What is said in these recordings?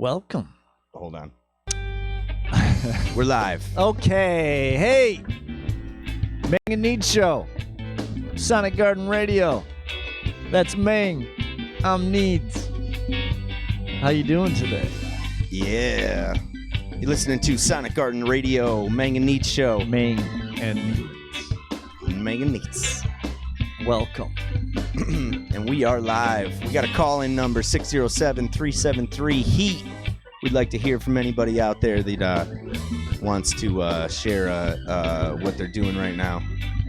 Welcome. Hold on. We're live. Okay. Hey. mAng and Neads Show. Sonic Garden Radio. That's mAng. I'm Neads. How you doing today? Yeah. You're listening to Sonic Garden Radio, mAng and Neads Show. mAng and Neads. mAng and Neads. Welcome. And we are live. We got a call-in number, 607-373-HEAT. We'd like to hear from anybody out there that wants to share what they're doing right now.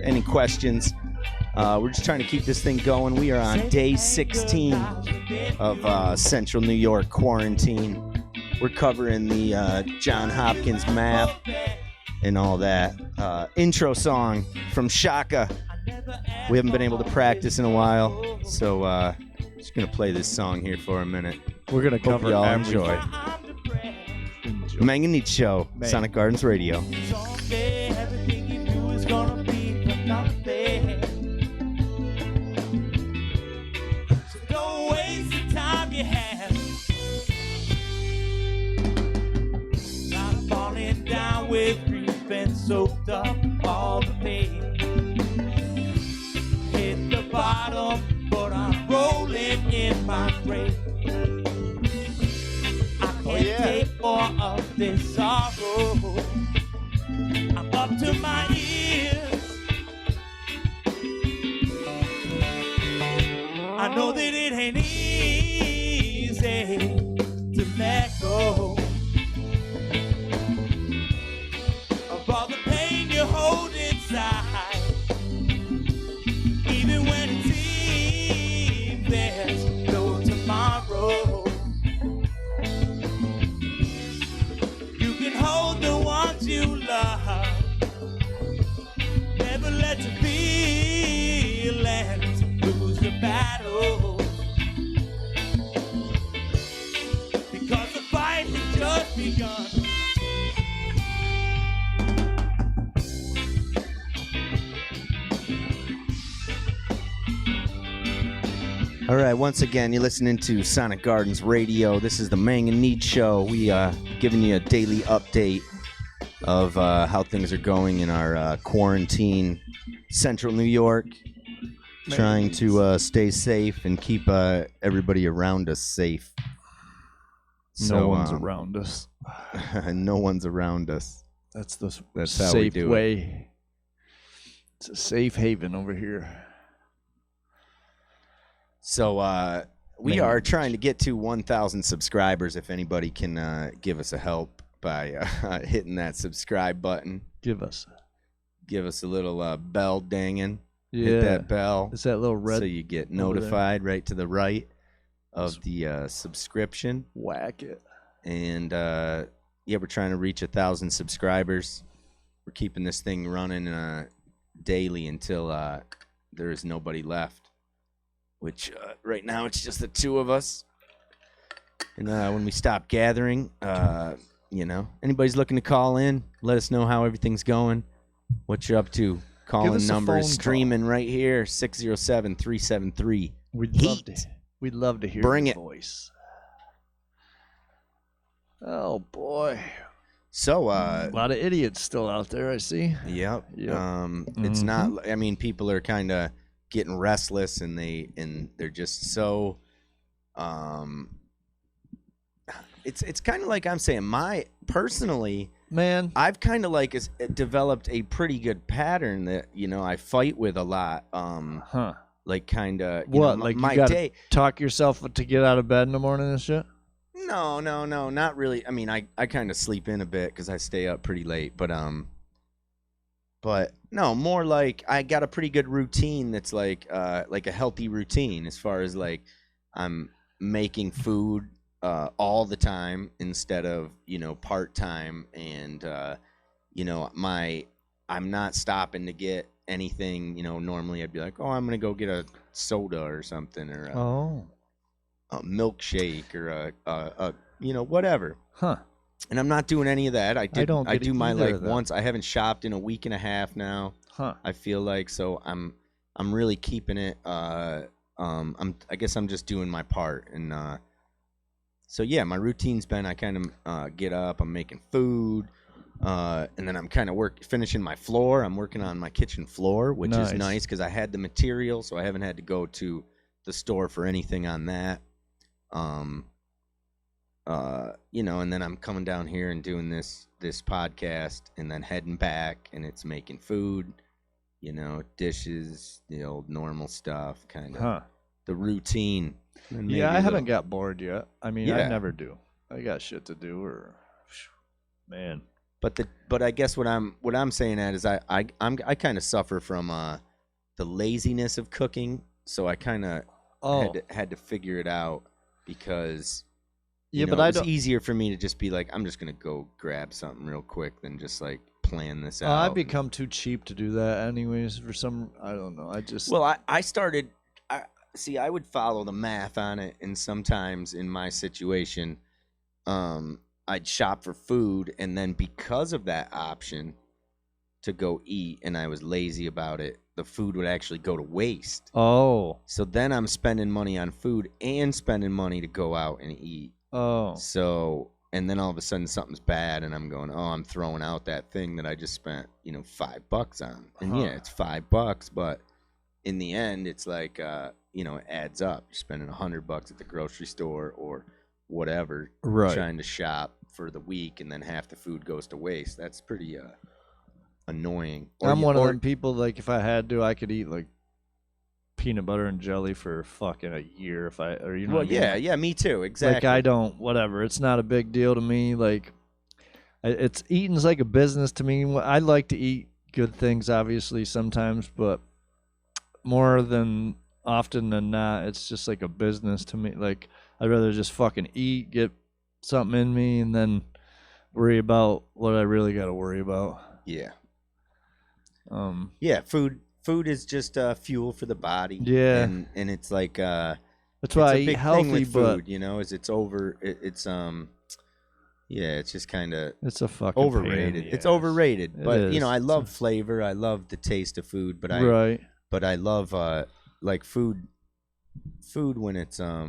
Any questions? We're just trying to keep this thing going. We are on day 16 of Central New York quarantine. We're covering the John Hopkins map and all that. Intro song from Shaka. We haven't been able to practice in a while, so just going to play this song here for a minute. We're going to cover y'all everything. Enjoy. mAng and Neads Show, mAng. Sonic Gardens Radio. Someday, everything you do is gonna be for nothing. So don't waste the time you have. Not falling down with grief and soaked up all the pain. Hit the bottom, but I'm rolling in my grave. Can't take more of this sorrow. I'm up to my ears. I know that it ain't easy to let go of all the pain you hold inside, even when it seems there's no tomorrow. Hold the ones you love. Never let your feelings lose the battle. Because the fight has just begun. All right, once again, you're listening to Sonic Gardens Radio. This is the mAng and Neads Show. We giving you a daily update of how things are going in our quarantine, Central New York. Trying to stay safe and keep everybody around us safe. No one's around us. No one's around us. That's the That's how safe we do way. it. It's a safe haven over here. So we are trying to get to 1,000 subscribers. If anybody can give us a help by hitting that subscribe button. Give us Give us a little bell dinging. Yeah. Hit that bell. It's that little red. So you get notified right to the right of the subscription. Whack it. And yeah, we're trying to reach 1,000 subscribers. We're keeping this thing running daily until there is nobody left. Which right now it's just the two of us. And when we stop gathering, anybody's looking to call in, let us know how everything's going, what you're up to. Call-in number is streaming right here, 607-373. We'd love to hear Bring your it. voice. Oh boy. So A lot of idiots still out there, I see. Yep. Yep. It's not, I mean, people are kind of getting restless and they're just so it's kind of like I'm saying, personally, Man, I've kind of like developed a pretty good pattern that I fight with a lot. Like kind of what? Like my you gotta day. talk yourself to get out of bed in the morning and shit? No, not really. I mean, I kind of sleep in a bit because I stay up pretty late, but no, more like I got a pretty good routine that's like a healthy routine as far as like I'm making food all the time instead of part-time, and I'm not stopping to get anything. Normally I'd be like, oh, I'm gonna go get a soda or something, or a milkshake, or a whatever. And I'm not doing any of that. I do my like once. I haven't shopped in a week and a half now. I feel like, so I'm really keeping it. I guess I'm just doing my part, and So yeah, my routine's been I kind of get up, I'm making food, and then I'm kind of finishing my floor. I'm working on my kitchen floor, which is nice because I had the material, so I haven't had to go to the store for anything on that. And then I'm coming down here and doing this podcast, and then heading back, and it's making food, dishes, the old normal stuff, kind of the routine. Yeah, I haven't got bored yet. I mean, I never do. I got shit to do, man. But I guess what I'm saying at is I kind of suffer from the laziness of cooking, so I kind of had to figure it out because it's easier for me to just be like, I'm just gonna go grab something real quick than just like plan this out. I've become too cheap to do that anyways. For some, I don't know. I started. I would follow the math on it, and sometimes in my situation, I'd shop for food, and then because of that option to go eat, and I was lazy about it, the food would actually go to waste. Oh. So then I'm spending money on food and spending money to go out and eat. Oh. So, and then all of a sudden something's bad, and I'm going, I'm throwing out that thing that I just spent, $5 on. And yeah, it's $5, but in the end, it's like, it adds up. You're spending $100 at the grocery store or whatever, trying to shop for the week, and then half the food goes to waste. That's pretty annoying. I'm one of them people, like, if I had to, I could eat like peanut butter and jelly for fucking a year what I mean? Yeah, me too, exactly. Like, I don't, whatever, it's not a big deal to me. Like, it's eating's like a business to me. I like to eat good things, obviously, sometimes, but more than often than not, it's just like a business to me. Like, I'd rather just fucking eat, get something in me, and then worry about what I really got to worry about. Yeah. Food is just fuel for the body. Yeah. And it's like that's why I eat healthy, but food, it's over. It's it's just kind of it's a fucking overrated. It's overrated, but I love flavor. I love the taste of food, but I love like food when it's I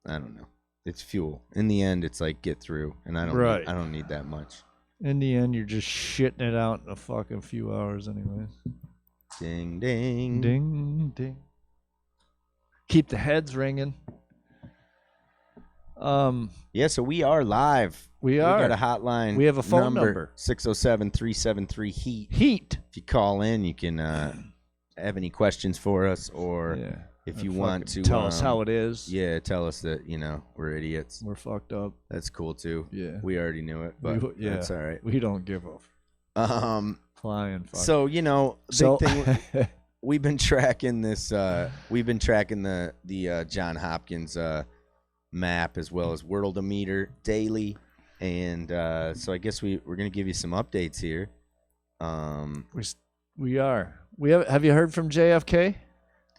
don't know. It's fuel. In the end, it's like get through, and I don't need that much. In the end, you're just shitting it out in a fucking few hours anyways. Ding, ding. Ding, ding. Keep the heads ringing. So we are live. We got a hotline. We have a phone number. 607-373-HEAT. Heat. If you call in, you can have any questions for us, or if you want to tell us how it is. Yeah, tell us that, we're idiots. We're fucked up. That's cool too. Yeah. We already knew it, but that's all right. We don't give a flying fuck. So, big thing, we've been tracking this we've been tracking the John Hopkins map as well as Worldometer daily, and so I guess we're going to give you some updates here. We are. Have you heard from JFK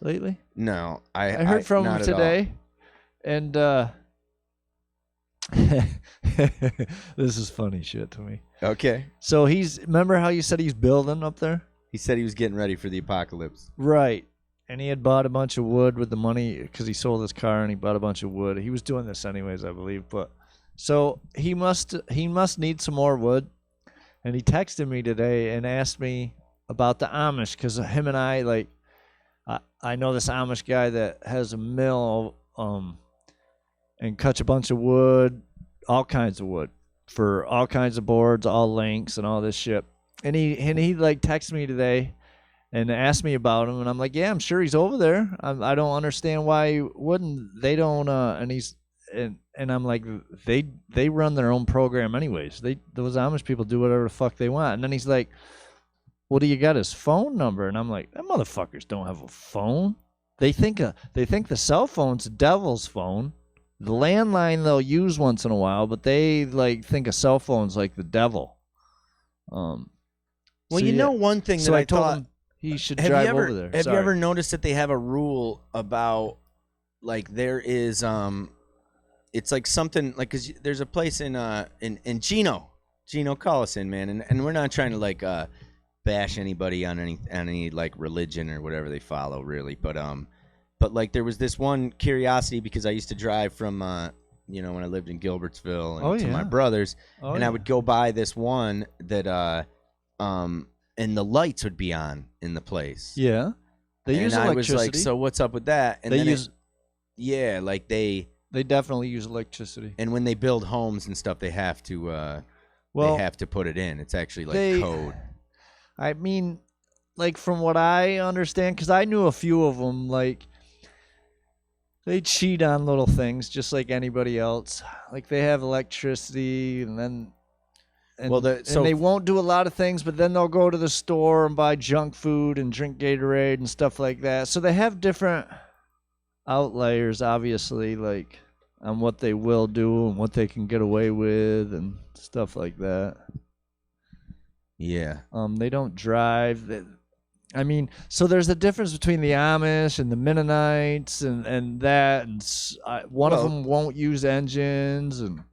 lately? No, I heard from him today, and this is funny shit to me. Okay. So remember how you said he's building up there? He said he was getting ready for the apocalypse. Right. And he had bought a bunch of wood with the money because he sold his car, and he bought a bunch of wood. He was doing this anyways, I believe. But so he must need some more wood. And he texted me today and asked me about the Amish, because him and I know this Amish guy that has a mill and cuts a bunch of wood, all kinds of wood for all kinds of boards, all lengths and all this shit. And he texted me today and asked me about him, and I'm like, yeah, I'm sure he's over there. I don't understand why he wouldn't. They don't. And I'm like, they run their own program anyways. Those Amish people do whatever the fuck they want. And then he's like, well, do you got his phone number? And I'm like, that motherfuckers don't have a phone. They think the cell phone's the devil's phone. The landline they'll use once in a while, but they think a cell phone's like the devil. Well, one thing that I told thought him he should drive over there. Have you ever noticed that they have a rule about there is it's like something like, cause there's a place in Gino, call us in, man, and we're not trying to bash anybody on any religion or whatever they follow, really, but there was this one curiosity, because I used to drive from when I lived in Gilbertsville and Oh, to my yeah. brothers, Oh, and yeah. I would go by this one that and the lights would be on in the place. Yeah. They use and I electricity. was like, so what's up with that? And they then use. like they Definitely use electricity. and when they build homes and stuff, they have to put it in. It's actually like code. I mean, like from what I understand, because I knew a few of them, like they cheat on little things just like anybody else. Like they have electricity, and then they won't do a lot of things, but then they'll go to the store and buy junk food and drink Gatorade and stuff like that. So they have different outliers, obviously, like on what they will do and what they can get away with and stuff like that. Yeah. They don't drive. I mean, so there's a difference between the Amish and the Mennonites and that, and one of them won't use engines, and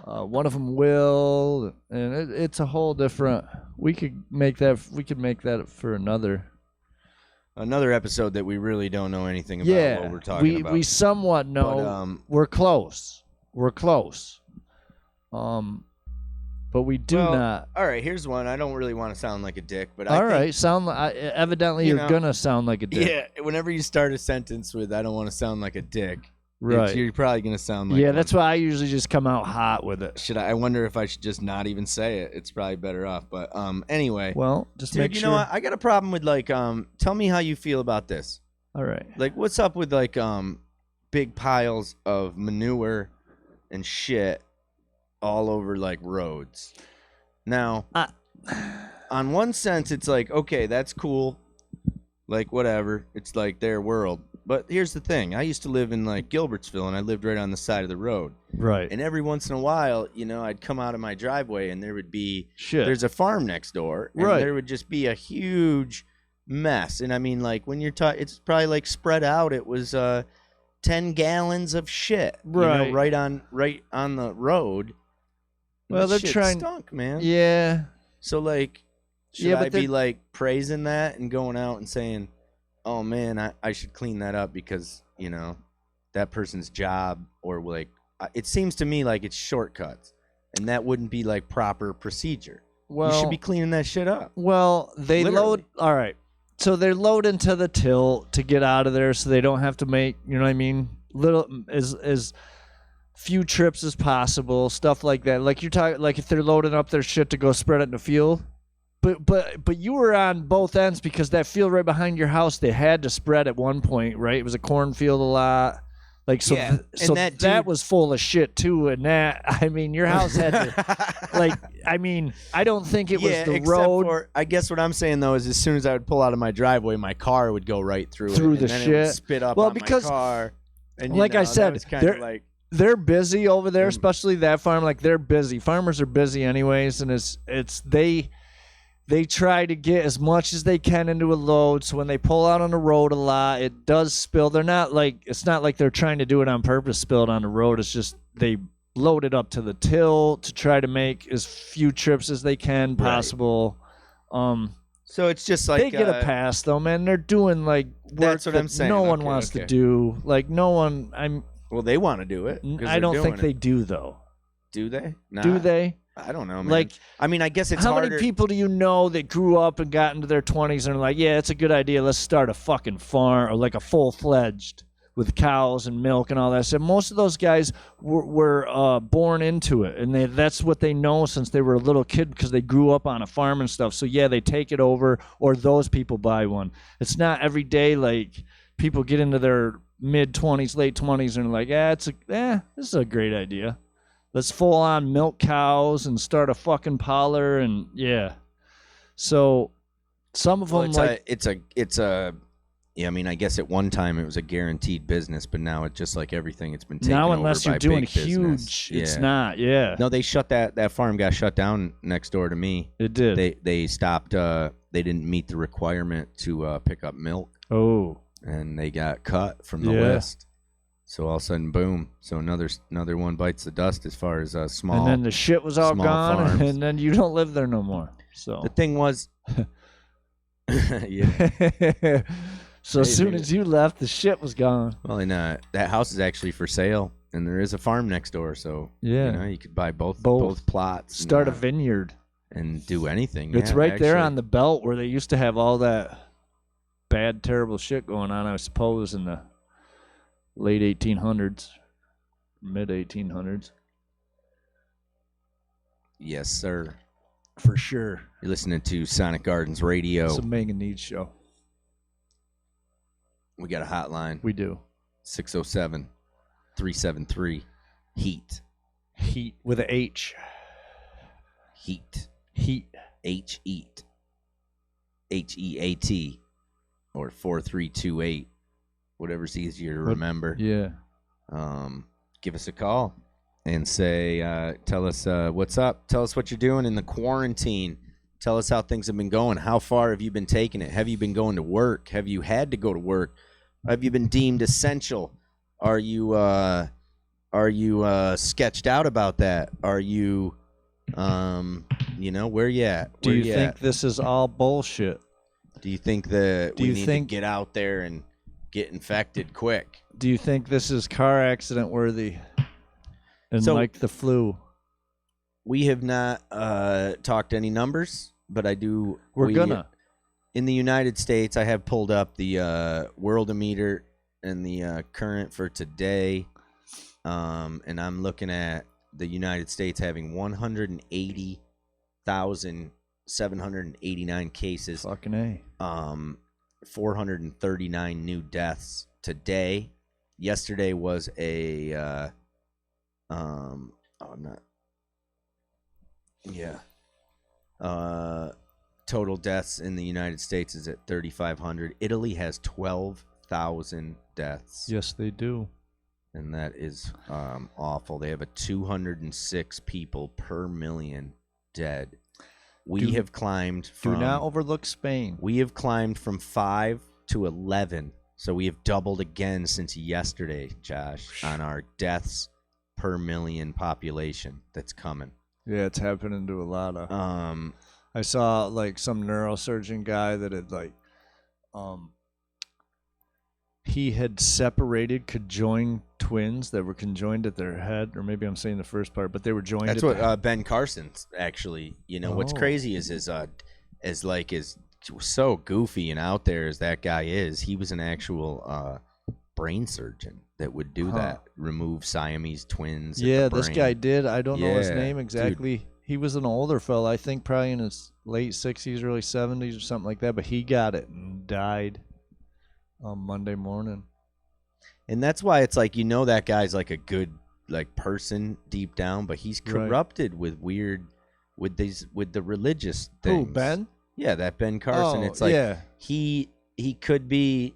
one of them will, and it's a whole different. We could make that for another episode that we really don't know anything about what we're talking about. We somewhat know. But, we're close. But we do not. All right, here's one. I don't really want to sound like a dick, but evidently you're gonna sound like a dick. Yeah, whenever you start a sentence with "I don't want to sound like a dick," right, you're probably gonna sound like. Yeah, that's why I usually just come out hot with it. I wonder if I should just not even say it. It's probably better off. But anyway. Well, just dude, make sure. You know what? I got a problem with tell me how you feel about this. All right. Like, what's up with big piles of manure and shit all over roads? Now, on one sense, it's like, okay, that's cool. Like, whatever. It's like their world. But here's the thing. I used to live in Gilbertsville, and I lived right on the side of the road. Right. And every once in a while, I'd come out of my driveway, and there would be there's a farm next door, and there would just be a huge mess. And I mean, when you're talking, it's probably spread out. It was 10 gallons of shit, right, right on the road. Well, they're shit trying. Stunk, man. Yeah. So should I be praising that and going out and saying, "Oh man, I should clean that up because that person's job," or it seems to me like it's shortcuts, and that wouldn't be proper procedure. Well, you should be cleaning that shit up. Well, they Literally. all right. So they're loading to the till to get out of there, so they don't have to make, you know what I mean, little as few trips as possible, stuff like that. Like you're talking, if they're loading up their shit to go spread it in the field. But you were on both ends because that field right behind your house, they had to spread at one point, right? It was a cornfield a lot. That was full of shit too, and that, I mean, your house had to, I don't think it was the road. I guess what I'm saying though is, as soon as I would pull out of my driveway, my car would go right through the and then shit. It would spit up on my car. And I said, they're busy over there, especially that farm. They're busy. Farmers are busy anyways, and they try to get as much as they can into a load. So when they pull out on the road a lot, it does spill. They're not it's not like they're trying to do it on purpose, spill it on the road. It's just they load it up to the till to try to make as few trips as they can possible. Right. So it's just they get a pass though, man. They're doing work that's what I'm saying. No one wants to do. No one. Well, they want to do it. I don't think they do though. Do they? Nah. Do they? I don't know, man. I mean, I guess it's harder. How many people do you know that grew up and got into their 20s and are like, yeah, it's a good idea. Let's start a fucking farm, or a full-fledged with cows and milk and all that stuff. Most of those guys were born into it, and that's what they know since they were a little kid because they grew up on a farm and stuff. So, yeah, they take it over, or those people buy one. It's not every day people get into their mid-20s, late 20s, and are like, this is a great idea. Let's full on milk cows and start a fucking parlor, and yeah. So some of them I mean, I guess at one time it was a guaranteed business, but now it's just like everything. It's been taken over by big business. Now, unless you're doing huge, it's not. Yeah. No, they shut that farm got shut down next door to me. It did. They stopped. They didn't meet the requirement to pick up milk. Oh. And they got cut from the list. So all of a sudden, boom. So another one bites the dust as far as small. And then the shit was all gone, farms. and then you don't live there no more. So the thing was, yeah. So as soon as you left, the shit was gone. Well, and that house is actually for sale. and there is a farm next door, so Yeah. you could buy both Both. plots. Start a vineyard. and do anything. It's yeah, right there actually. on the belt where they used to have all that bad, terrible shit going on, I suppose, in the late 1800s, mid 1800s. Yes, sir. For sure. You're listening to Sonic Gardens Radio. It's a mAng Neads Show. We got a hotline. We do. 607-373 HEAT. Heat with a H. Heat. Heat. HEAT. HEAT. Or 4328. Whatever's easier to remember. Yeah. Give us a call and say, tell us what's up. Tell us what you're doing in the quarantine. Tell us how things have been going. How far have you been taking it? Have you been going to work? Have you had to go to work? Have you been deemed essential? Are you sketched out about that? Are you, where you at? Do you think this is all bullshit? Do you think that we need to get out there and get infected quick? Do you think this is car accident worthy? And So- like the flu? We have not talked any numbers, but I do. We're gonna. In the United States, I have pulled up the worldometer and the current for today, and I'm looking at the United States having 180,789 cases. Fucking A. 439 new deaths today. Yesterday was a total deaths in the United States is at 3,500. Italy has 12,000 deaths. Yes, they do. And that is awful. They have a 206 people per million dead. We have climbed from... Do not overlook Spain. We have climbed from 5 to 11. So we have doubled again since yesterday, Josh, on our deaths per million population that's coming. Yeah, it's happening to a lot of... I saw like some neurosurgeon guy that had like... he had separated conjoined twins that were conjoined at their head, or maybe I'm saying the first part, but they were joined. That's what Ben Carson's actually. What's crazy is so goofy and out there as that guy is. He was an actual brain surgeon that would do that, remove Siamese twins. Yeah, this guy did. I don't know his name exactly. Dude. He was an older fella, I think, probably in his late 60s, early 70s, or something like that. But he got it and died on Monday morning. And that's why it's like, that guy's like a good person deep down, but he's corrupted with weird with the religious things. Who, Ben? Yeah, that Ben Carson. It's like he could be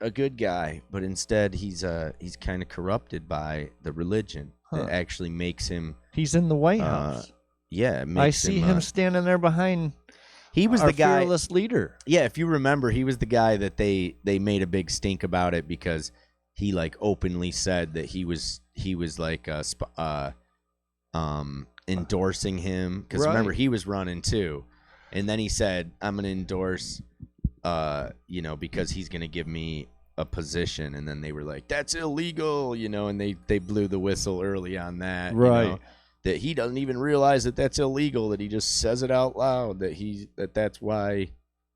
a good guy, but instead he's kind of corrupted by the religion that actually makes him. He's in the White House. Yeah, I see him standing there behind. He was the guy, fearless leader. Yeah, if you remember, he was the guy that they made a big stink about it because he openly said that he was endorsing him because remember he was running too, and then he said I'm gonna endorse because he's gonna give me a position, and then they were like that's illegal, and they blew the whistle early on that, right. That he doesn't even realize that that's illegal, that he just says it out loud, that's why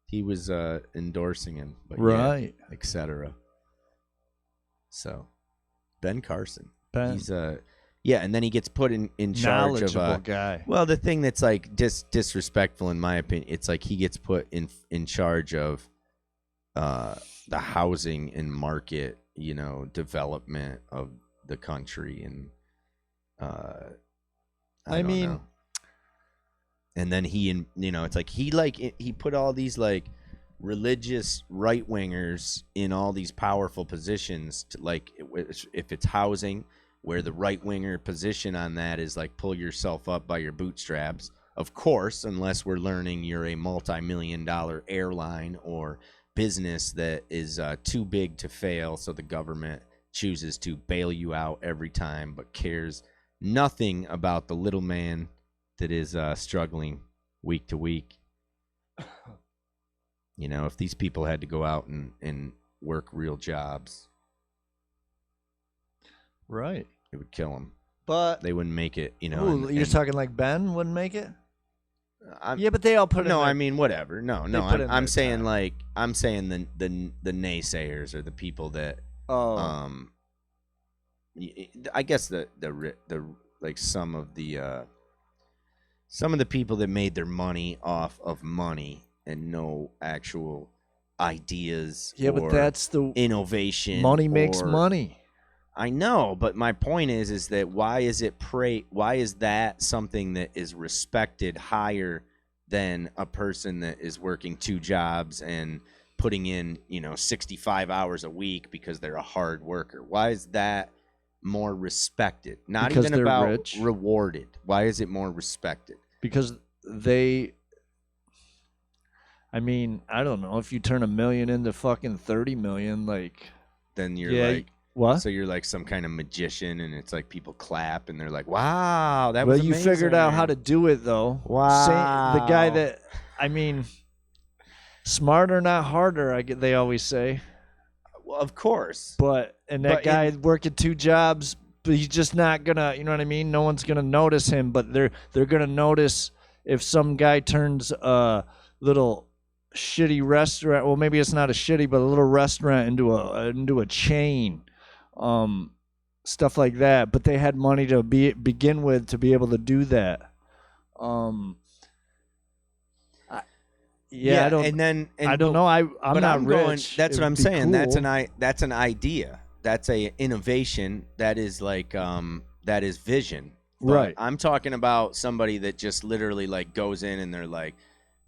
he was endorsing him, but right, etc. So Ben Carson, he's and then he gets put in charge of a guy. Well, the thing that's disrespectful in my opinion, it's like he gets put in charge of the housing and market, development of the country, and I mean, know. And then it's like he put all these religious right wingers in all these powerful positions to, if it's housing, where the right winger position on that is pull yourself up by your bootstraps, of course, unless we're learning you're a multi-million-dollar airline or business that is too big to fail, so the government chooses to bail you out every time but cares nothing about the little man that is struggling week to week. If these people had to go out and work real jobs. Right. It would kill them. But They wouldn't make it, you're talking like Ben wouldn't make it? I'm, Yeah, but they all put no, in I mean whatever. No, put in I'm their saying time. like I'm saying the naysayers or the people that I guess the like some of the people that made their money off of money and no actual ideas. Yeah, but that's the innovation. money makes money. I know, but my point is that why is that something that is respected higher than a person that is working 2 jobs and putting in, 65 hours a week because they're a hard worker? Why is that more respected? Not Because even they're about rich. rewarded. Why is it more respected? Because I mean, I don't know, if you turn $1 million into fucking 30 million, like, Then you're yeah, like, what? so you're like some kind of magician, and it's like people clap and they're like, "Wow, that Well, was you amazing." figured out how to do it though. Wow. The guy that, I mean, smarter not harder, they always say. Well, of course. And that guy working 2 jobs, but he's just not gonna, you know what I mean? No one's gonna notice him, but they're gonna notice if some guy turns a little shitty restaurant. Well, maybe it's not a shitty, but a little restaurant into a chain, stuff like that. But they had money to begin with to be able to do that. I don't know. I'm not rich. That's what I'm saying. Cool. That's an idea. That's a innovation. That is like that is vision. But Right. I'm talking about somebody that just literally like goes in and they're like,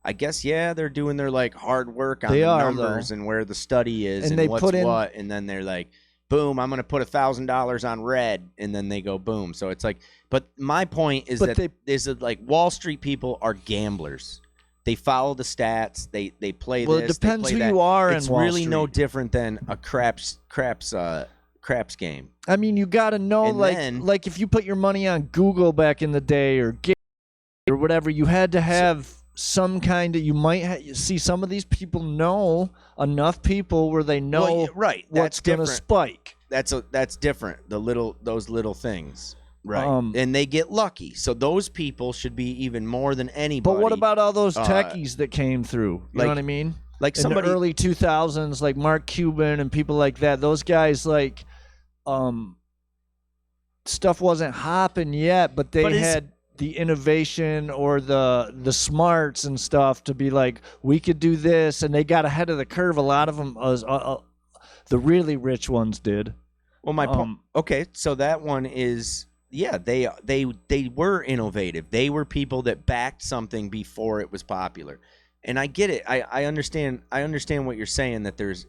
I guess they're doing their like hard work on the numbers and where the study is and what's what, and then they're like, boom, I'm gonna put $1,000 on red, and then they go boom. So it's like, but my point is like Wall Street people are gamblers. They follow the stats. They play Well, this. it depends they play who that. you are It's in Wall really no Street. different than a craps game. I mean, you got to know, And like if you put your money on Google back in the day or whatever, you had to have some kind of. You might see some of these people know enough people where they know right. what's going to spike. That's different. Those little things. Right, and they get lucky. So those people should be even more than anybody. But what about all those techies that came through? You know what I mean? Like in the early 2000s, like Mark Cuban and people like that. Those guys, like, stuff wasn't hopping yet, but they had the innovation or the smarts and stuff to be like, we could do this, and they got ahead of the curve. A lot of them, the really rich ones did. Well, my point. Okay, so that one is. Yeah, they were innovative. They were people that backed something before it was popular. And I get it. I understand what you're saying, that there's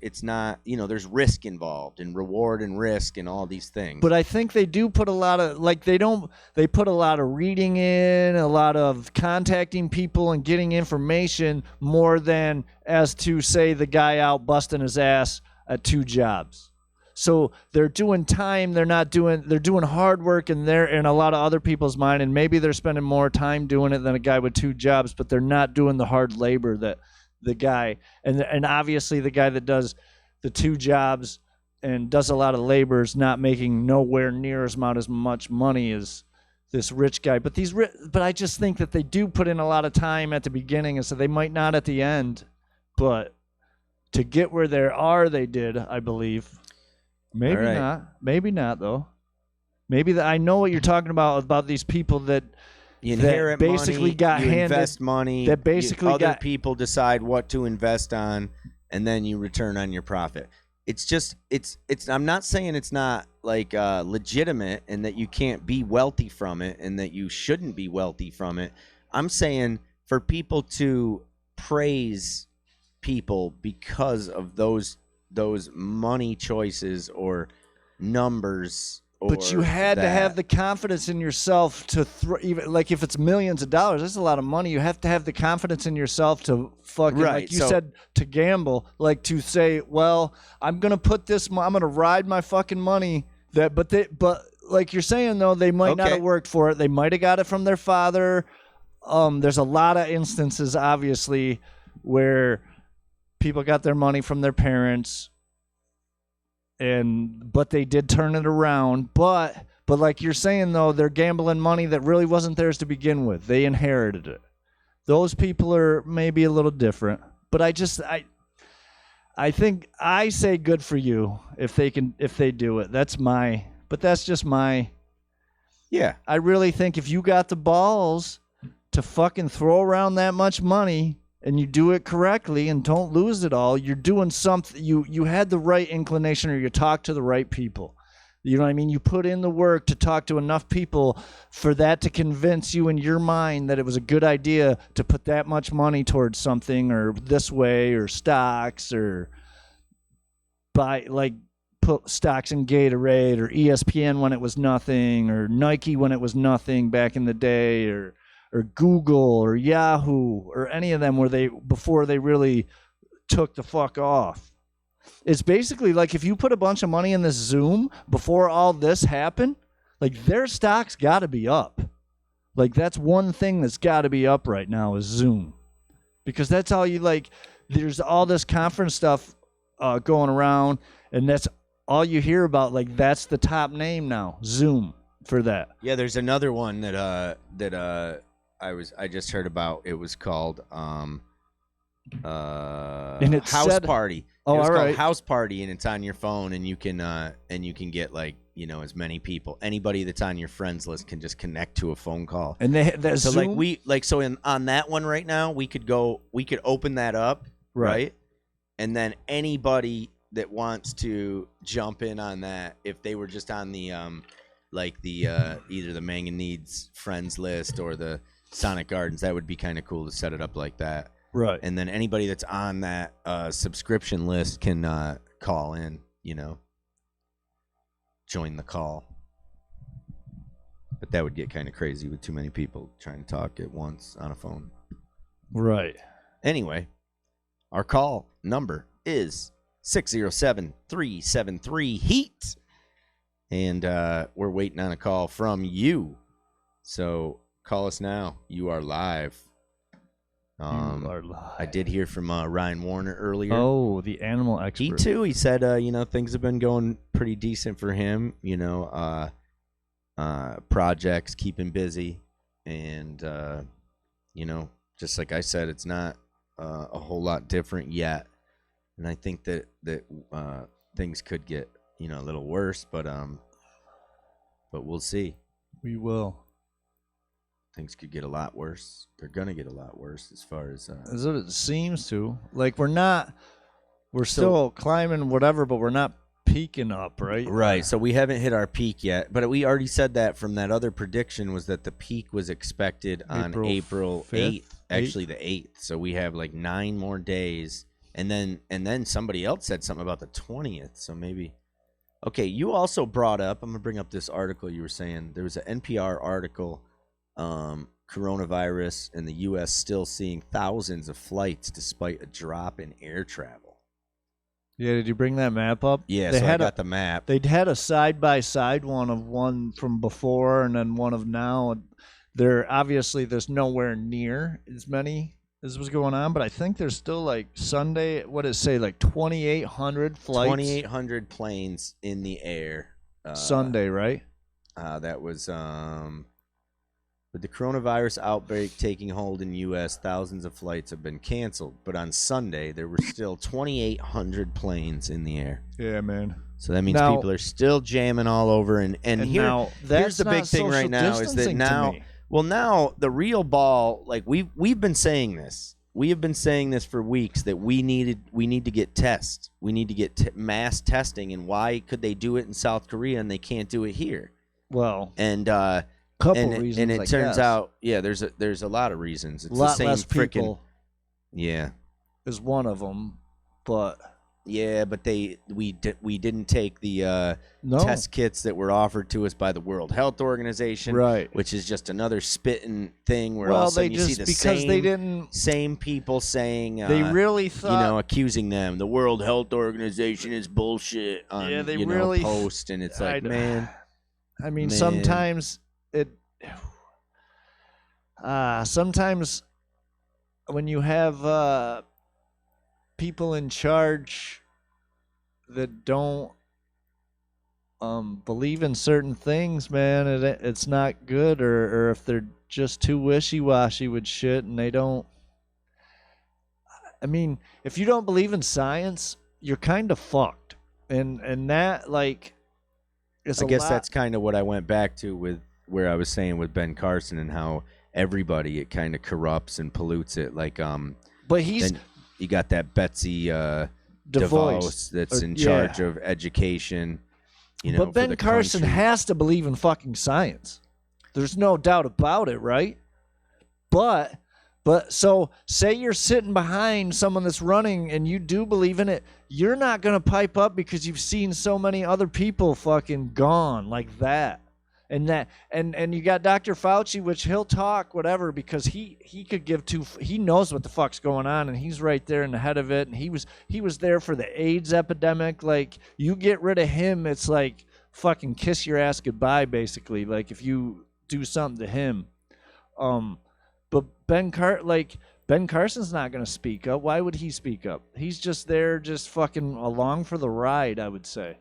risk involved and reward and risk and all these things. But I think they do put a lot of they put a lot of reading in, a lot of contacting people and getting information more than as to say the guy out busting his ass at 2 jobs. So they're doing time. They're doing hard work, and they're in a lot of other people's mind, and maybe they're spending more time doing it than a guy with 2 jobs, but they're not doing the hard labor that the guy, and obviously the guy that does the 2 jobs and does a lot of labor is not making nowhere near as much money as this rich guy. But I just think that they do put in a lot of time at the beginning, and so they might not at the end, but to get where they did, I believe. Maybe not. Maybe not, though. Maybe I know what you're talking about these people that you inherit that basically money, got you handed invest money. That basically other people decide what to invest on, and then you return on your profit. It's just it's. I'm not saying it's not like legitimate and that you can't be wealthy from it and that you shouldn't be wealthy from it. I'm saying for people to praise people because of those money choices or numbers, but you had to have the confidence in yourself to even like if it's millions of dollars, that's a lot of money. You have to have the confidence in yourself to fucking like you said, to gamble, like to say, well, I'm gonna put this, I'm gonna ride my fucking money. But like you're saying though, they might not have worked for it. They might have got it from their father. There's a lot of instances, obviously, where people got their money from their parents, but they did turn it around. But But like you're saying, though, they're gambling money that really wasn't theirs to begin with. They inherited it. Those people are maybe a little different. But I think I say good for you if they do it. But that's just my. Yeah. I really think if you got the balls to fucking throw around that much money and you do it correctly and don't lose it all, you're doing something. You had the right inclination, or you talk to the right people. You know what I mean? You put in the work to talk to enough people for that to convince you in your mind that it was a good idea to put that much money towards something, or this way, or stocks, or put stocks in Gatorade, or ESPN when it was nothing, or Nike when it was nothing back in the day, or Google or Yahoo or any of them before they really took the fuck off. It's basically like if you put a bunch of money in this Zoom before all this happened, like their stocks got to be up. Like that's one thing that's got to be up right now is Zoom. Because that's all there's all this conference stuff going around, and that's all you hear about. Like that's the top name now, Zoom, for that. Yeah, there's another one that I just heard about. It was called and it House said, Party. Oh, it was all called right. House Party, and it's on your phone, and you can get as many people. Anybody that's on your friends list can just connect to a phone call. And that so Zoom? on that one right now, we could open that up, right? And then anybody that wants to jump in on that, if they were just on the either the mAng and Neads friends list or the Sonic Gardens, that would be kind of cool to set it up like that. Right. And then anybody that's on that subscription list can call in, join the call. But that would get kind of crazy with too many people trying to talk at once on a phone. Right. Anyway, our call number is 607-373-HEAT. And we're waiting on a call from you. So call us now. You are live. I did hear from Ryan Warner earlier. Oh, the animal expert. He too. He said, things have been going pretty decent for him. Projects keep him busy, and just like I said, it's not a whole lot different yet. And I think that things could get a little worse, but we'll see. We will. Things could get a lot worse. They're gonna get a lot worse as far as what it seems to. Like we're still climbing whatever, but we're not peaking up, right? Right. So we haven't hit our peak yet, but we already said that from that other prediction was that the peak was expected on April 8th, actually the 8th. So we have like 9 more days, and then somebody else said something about the 20th. So maybe. Okay, you also brought up. I'm gonna bring up this article you were saying. There was an NPR article. Coronavirus in the U.S. still seeing thousands of flights despite a drop in air travel. Yeah, did you bring that map up? Yeah, I got the map. They'd had a side-by-side one from before and then one of now. There's nowhere near as many as was going on, but I think there's still like Sunday, what did it say, like 2,800 flights? 2,800 planes in the air. Sunday, right? That was... With the coronavirus outbreak taking hold in the U.S., thousands of flights have been canceled. But on Sunday, there were still 2,800 planes in the air. Yeah, man. So that means people are still jamming all over. And here's the big thing right now is that now the real ball, like we've been saying this. We have been saying this for weeks that we need to get tests. We need to get mass testing. And why could they do it in South Korea and they can't do it here? Well, and reasons, and it I turns guess. out, there's a lot of reasons. It's a lot the same less people. Yeah, is one of them, but we didn't take the test kits that were offered to us by the World Health Organization, right? Which is just another spitting thing where all of a sudden you see the same people saying they really thought accusing them. The World Health Organization is bullshit on post, and it's like sometimes. Sometimes when you have people in charge that don't believe in certain things, man, it's not good, or if they're just too wishy-washy with shit and they don't. I mean, if you don't believe in science, you're kind of fucked, and that like is I a guess lot. that's kind of what I went back to with where I was saying with Ben Carson and how everybody it kind of corrupts and pollutes it. Like But he's then you got that Betsy DeVos that's in charge of education. You know, but Ben Carson has to believe in fucking science. There's no doubt about it, right? But so say you're sitting behind someone that's running and you do believe in it, you're not going to pipe up because you've seen so many other people fucking gone like that. And you got Dr. Fauci, which he'll talk whatever because he could give he knows what the fuck's going on and he's right there in the head of it, and he was there for the AIDS epidemic. Like, you get rid of him, it's like fucking kiss your ass goodbye, basically. Like, if you do something to him. But Ben Carson's not going to speak up. Why would he speak up? He's just there, just fucking along for the ride, I would say.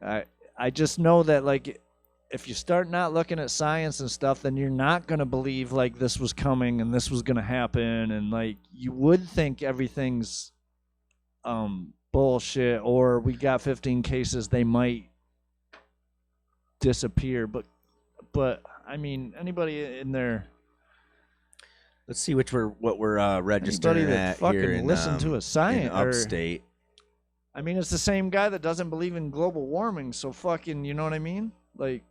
I just know that, like, if you start not looking at science and stuff, then you're not going to believe, like, this was coming and this was going to happen. And, like, you would think everything's bullshit, or we got 15 cases, they might disappear. But I mean, anybody in there. Let's see what we're registering at here in listen to a science in upstate. I mean, it's the same guy that doesn't believe in global warming. So fucking, you know what I mean? Like,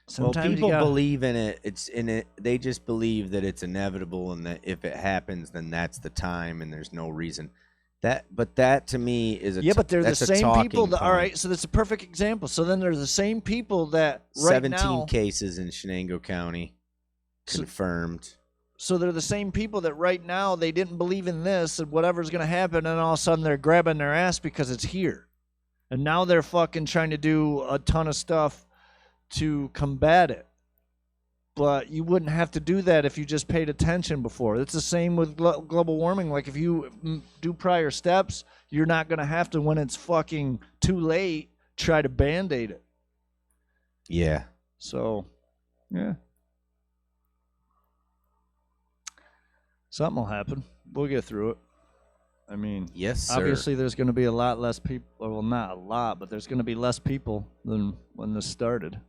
sometimes people believe in it. It's in it. They just believe that it's inevitable, and that if it happens, then that's the time, and there's no reason. But that to me is but they're the same people that, all right, so that's a perfect example. So then they're the same people that 17 cases in Shenango County confirmed. So they're the same people that right now they didn't believe in this and whatever's going to happen, and all of a sudden they're grabbing their ass because it's here. And now they're fucking trying to do a ton of stuff to combat it. But you wouldn't have to do that if you just paid attention before. It's the same with global warming. Like, if you do prior steps, you're not going to have to, when it's fucking too late, try to Band-Aid it. Yeah. So, yeah. Something will happen. We'll get through it. I mean, yes, sir. Obviously there's going to be a lot less people. Well, not a lot, but there's going to be less people than when this started.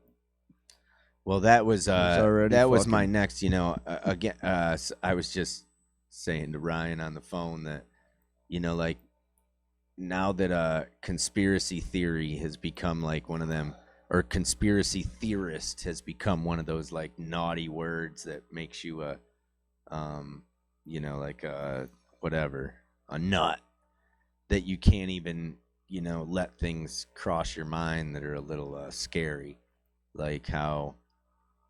Well, that was my next. You know, again, I was just saying to Ryan on the phone that, you know, like, now that conspiracy theory has become like one of them, or conspiracy theorist has become one of those like naughty words that makes you you know, like whatever, a nut, that you can't even, you know, let things cross your mind that are a little scary, like how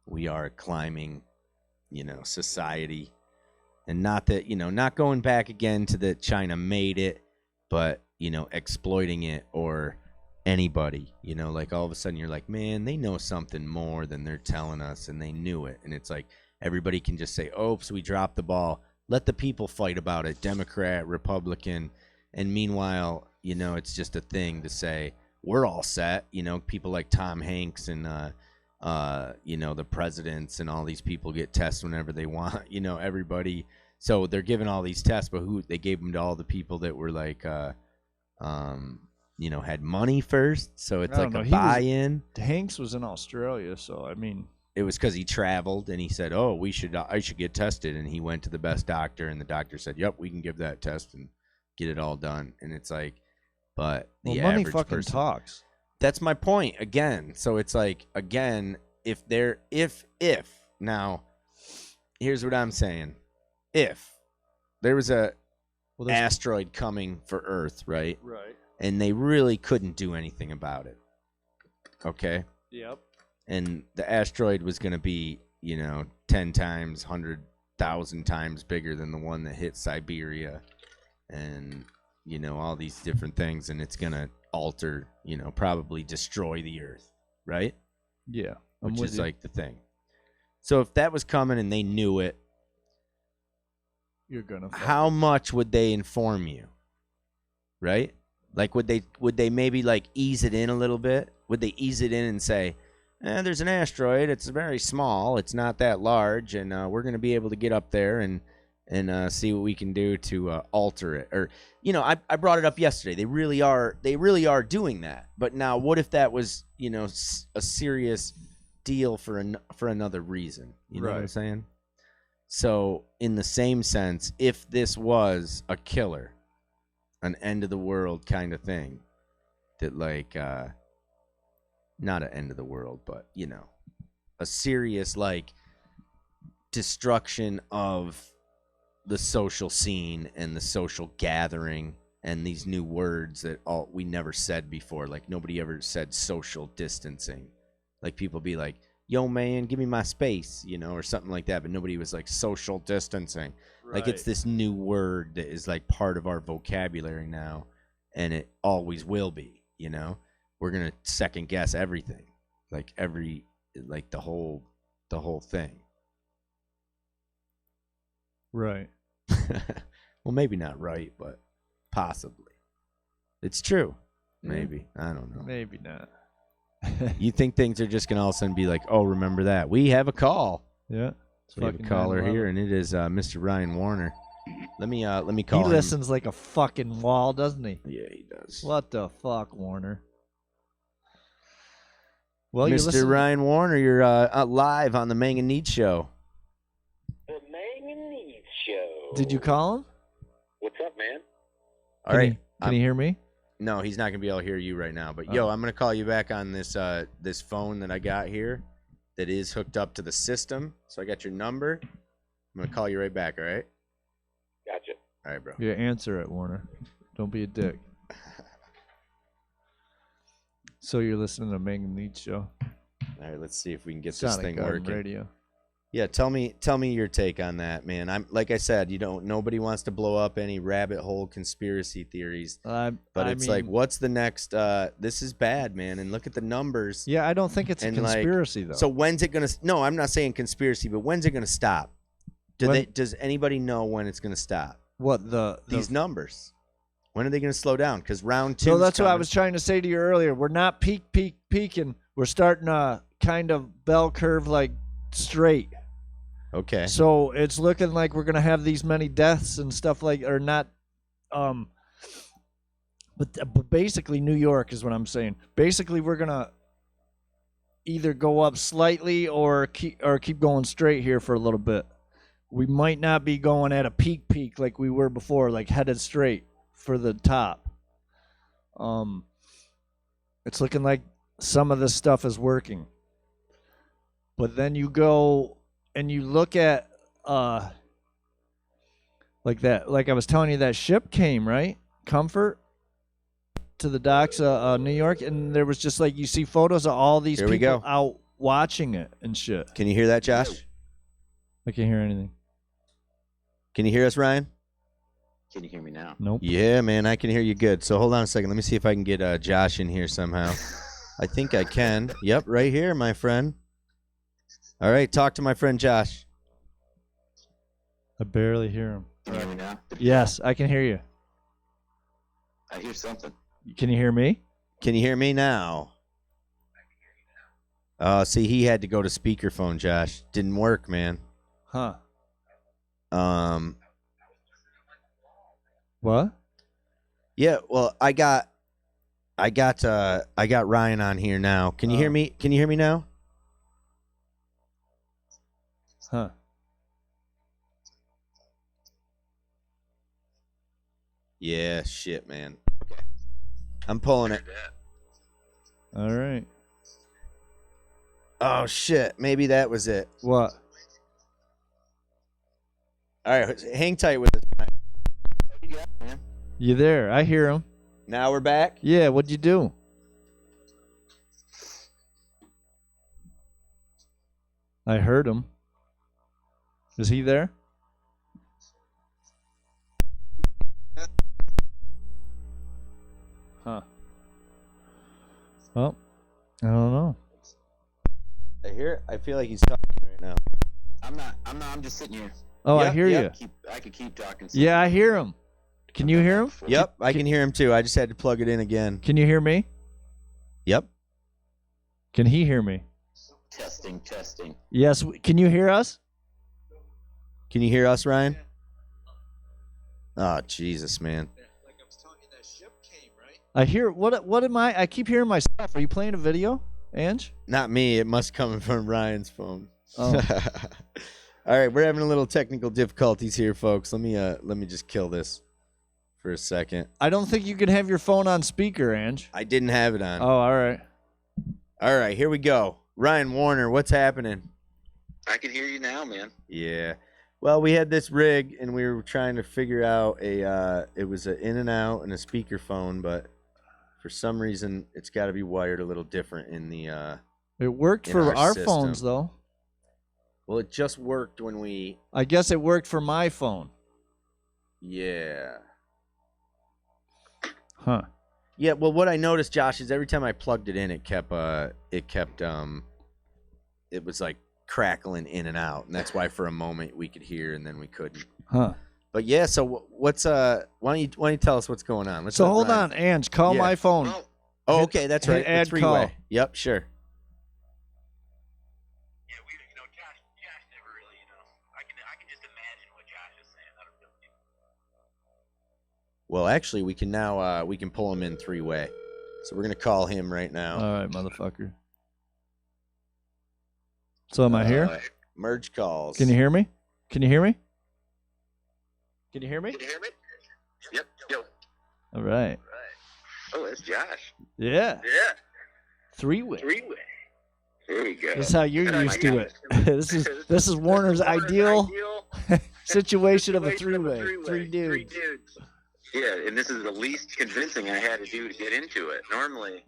we are climbing, you know, society. And not that, you know, not going back again to that China made it, but, you know, exploiting it, or anybody, you know, like all of a sudden you're like, man, they know something more than they're telling us, and they knew it. And it's like everybody can just say, oops, we dropped the ball. Let the people fight about it, Democrat, Republican. And meanwhile, you know, it's just a thing to say, we're all set. You know, people like Tom Hanks and, you know, the presidents and all these people get tests whenever they want, you know, everybody. So they're giving all these tests, but who they gave them to all the people that were like, you know, had money first. So it's like a buy-in. Hanks was in Australia, so I mean, it was because he traveled and he said, oh, I should get tested. And he went to the best doctor, and the doctor said, yep, we can give that test and get it all done. And it's like, but the money average fucking person talks. That's my point again. So it's like, again, if now, here's what I'm saying. If there was a asteroid coming for Earth, right? Right. And they really couldn't do anything about it. Okay? Yep. And the asteroid was going to be, you know, 10 times, 100,000 times bigger than the one that hit Siberia, and, you know, all these different things, and it's going to alter, you know, probably destroy the Earth, right? Yeah. Which is like the thing. So if that was coming and they knew it, you're gonna. How much would they inform you? Right? Like, would they maybe like ease it in a little bit? Would they ease it in and say, there's an asteroid. It's very small. It's not that large, and we're going to be able to get up there and see what we can do to alter it. Or, I brought it up yesterday. They really are doing that. But now, what if that was, a serious deal for another reason? You know what I'm saying? So, in the same sense, if this was a killer, an end of the world kind of thing, that like, not an end of the world, but a serious like destruction of the social scene and the social gathering and these new words that we never said before. Like, nobody ever said social distancing. Like, people be like, yo man, give me my space, or something like that, but nobody was like social distancing. Like, it's this new word that is like part of our vocabulary now, and it always will be. We're gonna second guess everything, like the whole thing. Right. Well, maybe not right, but possibly. It's true. Maybe. I don't know. Maybe not. You think things are just gonna all of a sudden be like, oh, remember that? We have a call. Yeah. So we have a caller here, and it is Mr. Ryan Warner. Let me call him. He listens like a fucking wall, doesn't he? Yeah, he does. What the fuck, Warner? Well, Mr. Ryan Warner, you're live on the mAng and Neads Show. The mAng and Neads Show. Did you call him? What's up, man? All right. Can you hear me? No, he's not gonna be able to hear you right now. But yo, I'm gonna call you back on this this phone that I got here, that is hooked up to the system. So I got your number. I'm gonna call you right back. All right. Gotcha. All right, bro. Yeah, answer it, Warner. Don't be a dick. So you're listening to mAng and Neads Show. All right, let's see if we can get Sonic this thing Garden working. Radio. Yeah, tell me your take on that, man. I'm like I said, nobody wants to blow up any rabbit hole conspiracy theories. But it's like, what's the next? This is bad, man. And look at the numbers. Yeah, I don't think it's a conspiracy though. So when's it gonna? No, I'm not saying conspiracy, but when's it gonna stop? Does anybody know when it's gonna stop? What these numbers? When are they gonna slow down? Because round 2. So that's what I was trying to say to you earlier. We're not peaking. We're starting to kind of bell curve like straight. Okay. So it's looking like we're gonna have these many deaths and stuff like, or not. But basically, New York is what I'm saying. Basically, we're gonna either go up slightly or keep going straight here for a little bit. We might not be going at a peak like we were before, like headed straight for the top. It's looking like some of this stuff is working. But then you go and you look at like that, like I was telling you, that ship came, right? Comfort to the docks of New York, and there was just like, you see photos of all these people out watching it and shit. Can you hear that, Josh? I can't hear anything. Can you hear us, Ryan? Can you hear me now? Nope. Yeah, man, I can hear you good. So hold on a second. Let me see if I can get Josh in here somehow. I think I can. Yep, right here, my friend. All right, talk to my friend Josh. I barely hear him. Can you hear me now? Yes, I can hear you. I hear something. Can you hear me? Can you hear me now? See, he had to go to speakerphone, Josh. Didn't work, man. Huh. What? Yeah, well, I got Ryan on here now. Can you hear me? Can you hear me now? Huh. Yeah, shit, man. Okay. I'm pulling it. All right. Oh, shit. Maybe that was it. What? All right, hang tight with us. You there? I hear him. Now we're back? Yeah, what'd you do? I heard him. Is he there? Huh. Well, I don't know. I hear it. I feel like he's talking right now. I'm not. I'm just sitting here. Oh, I Yep, hear yep. you. I could keep talking. Yeah, I hear him. Can you hear him? Yep, I can hear him too. I just had to plug it in again. Can you hear me? Yep. Can he hear me? Testing. Yes. Can you hear us? Can you hear us, Ryan? Oh, Jesus, man. I hear. What am I? I keep hearing myself. Are you playing a video, Ange? Not me. It must come from Ryan's phone. Oh. All right, we're having a little technical difficulties here, folks. Let me just kill this for a second. I don't think you can have your phone on speaker, Ange. I didn't have it on. Oh, all right. All right, here we go. Ryan Warner, what's happening? I can hear you now, man. Yeah. Well, we had this rig, and we were trying to figure out it was an in and out and a speakerphone, but for some reason, it's got to be wired a little different in the. It worked in for our system. phones, though. Well, it just worked when we. I guess it worked for my phone. Yeah. Huh. Yeah. Well, what I noticed, Josh, is every time I plugged it in, it was like crackling in and out, and that's why for a moment we could hear and then we couldn't. Huh. But yeah, so what's why don't you tell us what's going on? So hold on, Ange, call Yeah. my phone. Oh, okay, that's right. hit add Three-way. call. Yep, sure. Yeah, Josh never really, I can just imagine what Josh is saying. I don't really. Well, actually, we can now we can pull him in three-way. So we're gonna call him right now. All right, motherfucker. So am I here? Merge calls. Can you hear me? Can you hear me? Can you hear me? Can you hear me? Yep. Yo. All right. Oh, that's Josh. Yeah. Yeah. Three-way. Three-way. There we go. This is how you're used to it. This is Warner's ideal situation of a three-way. Three dudes. Yeah, and this is the least convincing I had to do to get into it. Normally,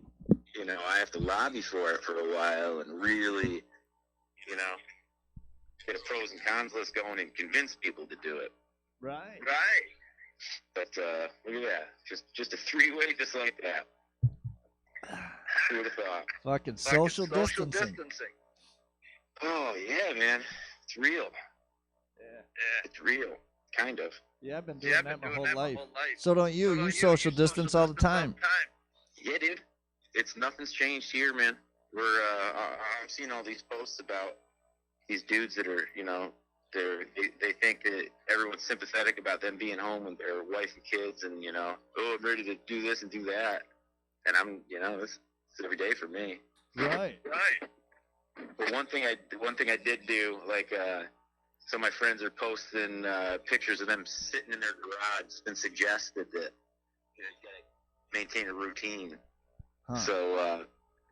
I have to lobby for it for a while and really, get a pros and cons list going and convince people to do it. Right. But look at that. Just a three-way just like that. Who would have thought? Fucking social distancing. Oh, yeah, man. It's real. Yeah. It's real. Kind of. Yeah, I've been doing that my whole life. So don't you. You social distance all the time. Yeah, dude. Nothing's changed here, man. I'm seeing all these posts about these dudes that are, they think that everyone's sympathetic about them being home with their wife and kids and, I'm ready to do this and do that. And I'm, this is every day for me. Right. But one thing I did do, so my friends are posting pictures of them sitting in their garage. It's been suggested that you gotta maintain a routine. Huh. So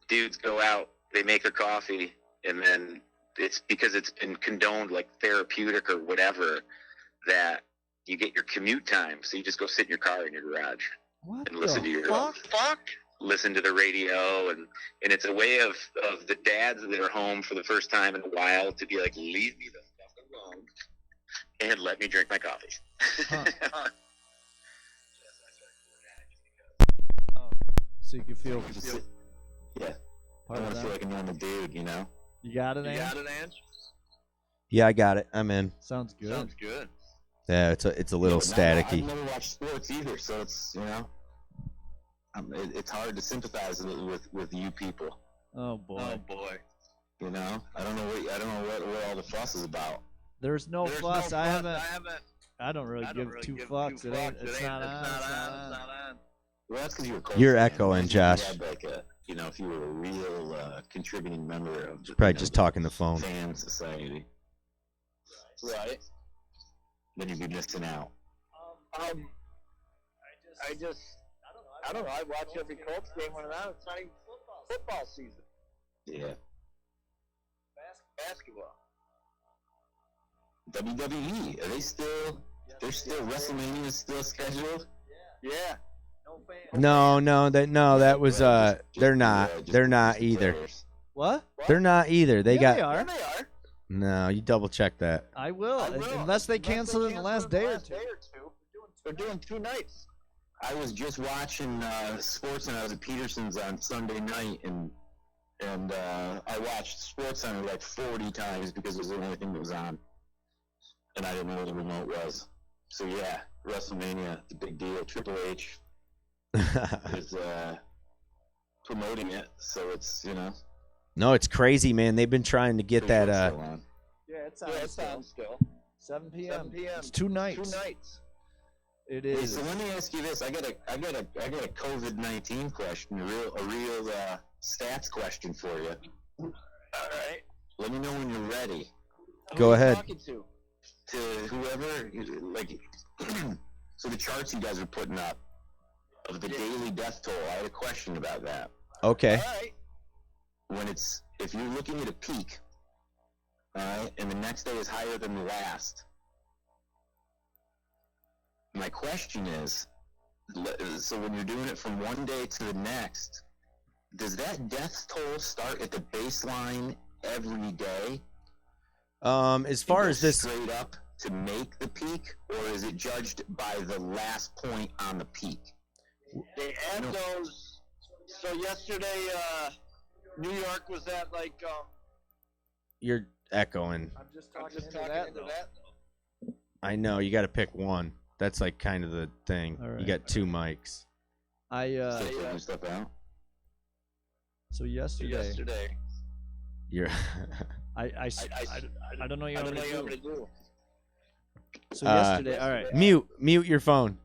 dudes go out, they make their coffee, and then it's because it's been condoned like therapeutic or whatever that you get your commute time. So you just go sit in your car in your garage What and listen to your fuck? listen to the radio, and it's a way of the dads that are home for the first time in a while to be like, leave me the fuck alone and let me drink my coffee. Huh. So you can feel. Yeah. Part I want of to feel that. like a normal dude, You got it, Ange? Yeah, I got it. I'm in. Sounds good. good. Yeah, it's a little staticky. I've never watched sports either, so it's it's hard to sympathize with you people. Oh boy. I don't know what all the fuss is about. There's no fuss. I don't really give two fucks. It's not on. Well, that's because You're echoing, Josh. If you were a real contributing member of Probably just talking the phone. fan society, right? Then you'd be missing out. I don't know. I watch every Colts game when it's out. It's not even football season. Yeah. Basketball. WWE, are they still? They're still WrestleMania is still scheduled. Yeah. No, that was they're not either. What? They're not either. They Yeah, got they are. They are. No, you double check that. I will, unless they cancel it in the last day or two. They're doing 2 nights. I was just watching sports, and I was at Peterson's on Sunday night, and I watched SportsCenter like 40 times because it was the only thing that was on. and I didn't know what the remote was. So yeah, WrestleMania, the big deal. Triple H is promoting it, so it's No, it's crazy, man. They've been trying to get that. still on. Yeah, it's on still. 7 p.m. 7 p.m. It's 2 nights. 2 nights. It Hey, is. so let me ask you this: I got a COVID-19 question, a real stats question for you. All right. Let me know when you're ready. Go ahead. Talking to? To whoever, like, so the charts you guys are putting up of the daily death toll. I had a question about that. Okay. All right. If you're looking at a peak, all right, and the next day is higher than the last. My question is, so when you're doing it from one day to the next, does that death toll start at the baseline every day? As far as this, straight up to make the peak, or is it judged by the last point on the peak? They add those. So yesterday, New York was at like. you're echoing. I'm just talking into that. I know you got to pick one. That's like kind of the thing. All right. You got 2 mics. Still figuring stuff out. So yesterday. You're. I don't know what you want me to do. So Uh, yesterday, all right. Mute your phone.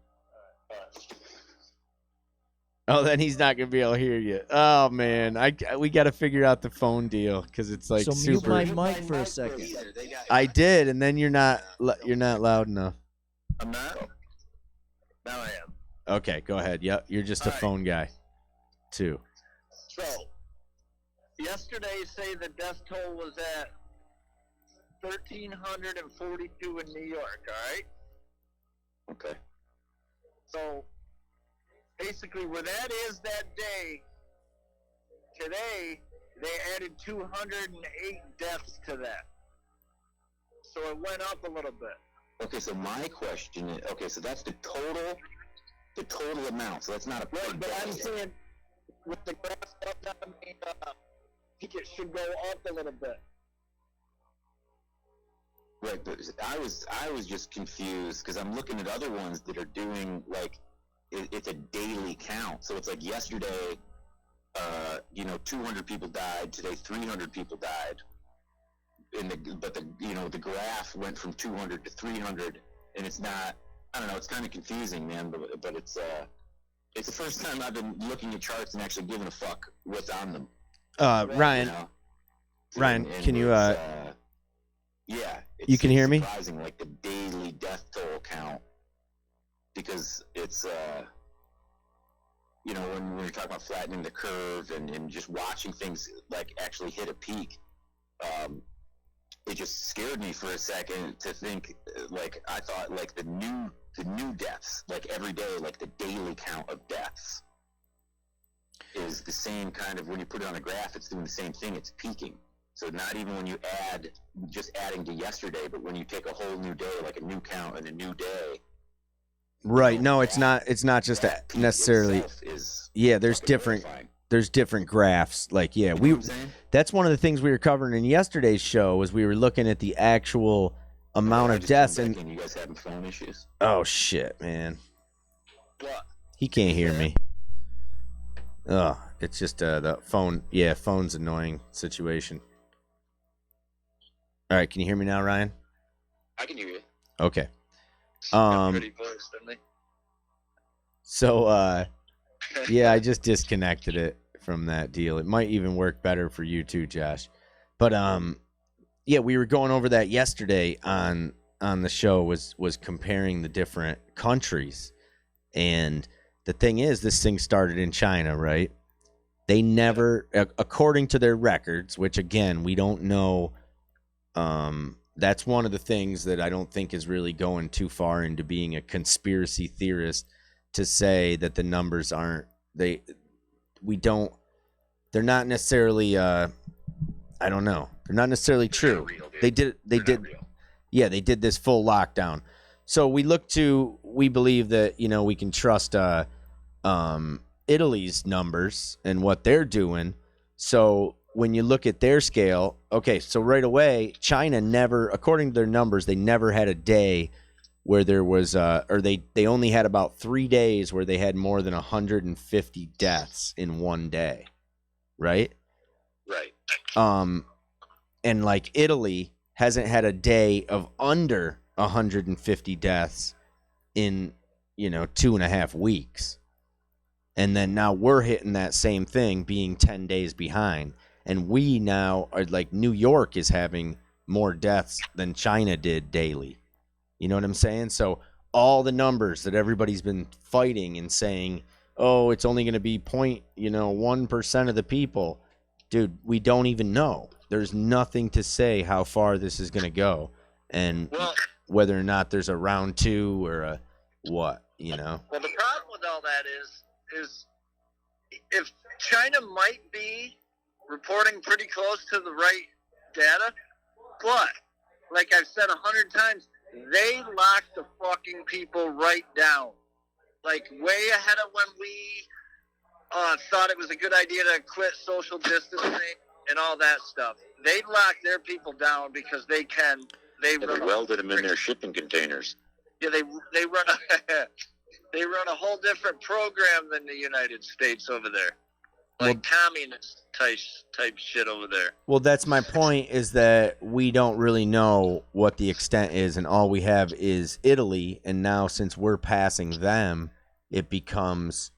Oh, then he's not gonna be able to hear you. Oh man, we got to figure out the phone deal because it's like So mute super. my mic for a second. I did, and then you're not loud enough. I'm not. Now I am. Okay, go ahead. Yep, you're just a All right. phone guy, too. So yesterday, say the death toll was at 1,342 in New York. All right. Okay. So basically, where that is that day, today they added 208 deaths to that. So it went up a little bit. Okay, so my question is, so that's the total amount. So that's not a per Right, but day. I'm saying with the graph up, I mean, I think it should go up a little bit. Right, but I was just confused because I'm looking at other ones that are doing like it's a daily count. So it's like yesterday, 200 people died. Today, 300 people died. But the graph went from 200 to 300, and it's not. I don't know. It's kind of confusing, man. But it's the first time I've been looking at charts and actually giving a fuck what's on them. Ryan, You know? Ryan, And can you yeah, You can hear me? Surprising, like the daily death toll count, because it's when you're talking about flattening the curve and just watching things like actually hit a peak, it just scared me for a second to think like I thought like the new deaths, like every day, like the daily count of deaths is the same kind of, when you put it on a graph, it's doing the same thing, it's peaking. So not even when you just adding to yesterday, but when you take a whole new day, like a new count and a new day. right? No, it's not. It's not just that peak necessarily. itself is Yeah, there's fucking different. terrifying. There's different graphs. Like, yeah, You know what I'm saying? That's one of the things we were covering in yesterday's show. Was we were looking at the actual amount I of just deaths, tuned and back in. You guys having phone issues? oh shit, man, What? he can't hear me. Oh, it's just the phone. Yeah, phone's annoying situation. All right, can you hear me now, Ryan? I can hear you. Okay. Pretty close, didn't they? So, yeah, I just disconnected it from that deal. It might even work better for you too, Josh. But yeah, we were going over that yesterday on the show. Was comparing the different countries, and the thing is, this thing started in China, right? They never, according to their records, which again we don't know. That's one of the things that I don't think is really going too far into being a conspiracy theorist to say that the numbers aren't they're not necessarily I don't know, they're not necessarily true. Real, dude. They did yeah, they did this full lockdown. So we believe that we can trust Italy's numbers and what they're doing. So when you look at their scale, okay, so right away, China never, according to their numbers, they never had a day where there was, or they only had about 3 days where they had more than 150 deaths in one day, right? Right. And like Italy hasn't had a day of under 150 deaths in, 2.5 weeks. And then now we're hitting that same thing, being 10 days behind. And we now are like, New York is having more deaths than China did daily. You know what I'm saying? So all the numbers that everybody's been fighting and saying, oh, it's only going to be 1% of the people. Dude, we don't even know. There's nothing to say how far this is going to go. And whether or not there's a round 2 or a what, Well, the problem with all that is if China might be reporting pretty close to the right data, but like I've said 100 times, they locked the fucking people right down, like way ahead of when we thought it was a good idea to quit social distancing and all that stuff. They locked their people down because they can. They welded them in their shipping containers. Yeah, they run they run a whole different program than the United States over there, like communist type shit over there. Well, that's my point, is that we don't really know what the extent is, and all we have is Italy, and now since we're passing them, it becomes.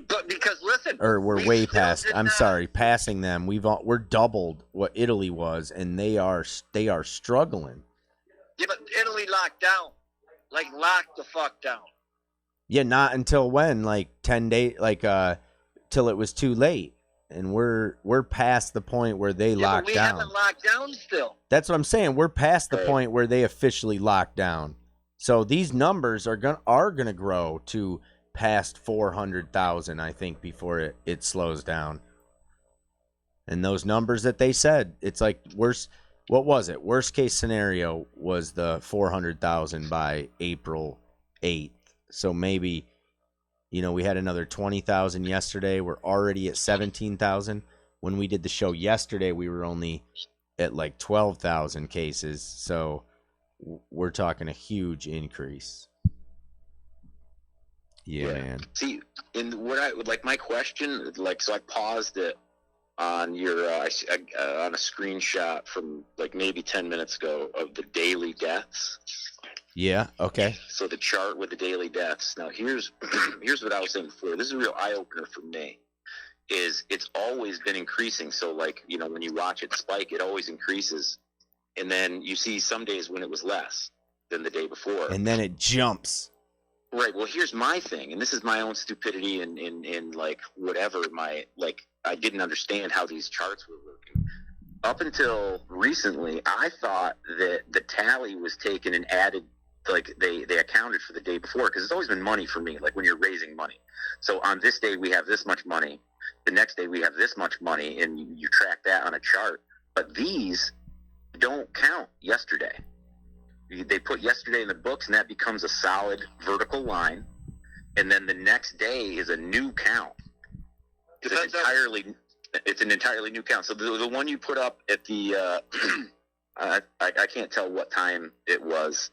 But because listen, or we're way past. I'm sorry, passing them. We're doubled what Italy was, and they are struggling. Yeah, but Italy locked down, like locked the fuck down. Yeah, not until when? Like 10 days, till it was too late, and we're past the point where they locked but we down. haven't locked down still. That's what I'm saying. We're past the point where they officially locked down. So these numbers are gonna grow to past 400,000, I think, before it slows down. And those numbers that they said, it's like worst. What was it? Worst case scenario was the 400,000 by April 8th. So maybe, we had another 20,000 yesterday. We're already at 17,000. When we did the show yesterday, we were only at like 12,000 cases. So we're talking a huge increase. Yeah, man. See, my question, so I paused it on your on a screenshot from like maybe 10 minutes ago of the daily deaths. Yeah. Okay. So the chart with the daily deaths. Now here's what I was saying before. This is a real eye opener for me. Is it's always been increasing. So when you watch it spike, it always increases, and then you see some days when it was less than the day before, and then it jumps. Right. Well, here's my thing, and this is my own stupidity and like whatever I didn't understand how these charts were working. Up until recently, I thought that the tally was taken and added, like they accounted for the day before, because it's always been money for me, like when you're raising money. So on this day we have this much money, the next day we have this much money, and you track that on a chart. But these don't count yesterday. They put yesterday in the books, and that becomes a solid vertical line, and then the next day is a new count. It's an entirely new count. So the one you put up at the I can't tell what time it was,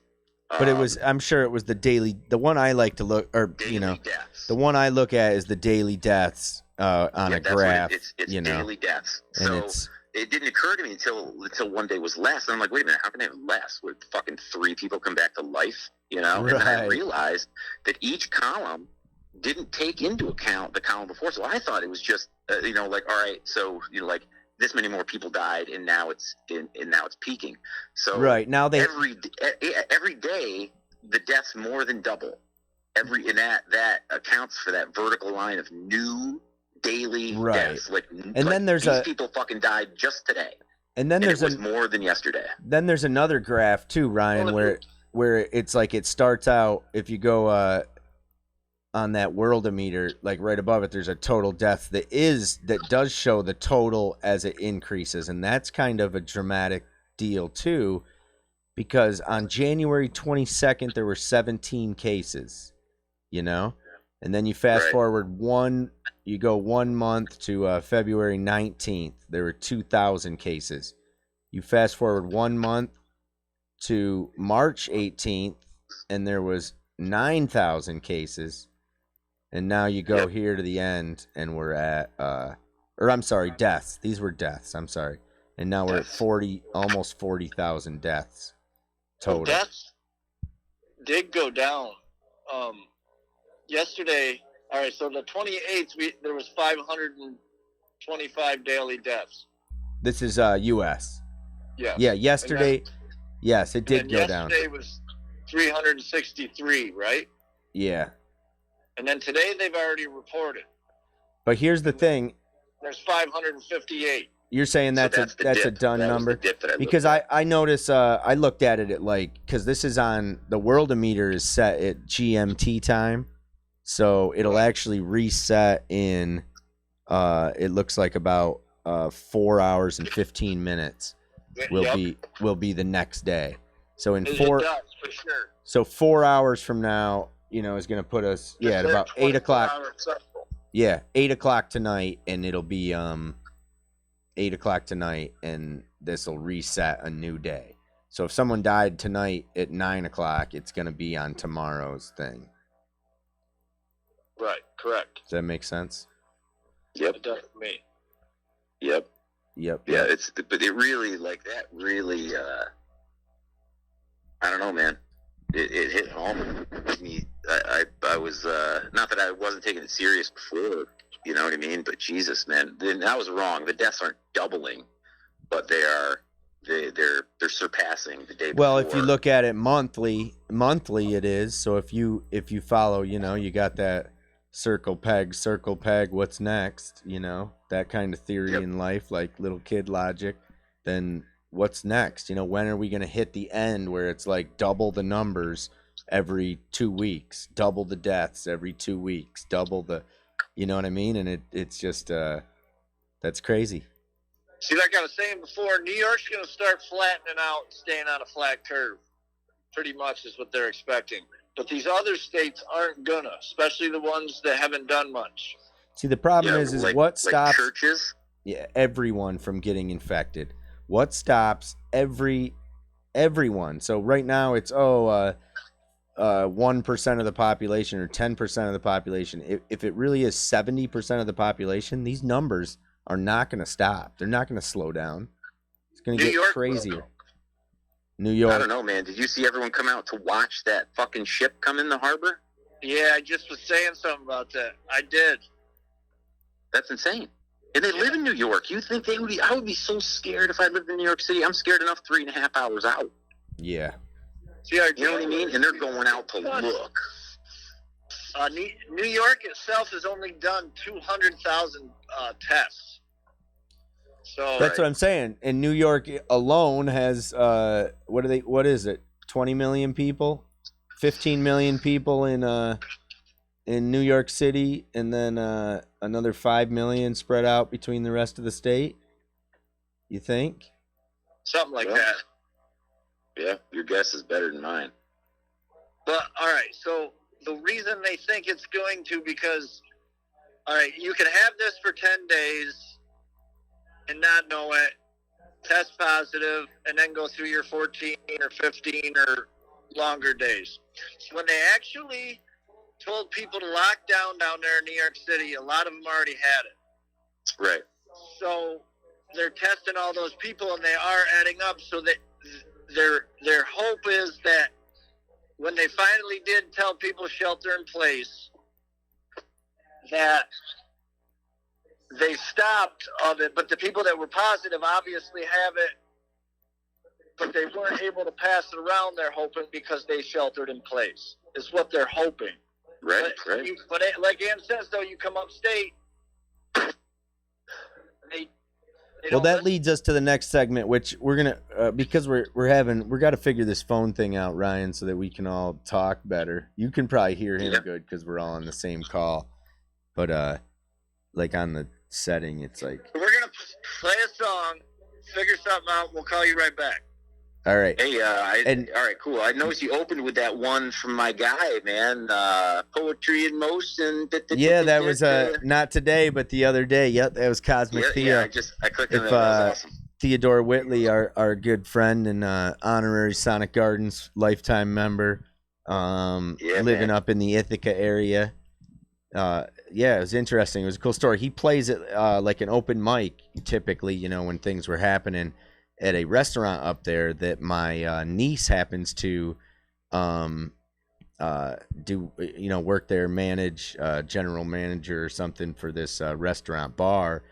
but it was. I'm sure it was the daily. The one I like to look, or deaths. The one I look at is the daily deaths on a graph. It's daily deaths. So it didn't occur to me until one day was less. And I'm like, wait a minute, how can it have less? Would fucking 3 people come back to life? Right. And then I realized that each column didn't take into account the column before. So I thought it was just, all right, so this many more people died, and now it's peaking. So right now every day the deaths more than double. And that accounts for that vertical line of new daily deaths. Then there's these people fucking died just today. And then it was more than yesterday. Then there's another graph too, Ryan, where it's like it starts out, if you go on that worldometer, like right above it, there's a total death that does show the total as it increases, and that's kind of a dramatic deal too, because on January 22nd there were 17 cases, and then you fast forward one you go 1 month to February 19th, there were 2,000 cases. You fast forward 1 month to March 18th, and there was 9,000 cases. And now you go here to the end, and we're at, deaths. These were deaths. I'm sorry. And now we're at almost 40,000 deaths total. Well, deaths did go down. Yesterday, all right, so the 28th, there was 525 daily deaths. This is U.S. Yeah. Yeah, yesterday, yes, it did go down. Yesterday was 363, right? Yeah. And then today they've already reported. But here's the thing. There's 558. You're saying that's a done number? Because I notice, I looked at it at because this is on, the Worldometer is set at GMT time. So it'll actually reset in, it looks like about 4 hours and 15 minutes will be the next day. So in it does, for sure. So 4 hours from now, is going to put us, at about 8 o'clock. Yeah, 8 o'clock tonight, and it'll be 8 o'clock tonight, and this will reset a new day. So if someone died tonight at 9 o'clock, it's going to be on tomorrow's thing. Right, correct. Does that make sense? Yep, it does for me. Yep. Yep. Yeah, but it really, that really, I don't know, man. It hit home with me. I was, not that I wasn't taking it serious before, you know what I mean? But Jesus, man, then I was wrong. The deaths aren't doubling, but they're surpassing the day before. Well, if you look at it monthly it is. So if you follow, you got that circle peg, what's next, that kind of theory in life, like little kid logic, then what's next? When are we going to hit the end where it's like double the numbers every 2 weeks, double the deaths every 2 weeks, double the, you know what I mean? And it's just, that's crazy. See, like I was saying before, New York's going to start flattening out, staying on a flat curve. Pretty much is what they're expecting. But these other states aren't gonna, especially the ones that haven't done much. See, the problem is what stops churches? Yeah, everyone from getting infected. What stops everyone? So right now it's 1% of the population or 10% of the population. If it really is 70% of the population, these numbers are not going to stop. They're not going to slow down. It's going to get crazier. New York. I don't know, man. Did you see everyone come out to watch that fucking ship come in the harbor? Yeah, I just was saying something about that. I did. That's insane. And they live in New York. You think they would be? I would be so scared if I lived in New York City. I'm scared enough 3.5 hours out. Yeah. See, you know what I mean? And they're going out to look. New York itself has only done 200,000 tests. So that's what I'm saying. And New York alone has what is it? 20 million people? 15 million people in New York City, and then another 5 million spread out between the rest of the state. You think? Something like that. Yeah, your guess is better than mine. But all right, so the reason they think it's going to, because all right, you can have this for 10 days and not know it, test positive, and then go through your 14 or 15 or longer days. So when they actually told people to lock down there in New York City, a lot of them already had it. Right. So they're testing all those people, and they are adding up. So that their hope is that when they finally did tell people shelter in place, that they stopped of it, but the people that were positive obviously have it, but they weren't able to pass it around, they're hoping, because they sheltered in place, is what they're hoping. Right, right. But like Ann says, though, you come upstate, they well, that leads us to the next segment, which we're gonna because we're got to figure this phone thing out, Ryan, so that we can all talk better. You can probably hear him good because we're all on the same call, but like on the setting, it's like we're gonna play a song, figure something out. We'll call you right back. All right. Hey, all right, cool. I noticed you opened with that one from my guy, man. Poetry in Motion. Yeah, that was not today, but the other day. Yep, that was Cosmic Theo. Yeah, I clicked on that. That was awesome. Theodore Whitley, our good friend and honorary Sonic Gardens lifetime member, living up in the Ithaca area. Yeah, it was interesting. It was a cool story. He plays it like an open mic, typically, you know, when things were happening at a restaurant up there that my niece happens to do, you know, work there, manage, general manager or something for this restaurant bar,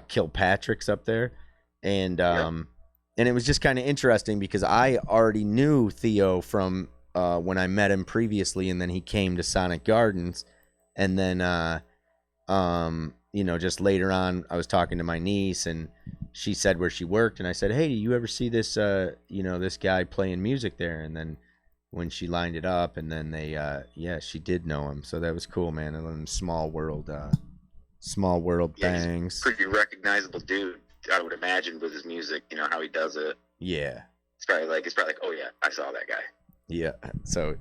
Kilpatrick's up there. And and it was just kind of interesting because I already knew Theo from when I met him previously, and then he came to Sonic Gardens. And then, you know, just later on, I was talking to my niece, and she said where she worked, and I said, hey, do you ever see this, you know, this guy playing music there? And then when she lined it up, and then they, yeah, she did know him. So that was cool, man. And then small world bangs. He's a pretty recognizable dude, I would imagine, with his music, you know, how he does it. Yeah. It's probably like, oh, yeah, I saw that guy. Yeah. So,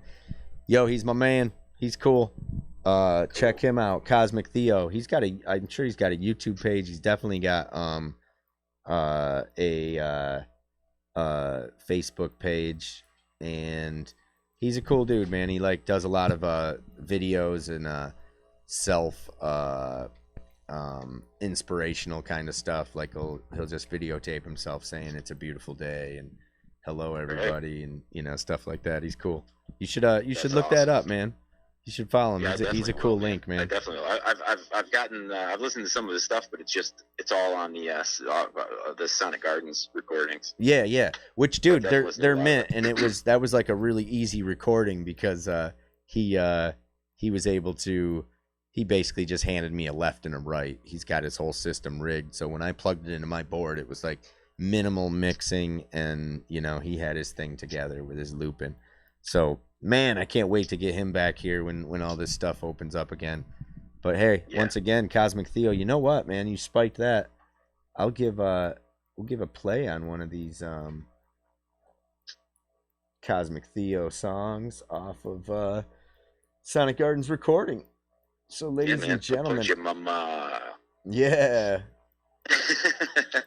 yo, he's my man. He's cool. Check him out, Cosmic Theo. I'm sure he's got a YouTube page. He's definitely got a Facebook page, and he's a cool dude, man. He like does a lot of videos and self inspirational kind of stuff. Like he'll just videotape himself saying it's a beautiful day and hello everybody, and you know, stuff like that. He's cool. You should look that up, man. You should follow him. Yeah, he's a cool link, man. I definitely. I've listened to some of his stuff, but it's all on the Sonic Gardens recordings. Yeah. Which, dude, they're mint, and that was like a really easy recording because he was able to. He basically just handed me a left and a right. He's got his whole system rigged, so when I plugged it into my board, it was like minimal mixing, and you know, he had his thing together with his looping. So, man, I can't wait to get him back here when all this stuff opens up again. But hey, once again, Cosmic Theo, you know what, man? You spiked that. We'll give a play on one of these Cosmic Theo songs off of Sonic Gardens recording. So, ladies and gentlemen, yeah,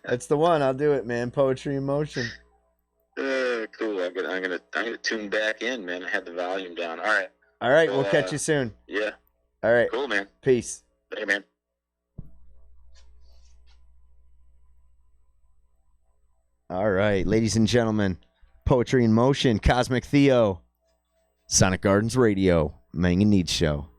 that's the one. I'll do it, man. Poetry in Motion. Cool. I'm gonna tune back in, man. I had the volume down. All right. We'll catch you soon. Yeah. All right. Cool, man. Peace. Hey, man. All right, ladies and gentlemen, Poetry in Motion, Cosmic Theo, Sonic Gardens Radio, mAng and Neads Show.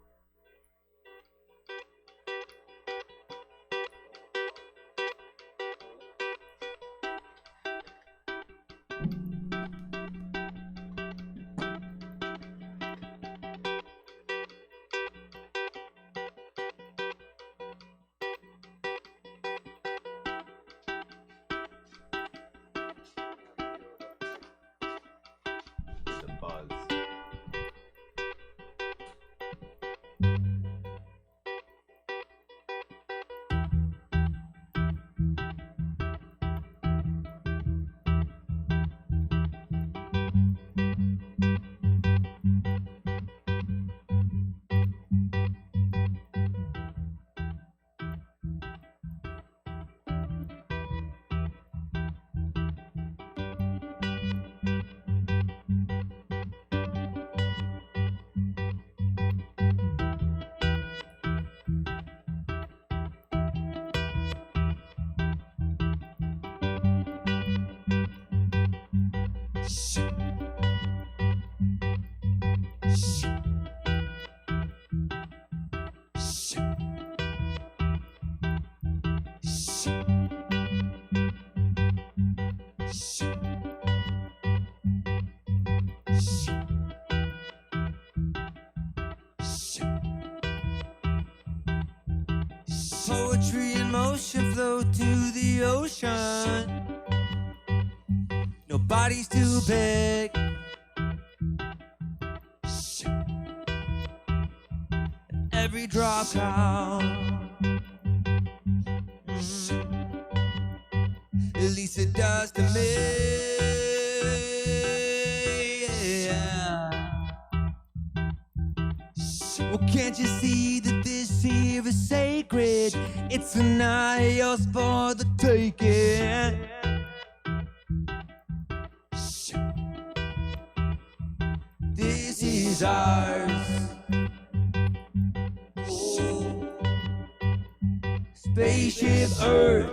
Poetry in motion, flow to the ocean. Nobody's too big. Every drop counts. At least it does to me. Can't you see that this here is sacred? It's not yours for the taking. This is ours. Oh. Spaceship Earth.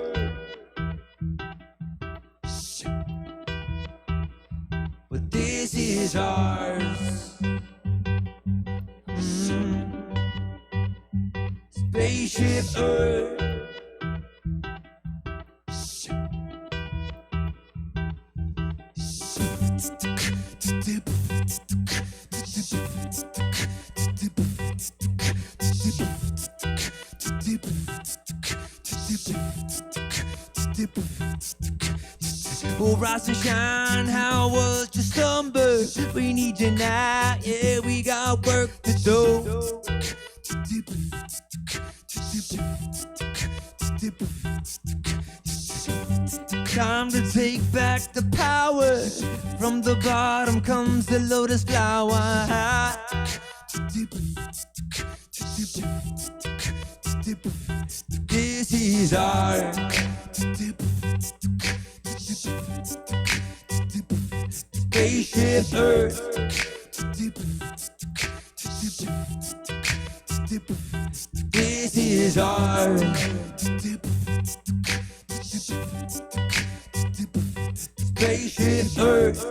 But this is ours. Spaceship Earth. Oh, rise and shine, how was your slumber? We need you now, yeah, we got work to do. Time to take back the power. From the bottom comes the lotus flower. This is our spaceship Earth. This is our spaceship Earth.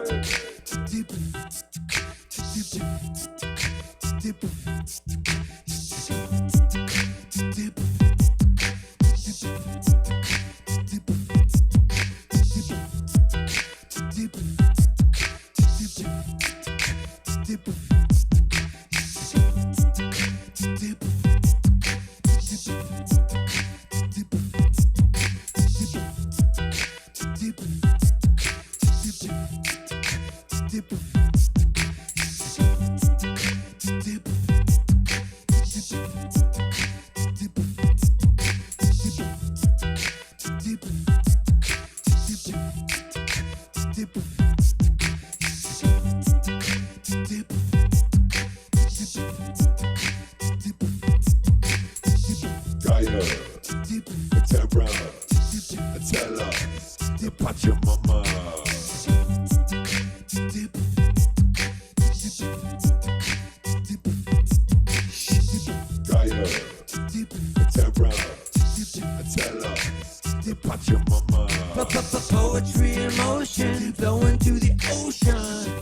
Poetry in motion, flowing to the ocean.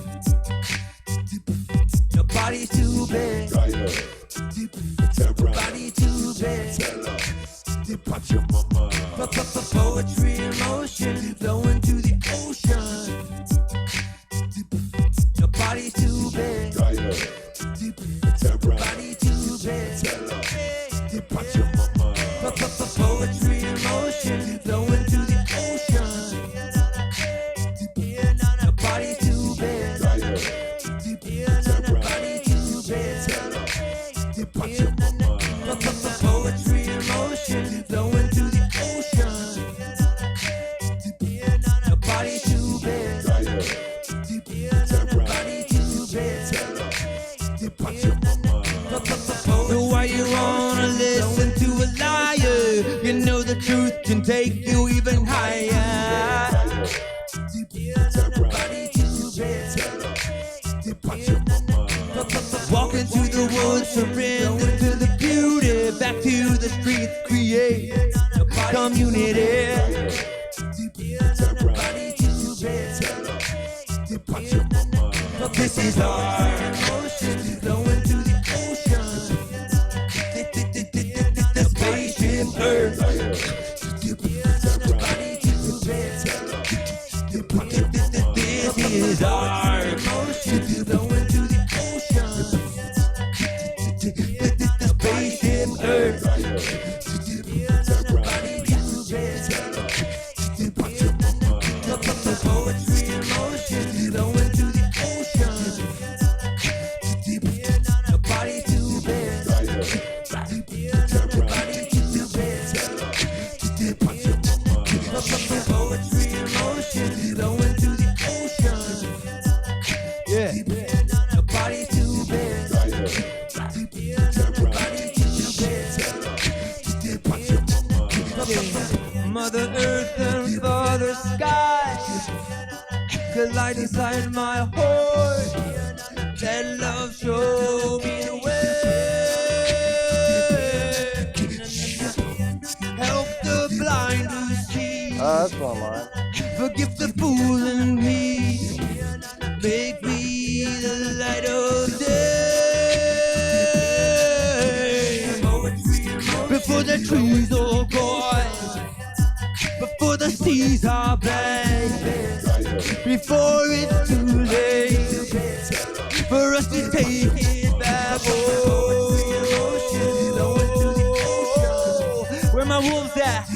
Your body's too big. Body too big. Poetry in motion, flowing to the ocean. Your body's too big. Body too big. Poetry in motion, flowing to the ocean. Your body's too big. Body too big. Poetry in motion, flowing to the ocean. Your body's too big. Body too big. So why you wanna listen to a liar? You know the truth can take you even higher. Body too big. Walking through the woods, surrender to the beauty. Back to the streets, create community. Body too big. This is our emotion, flowing to the ocean. The spaceship Earth. Body too big. This is our emotion, flowing to the ocean. The spaceship Earth. Body too big. Poetry in motion, flowing to the ocean. Your body's too big. Body too big. Poetry in motion, flowing to the ocean. Yeah. Your body's too big. Mother Earth and Father Sky collide inside my heart. Let love show me the way. Help the blind to see. That's one line. Forgive the fool in me. Make me the light of day. Before the trees are gone, before the seas are black, before it's too late for us to take it back. Oh, where my wolves at?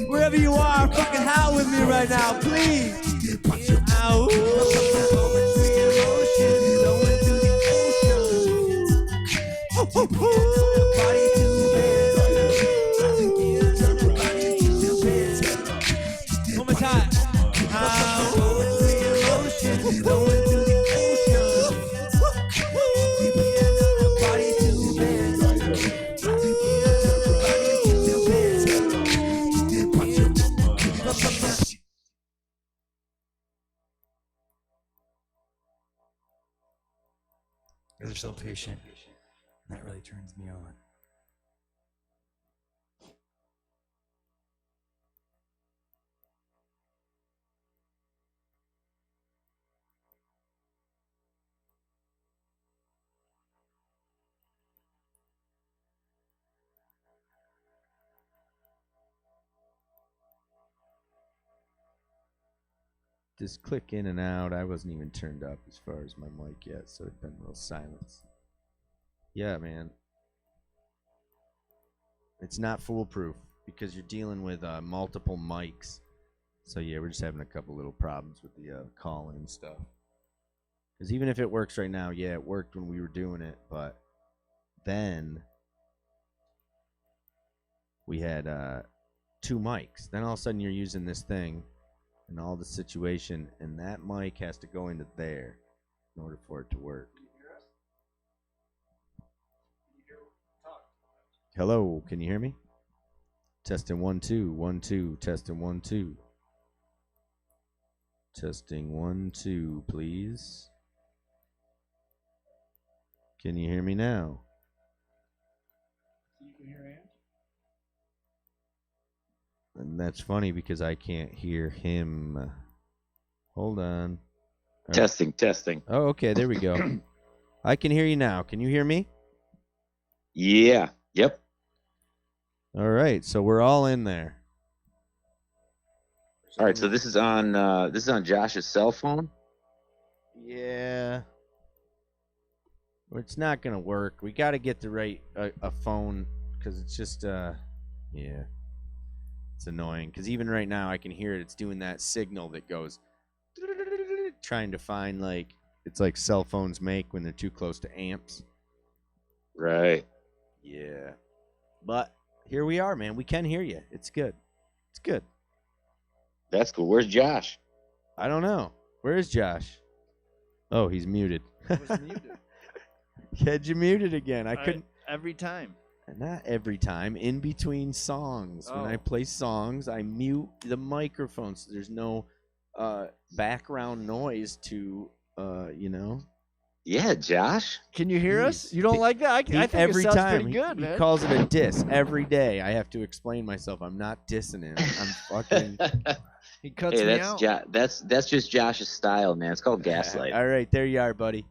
Wherever you are, fucking howl with me right now, please. Ow. One more time. They're so patient. That really turns me on. Just click in and out. I wasn't even turned up as far as my mic yet, so it'd been real silence. Yeah, man. It's not foolproof because you're dealing with multiple mics. So yeah, we're just having a couple little problems with the call-in stuff. Because even if it works right now, yeah, it worked when we were doing it, but then we had 2 mics. Then all of a sudden you're using this thing in all the situation, and that mic has to go into there in order for it to work. Hello, can you hear me? Testing 1 2 1 2. Testing 1 2. Testing 1 2, please. Can you hear me now? You can hear Ant? And that's funny because I can't hear him. Hold on. Testing, testing. Oh, okay, there we go. I can hear you now. Can you hear me? Yeah. Yep. All right, so we're all in there. All right, so this is on Josh's cell phone. Yeah. Well, it's not gonna work. We got to get the right a phone because it's just yeah, it's annoying. Because even right now I can hear it. It's doing that signal that goes trying to find it's like cell phones make when they're too close to amps. Right. Yeah. But here we are, man. We can hear you. It's good. It's good. That's cool. Where's Josh? I don't know. Where is Josh? Oh, he's muted. I was muted. Had you muted again? I couldn't. Every time. Not every time. In between songs. When I play songs, I mute the microphone so there's no background noise to, Yeah, Josh. Can you hear us? You don't like that? I think every it sounds time pretty good, he man. calls it a diss. Every day I have to explain myself. I'm not dissing him. I'm fucking. He cuts Hey, me that's out. that's just Josh's style, man. It's called gaslight. All right, there you are, buddy.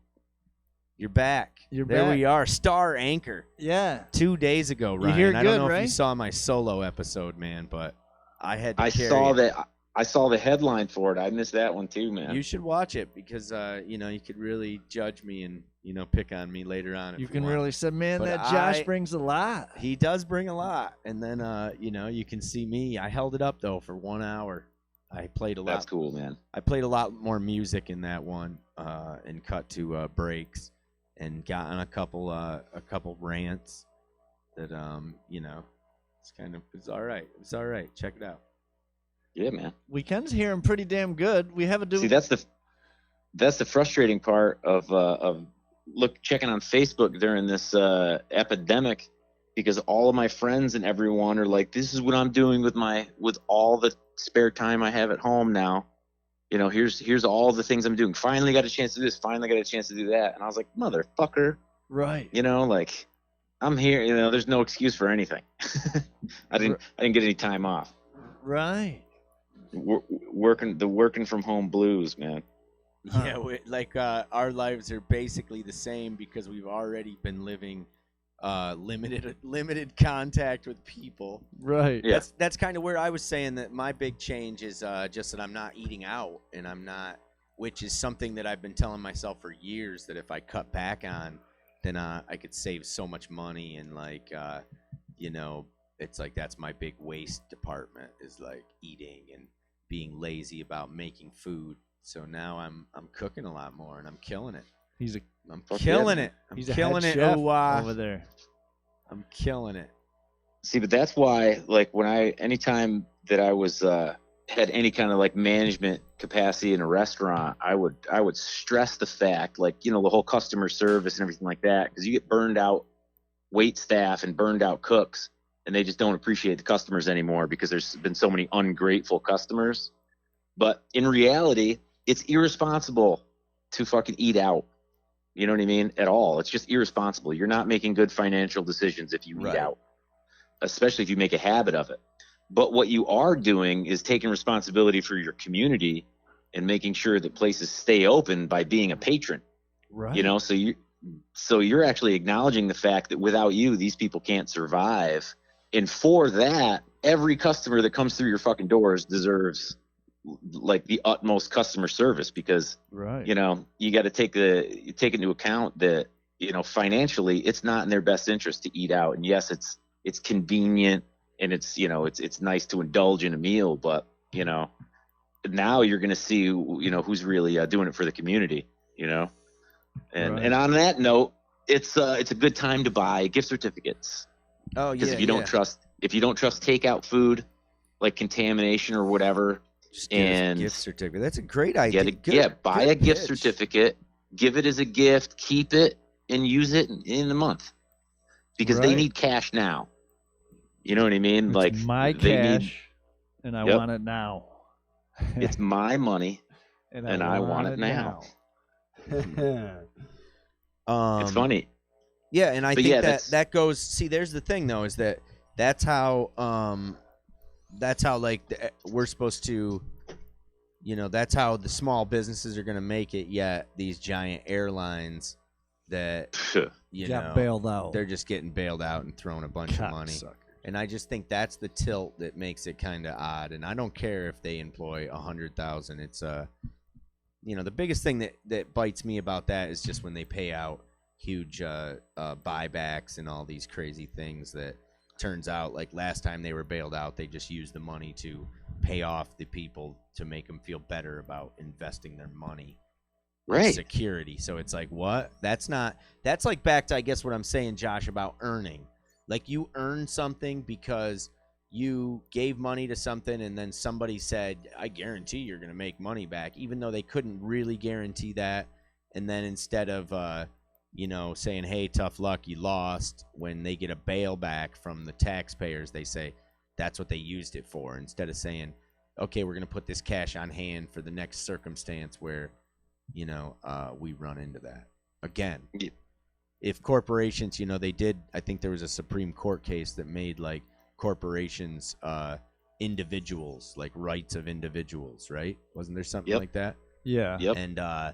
You're back. You're there back. we are. Star anchor. Yeah. 2 days ago, Ryan. hear I don't good, know if you right? saw my solo episode, man, but I had to I carry saw it. that. I saw the headline for it. I missed that one too, man. You should watch it because you could really judge me and pick on me later on. If You you can want. really say, man, But that Josh I- brings a lot. He does bring a lot, and then you can see me. I held it up though for 1 hour. I played a lot. That's cool, man. I played a lot more music in that one, and cut to breaks, and got on a couple rants that it's all right. It's all right. Check it out. Yeah, man. We can hear him pretty damn good. We have a dude. See, that's the frustrating part of checking on Facebook during this epidemic because all of my friends and everyone are like, this is what I'm doing with all the spare time I have at home now. You know, here's all the things I'm doing. Finally got a chance to do this. Finally got a chance to do that. And I was like, motherfucker. Right. You know, like, I'm here. You know, there's no excuse for anything. I didn't get any time off. Right. Working from home blues, man. Yeah, our lives are basically the same because we've already been living limited contact with people. Right. Yeah. That's kind of where I was saying that my big change is just that I'm not eating out, and which is something that I've been telling myself for years, that if I cut back on, then I could save so much money, and you know, it's like that's my big waste department, is like eating and being lazy about making food. So now I'm cooking a lot more, and I'm killing it. I'm killing it. I'm He's a killing head it chef OY. over there. I'm killing it. See, but that's why, like, anytime that I was had any kind of like management capacity in a restaurant, I would stress the fact, like, you know, the whole customer service and everything like that, because you get burned out wait staff and burned out cooks, and they just don't appreciate the customers anymore because there's been so many ungrateful customers. But in reality, it's irresponsible to fucking eat out. You know what I mean? At all. It's just irresponsible. You're not making good financial decisions if you eat out, especially if you make a habit of it. But what you are doing is taking responsibility for your community and making sure that places stay open by being a patron. Right. You know, so you're actually acknowledging the fact that without you, these people can't survive. And for that, every customer that comes through your fucking doors deserves like the utmost customer service, because you know, you got to take into account that, you know, financially it's not in their best interest to eat out. And yes, it's convenient, and it's, you know, it's nice to indulge in a meal, but, you know, now you're going to see, you know, who's really doing it for the community, you know. And on that note, it's a good time to buy gift certificates. Oh yeah. Because if you don't trust takeout food, like contamination or whatever, just get a gift certificate. That's a great idea. Buy a gift certificate, give it as a gift, keep it, and use it in the month, because they need cash now. You know what I mean? It's like my cash, and I want it now. It's my money, and I want it now. It's funny. Yeah, and I think that goes. See, there's the thing though, is that's how like we're supposed to, you know, that's how the small businesses are going to make it. Yet these giant airlines that you know, bailed out, they're just getting bailed out and thrown a bunch of money. And I just think that's the tilt that makes it kind of odd. And I don't care if they employ 100,000. It's you know, the biggest thing that bites me about that is just when they pay out huge buybacks and all these crazy things that turns out, like last time they were bailed out, they just used the money to pay off the people to make them feel better about investing their money in security. So it's like, what? That's like back to, I guess, what I'm saying, Josh, about earning. Like, you earn something because you gave money to something, and then somebody said, I guarantee you're going to make money back, even though they couldn't really guarantee that. And then instead of you know, saying, hey, tough luck, you lost, when they get a bail back from the taxpayers, they say that's what they used it for, instead of saying, okay, we're going to put this cash on hand for the next circumstance where, you know, we run into that again. Yeah. If corporations, you know, they did, I think there was a Supreme Court case that made, like, corporations individuals, like rights of individuals, right? Wasn't there something like that? Yeah. Yep. And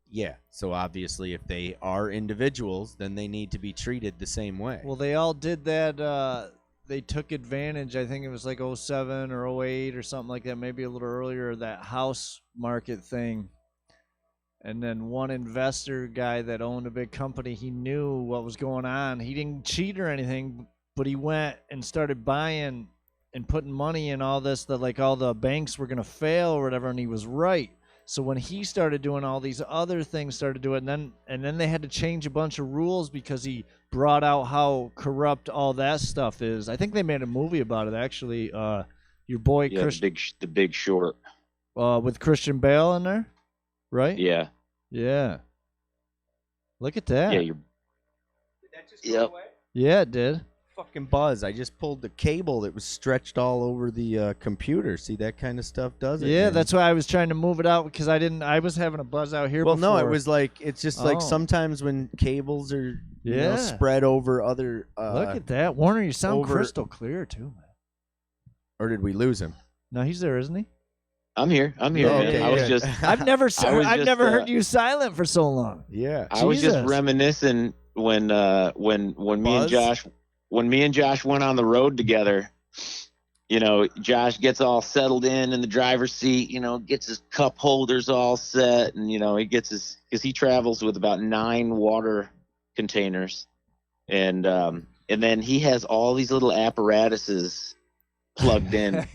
yeah, so obviously if they are individuals, then they need to be treated the same way. Well, they all did that. They took advantage, I think it was like 07 or 08 or something like that, maybe a little earlier, that house market thing. And then one investor guy that owned a big company, he knew what was going on. He didn't cheat or anything, but he went and started buying and putting money in all this, that like all the banks were going to fail or whatever, and he was right. So when he started doing all these other things, started doing it, and then they had to change a bunch of rules because he brought out how corrupt all that stuff is. I think they made a movie about it, actually. Your boy Christian, the Big Short, with Christian Bale in there, right? Yeah. Look at that. Yeah, Did that just go away? Yeah, it did. Fucking buzz. I just pulled the cable that was stretched all over the computer. See, that kind of stuff does it. Yeah, man. that's why I was trying to move it out because I was having a buzz out here Well, before. no, it was like, it's just like Oh. sometimes when cables are Yeah. spread over other. Look at that. Warner, you sound over- crystal clear, too, man. Or did we lose him? No, he's there, isn't he? I'm here. Oh, man. okay, I was good. just I've never I was I've just, never heard you silent for so long. Yeah. I was just Jesus. reminiscing when Buzz? me and Josh went on the road together. You know, Josh gets all settled in the driver's seat. You know, gets his cup holders all set, and you know he gets his because he travels with about 9 water containers, and then he has all these little apparatuses plugged in.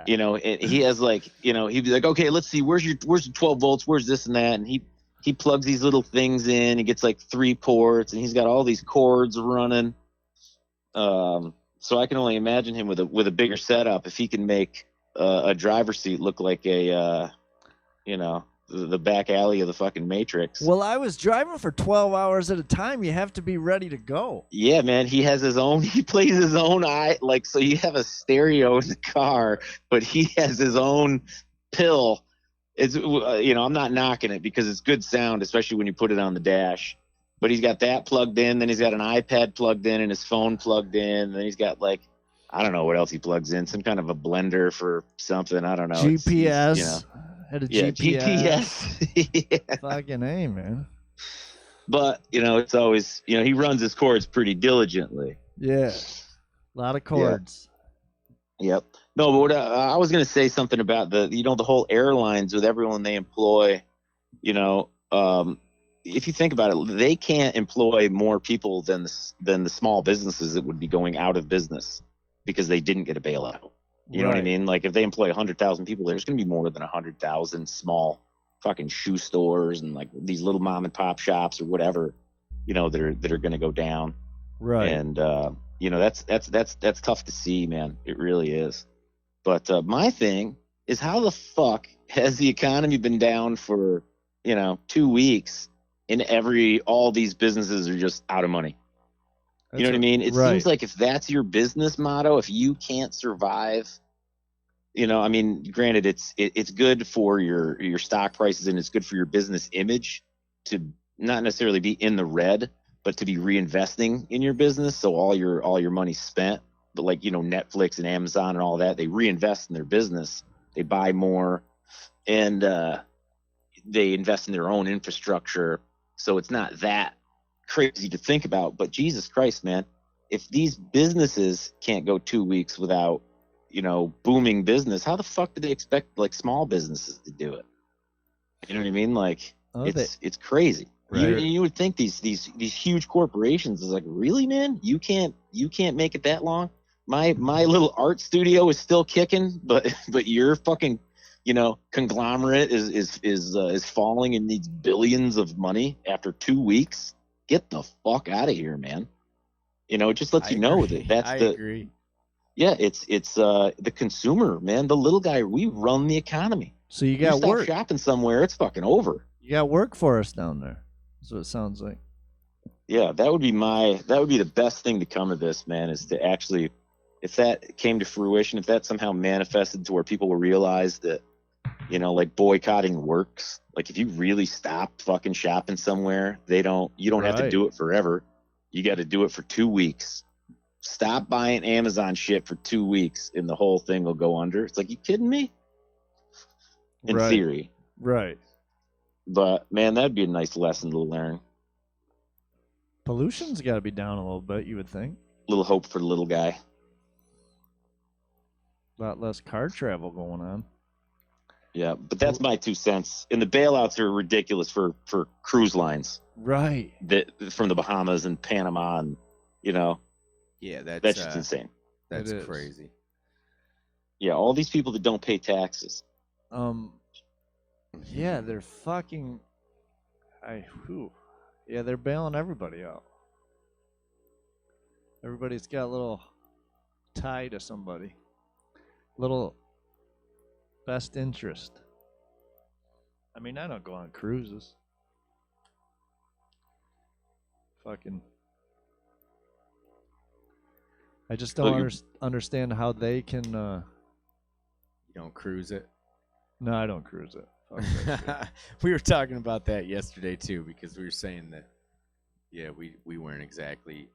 You know, and he has like, you know, he'd be like, okay, let's see, where's the 12 volts, where's this and that, and he plugs these little things in. He gets like 3 ports, and he's got all these cords running. So I can only imagine him with a bigger setup if he can make a driver's seat look like a you know, the back alley of the fucking Matrix. Well, I was driving for 12 hours at a time. You have to be ready to go. Yeah, man, he has his own. He plays his own like, so you have a stereo in the car, but he has his own pill. It's you know, I'm not knocking it because it's good sound, especially when you put it on the dash. But he's got that plugged in, then he's got an iPad plugged in and his phone plugged in, and then he's got like, I don't know what else he plugs in, some kind of a blender for something. I don't know. GPS. You know. Had a Yeah, GPS. yeah. Fucking A, man. But, you know, it's always, you know, he runs his cords pretty diligently. Yeah. A lot of cords. Yep. No, but what I was going to say something about the whole airlines with everyone they employ, you know, if you think about it, they can't employ more people than the small businesses that would be going out of business because they didn't get a bailout. You know what I mean? Like if they employ 100,000 people, there's going to be more than 100,000 small fucking shoe stores and like these little mom and pop shops or whatever, you know, that are going to go down. Right. And you know, that's tough to see, man. It really is. But my thing is, how the fuck has the economy been down for, you know, 2 weeks and all these businesses are just out of money? You know what I mean? It seems like if that's your business motto, if you can't survive, you know, I mean, granted, it's good for your stock prices and it's good for your business image to not necessarily be in the red, but to be reinvesting in your business. So all your money's spent. But like, you know, Netflix and Amazon and all that, they reinvest in their business. They buy more and they invest in their own infrastructure. So it's not that crazy to think about. But Jesus Christ, man, if these businesses can't go 2 weeks without, you know, booming business, how the fuck do they expect like small businesses to do it? You know what I mean? Like it's crazy. Right. You would think these huge corporations is like, really, man? You can't make it that long? My little art studio is still kicking, but your fucking, you know, conglomerate is falling and needs billions of money after 2 weeks. Get the fuck out of here, man. You know, it just lets you know that I agree. Yeah, it's the consumer, man, the little guy. We run the economy. So you got work shopping somewhere, it's fucking over. You got work for us down there. That's what it sounds like. Yeah, that would be the best thing to come of this, man, is to actually, if that came to fruition, if that somehow manifested to where people will realize that, you know, like boycotting works. Like if you really stop fucking shopping somewhere, you don't have to do it forever. You got to do it for 2 weeks. Stop buying Amazon shit for 2 weeks and the whole thing will go under. It's like, you kidding me? In theory. Right. But man, that'd be a nice lesson to learn. Pollution's got to be down a little bit, you would think. Little hope for the little guy. A lot less car travel going on. Yeah, but that's my 2 cents. And the bailouts are ridiculous for cruise lines. Right. From the Bahamas and Panama and, you know. Yeah, that's just insane. That's crazy. Yeah, all these people that don't pay taxes. Yeah, they're fucking. Yeah, they're bailing everybody out. Everybody's got a little tie to somebody. Little best interest. I mean, I don't go on cruises. Fucking. I just don't understand how they can. You don't cruise it. No, I don't cruise it. Fuck that shit. We were talking about that yesterday too, because we were saying that, yeah, we weren't exactly.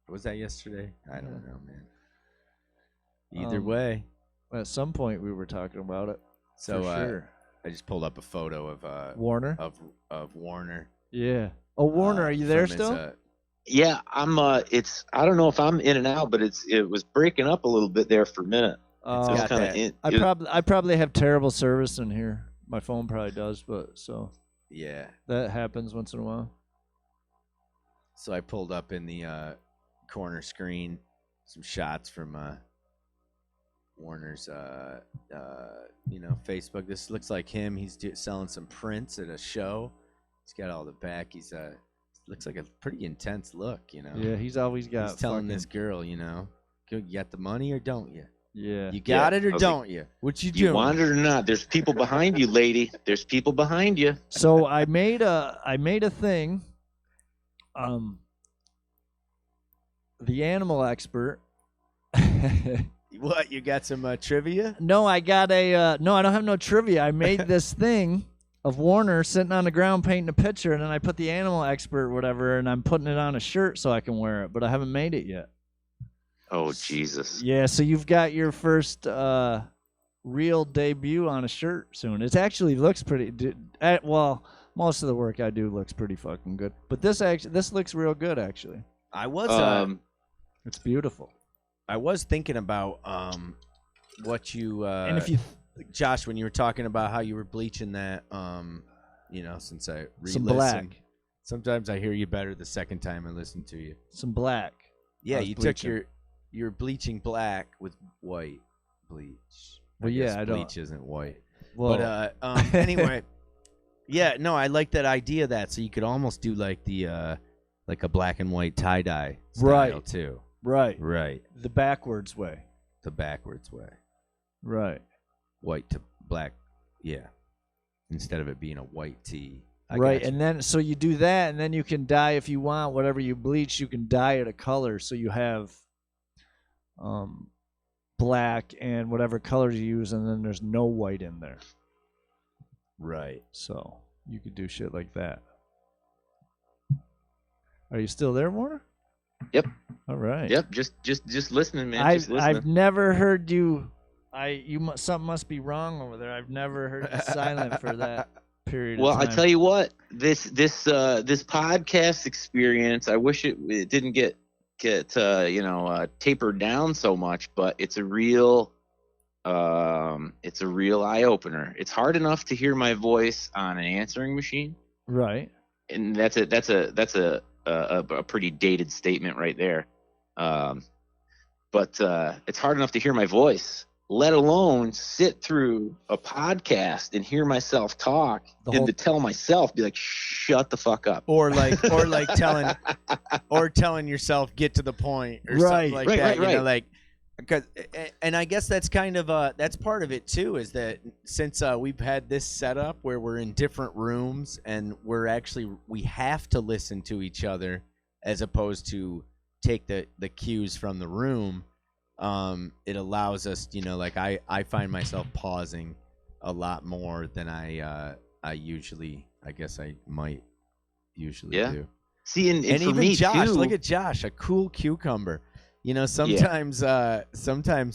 Was that yesterday? I don't know, man. Either way, at some point we were talking about it. so for sure. I just pulled up a photo of Warner. of Warner. Yeah. Oh, Warner, are you there from his, still? Yeah, I'm. It's. I don't know if I'm in and out, but it was breaking up a little bit there for a minute. Oh, got that. I probably have terrible service in here. My phone probably does, but so Yeah. that happens once in a while. So I pulled up in the corner screen some shots from Warner's Facebook. This looks like him. He's selling some prints at a show. He's got all the back. He's looks like a pretty intense look, Yeah, he's always got. He's telling this girl, you got the money or don't you? Yeah. You got it or Okay. don't you? What you doing? You want it or not? There's people behind you, lady. There's people behind you. So I made a thing. The animal expert. What? You got some trivia? No, I got no, I don't have no trivia. I made this thing of Warner sitting on the ground painting a picture, and then I put the animal expert, whatever, and I'm putting it on a shirt so I can wear it, but I haven't made it yet. Oh Jesus! Yeah, so you've got your first real debut on a shirt soon. It actually looks pretty. Well, most of the work I do looks pretty fucking good, but this looks real good actually. I was It's beautiful. I was thinking about what you And if you Josh, when you were talking about how you were bleaching that since I some re-listened, black, sometimes I hear you better the second time I listen to you. some black. Yeah, I was you bleaching. took your bleaching black with white bleach. Well, yeah, guess I don't- bleach isn't white. Well, But anyway, yeah, no, I like that idea of that. So you could almost do like the like a black and white tie dye style Right. too. right, Right. the backwards way. The backwards way. Right. White to black, yeah. Instead of it being a white tee. I Right, gotcha. and then so you do that, and then you can dye if you want whatever you bleach. You can dye it a color, so you have black and whatever colors you use, and then there's no white in there. Right. So you could do shit like that. Are you still there, Warner? Yep. All right. Yep. Just listening, man. I've just listening. I've never heard you. Something must be wrong over there. I've never heard you silent for that period. Well, of I time. tell you what, this podcast experience, I wish it didn't get tapered down so much, but it's a real eye opener. It's hard enough to hear my voice on an answering machine, Right. and that's a pretty dated statement right there. But it's hard enough to hear my voice, let alone sit through a podcast and hear myself talk and to tell myself, be like, shut the fuck up. Or telling yourself, get to the point, or Right, something like right, that. right, You know, right. and I guess that's kind of that's part of it too. Is that since we've had this setup where we're in different rooms and we have to listen to each other as opposed to take the cues from the room. It allows us, I find myself pausing a lot more than I might usually do. See, and for even me Josh, too, look at Josh, a cool cucumber. Sometimes,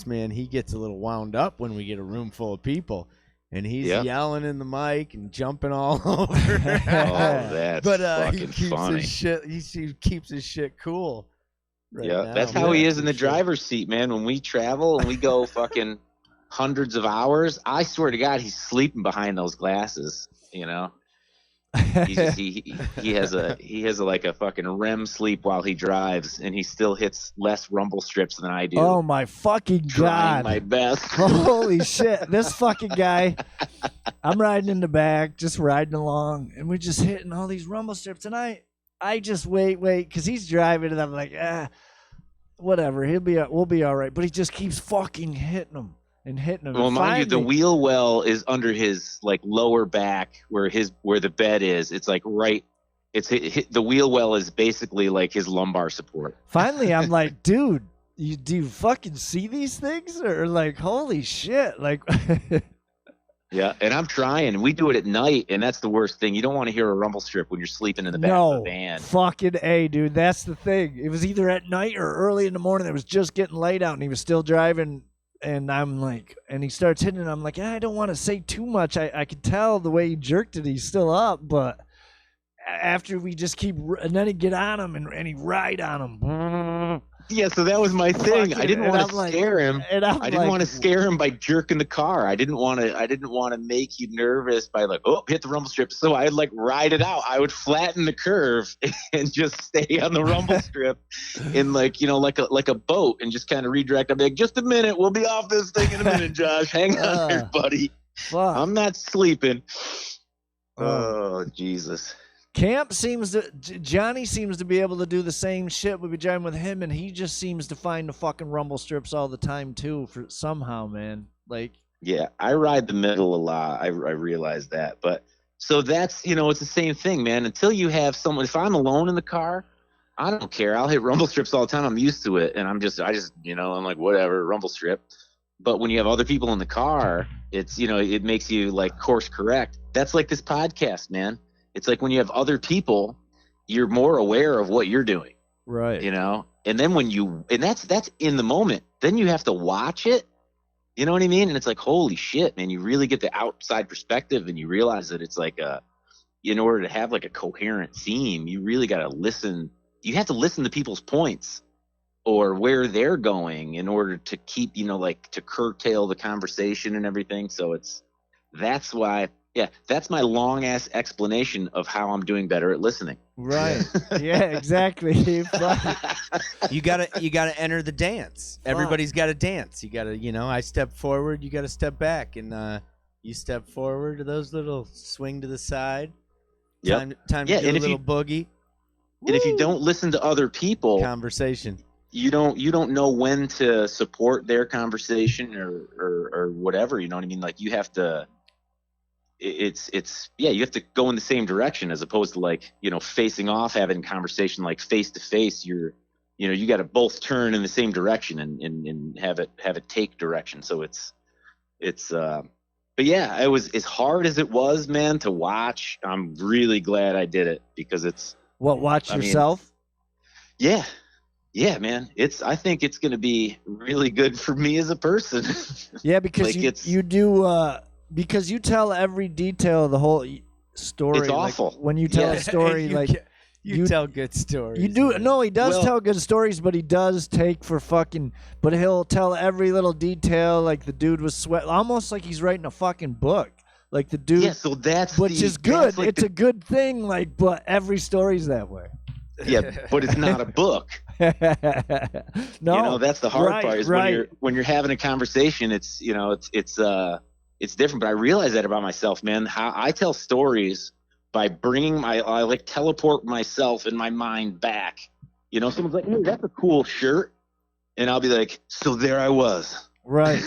man, he gets a little wound up when we get a room full of people, and he's yelling in the mic and jumping all over. that's but he fucking keeps funny. his shit. He keeps his shit cool. Right now. That's how he is in the for sure. driver's seat, man. When we travel and we go fucking hundreds of hours, I swear to God, he's sleeping behind those glasses. He has a fucking REM sleep while he drives, and he still hits less rumble strips than I do. Oh my fucking trying god! my best. Holy shit! This fucking guy. I'm riding in the back, just riding along, and we're just hitting all these rumble strips, and I just wait, because he's driving, and I'm like, whatever. We'll be all right. But he just keeps fucking hitting them and hitting them. Well, and mind you, the finally- wheel well is under his lower back where the bed is. It's like right. The wheel well is basically like his lumbar support. Finally, I'm like, dude, do you fucking see these things or like holy shit? Like Yeah, and I'm trying. We do it at night, and that's the worst thing. You don't want to hear a rumble strip when you're sleeping in the back of the van. Fucking A, dude. That's the thing. It was either at night or early in the morning. It was just getting late out, and he was still driving. And I'm like, and he starts hitting it. I'm like, I don't want to say too much. I could tell the way he jerked it. He's still up, but after we just keep, and then he'd get on him and he'd ride on him. Yeah, so that was my thing. I didn't want to like, scare him. And I didn't want to scare him by jerking the car. I didn't want to make you nervous by like, oh, hit the rumble strip. So I'd like ride it out. I would flatten the curve and just stay on the rumble strip in like, like a boat and just kind of redirect. I'd be like, just a minute, we'll be off this thing in a minute, Josh. Hang on here, buddy. Fuck. I'm not sleeping. Oh, Jesus. Johnny seems to be able to do the same shit. We'd be driving with him, and he just seems to find the fucking rumble strips all the time too. For somehow, man, like. Yeah, I ride the middle a lot. I realize that, but so that's it's the same thing, man. Until you have someone, if I'm alone in the car, I don't care. I'll hit rumble strips all the time. I'm used to it, and I just I'm like whatever, rumble strip. But when you have other people in the car, it's it makes you like course correct. That's like this podcast, man. It's like when you have other people, you're more aware of what you're doing. Right. And then and that's in the moment. Then you have to watch it. You know what I mean? And it's like, holy shit, man, you really get the outside perspective and you realize that it's like in order to have like a coherent theme, you really got to listen. You have to listen to people's points or where they're going in order to keep, like to curtail the conversation and everything. So that's why. Yeah, that's my long ass explanation of how I'm doing better at listening. Right. Yeah, exactly. You gotta enter the dance. Everybody's got to dance. You gotta, I step forward, you gotta step back, and you step forward to those little swing to the side. Yep. Time to do a little boogie. And if you don't listen to other people, conversation. You don't know when to support their conversation or whatever. You know what I mean? Like you have to. You have to go in the same direction as opposed to like, facing off, having conversation like face to face. You got to both turn in the same direction and have it take direction. So but yeah, it was as hard as it was, man, to watch. I'm really glad I did it because it's watch yourself. Yeah, man. I think it's going to be really good for me as a person. Yeah, because like you do. Because you tell every detail of the whole story. It's awful. Like, when you tell a story, you tell good stories. You do. No, he does tell good stories, but he does take for fucking. But he'll tell every little detail. Like the dude was sweat, almost like he's writing a fucking book. Like the dude. Yeah, so which is good. Like it's a good thing. Like, but every story's that way. Yeah, but it's not a book. No, that's the hard part. Is when you're having a conversation, it's it's different, but I realize that about myself, man. How I tell stories by bringing I like teleport myself in my mind back. Someone's like, "Hey, that's a cool shirt," and I'll be like, "So there I was." Right.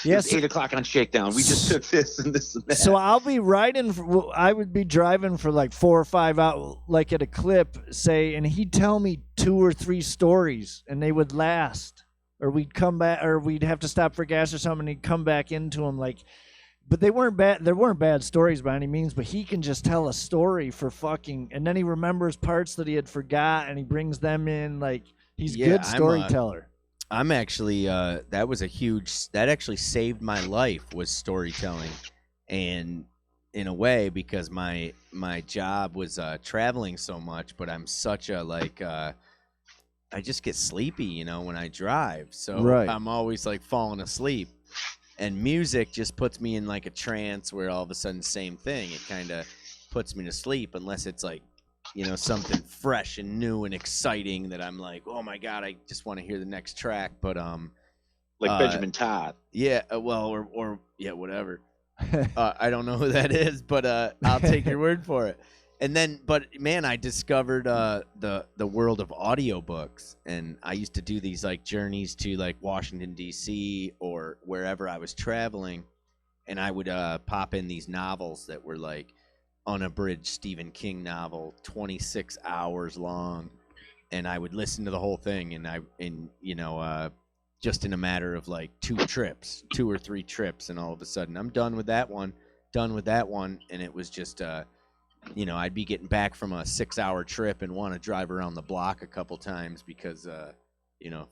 Yes. 8 o'clock on Shakedown. We just took this and this and that. So I'll be I would be driving for like 4 or 5 hours, like at a clip, say, and he'd tell me 2 or 3 stories, and they would last. Or we'd come back, or we'd have to stop for gas or something, and he'd come back into them like, but they weren't bad. There weren't bad stories by any means, but he can just tell a story for fucking, and then he remembers parts that he had forgot, and he brings them in. Like he's good storyteller. I'm actually that actually saved my life was storytelling, and in a way because my job was traveling so much, but I'm such a I just get sleepy, when I drive. So right. I'm always like falling asleep. And music just puts me in like a trance where all of a sudden same thing. It kind of puts me to sleep unless it's like, something fresh and new and exciting that I'm like, oh my God, I just want to hear the next track. But like Benjamin Todd. Yeah, or yeah, whatever. I don't know who that is, but I'll take your word for it. And then, but man, I discovered the world of audiobooks, and I used to do these like journeys to like Washington D.C. or wherever I was traveling, and I would pop in these novels that were like unabridged Stephen King novel, 26 hours long, and I would listen to the whole thing, and just in a matter of like 2 or 3 trips, and all of a sudden I'm done with that one, and it was just I'd be getting back from a 6-hour trip and want to drive around the block a couple times because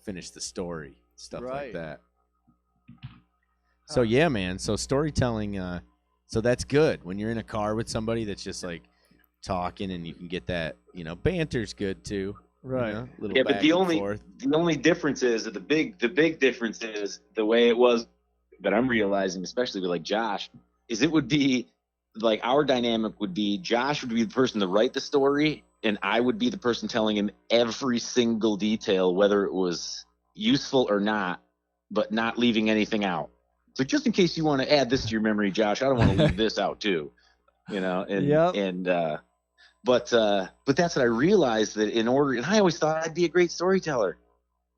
finish the story, stuff like that. So yeah, man. So storytelling, so that's good when you're in a car with somebody that's just like talking, and you can get that. Banter's good too. Right. Yeah, but the only difference is that the big difference is the way it was that I'm realizing, especially with like Josh, is it would be like our dynamic would be Josh would be the person to write the story, and I would be the person telling him every single detail, whether it was useful or not, but not leaving anything out. So just in case you want to add this to your memory, Josh, I don't want to leave this out too, But that's what I realized, that in order, and I always thought I'd be a great storyteller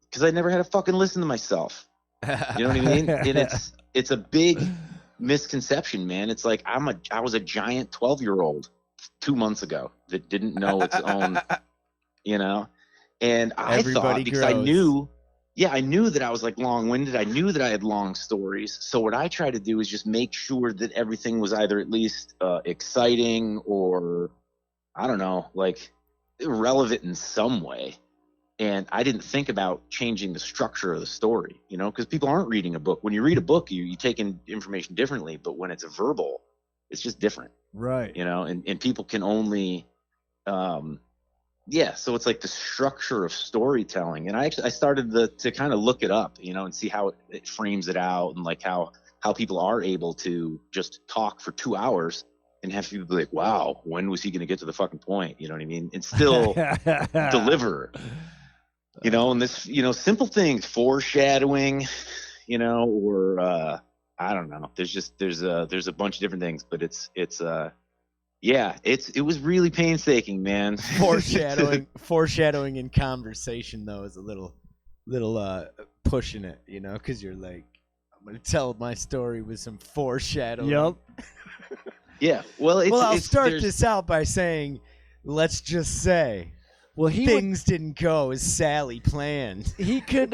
because I never had to fucking listen to myself. You know what I mean? And it's a big misconception, man. It's like I was a giant 12-year-old 2 months ago that didn't know its own, and I thought, because I knew that I was like long-winded. I knew that I had long stories. So what I try to do is just make sure that everything was either at least exciting or, I don't know, like relevant in some way. And I didn't think about changing the structure of the story, because people aren't reading a book. When you read a book, you take in information differently. But when it's a verbal, it's just different. Right. And people can only, so it's like the structure of storytelling. And I started to kind of look it up, and see how it frames it out, and like how people are able to just talk for 2 hours and have people be like, wow, when was he going to get to the fucking point? You know what I mean? And still deliver, and this, simple things, foreshadowing, or I don't know. There's a bunch of different things, but it was really painstaking, man. Foreshadowing in conversation though is a little pushing it, because you're like, I'm gonna tell my story with some foreshadowing. Yep. Yeah. Well, I'll start this out by saying, let's just say, things didn't go as Sally planned. He could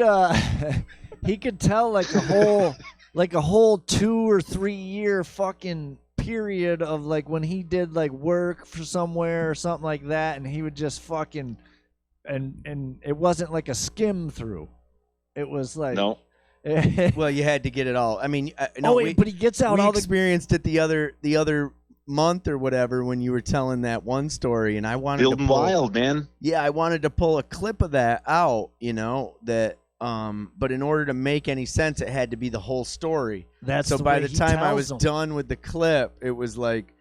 tell like a whole 2 or 3 year fucking period of like when he did like work for somewhere or something like that, and he would just fucking and it wasn't like a skim through. It was like no. Well, you had to get it all. I mean, but he gets out all the experienced it the other month or whatever when you were telling that one story, and I wanted Building Wild, man. Yeah, I wanted to pull a clip of that out, that. But in order to make any sense, it had to be the whole story. So by the time I was done with the clip, it was like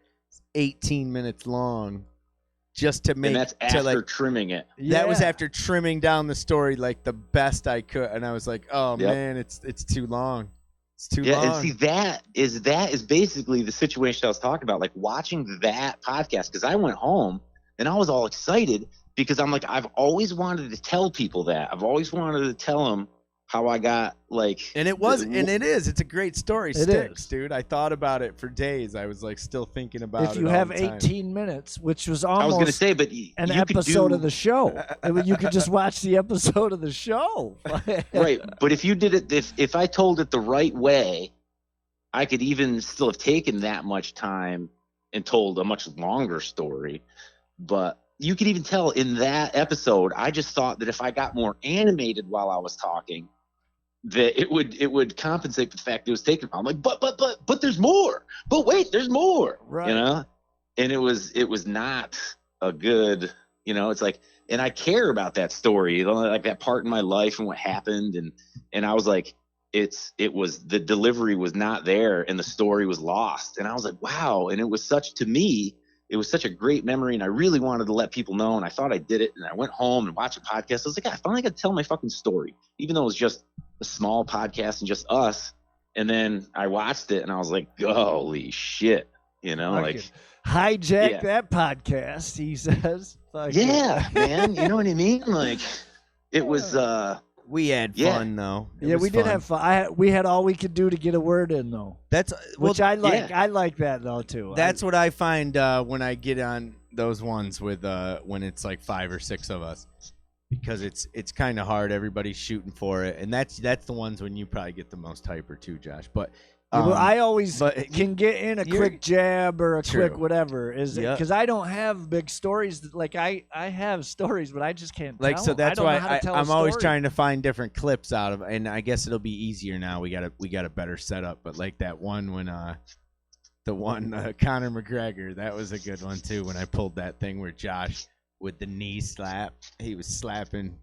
18 minutes long, just to make. And that's after trimming it. That was after trimming down the story like the best I could, and I was like, "Oh man, it's too long. It's too long." And see, that is basically the situation I was talking about. Like watching that podcast, because I went home and I was all excited. Because I'm like, I've always wanted to tell people that. I've always wanted to tell them how I got like. And it is. It's a great story. Sticks, dude. I thought about it for days. I was like still thinking about it. If you have 18 minutes, which was almost I was going to say, but an episode of the show. You could just watch the episode of the show. Right. But if you did it, if I told it the right way, I could even still have taken that much time and told a much longer story. But you could even tell in that episode, I just thought that if I got more animated while I was talking, that it would compensate for the fact it was taken. I'm like, but there's more. But wait, there's more. Right. And it was not a good. It's like, and I care about that story, like that part in my life and what happened, and I was like, it was the delivery was not there and the story was lost, and I was like, wow, and it was such a great memory, and I really wanted to let people know, and I thought I did it, and I went home and watched a podcast. I was like, I finally got to tell my fucking story, even though it was just a small podcast and just us. And then I watched it, and I was like, holy shit, like hijack that podcast, he says. Yeah, man, you know what I mean? Like, it was. We had fun though. We did have fun. We had all we could do to get a word in though. Which I like. Yeah. I like that though too. That's what I find when I get on those ones with when it's like 5 or 6 of us. because it's kind of hard. Everybody's shooting for it, and that's the ones when you probably get the most hyper too, Josh. But Well, I always but can get in a you're- quick jab or a True. quick whatever. Is Yep. because I don't have big stories. Like I have stories, but I just can't like tell so 'em. that's I don't why know how to tell a I'm always story. trying to find different clips out of, and I guess it'll be easier now. We got a better setup. But like that one when the one Conor McGregor, that was a good one too. When I pulled that thing where Josh with the knee slap, he was slapping.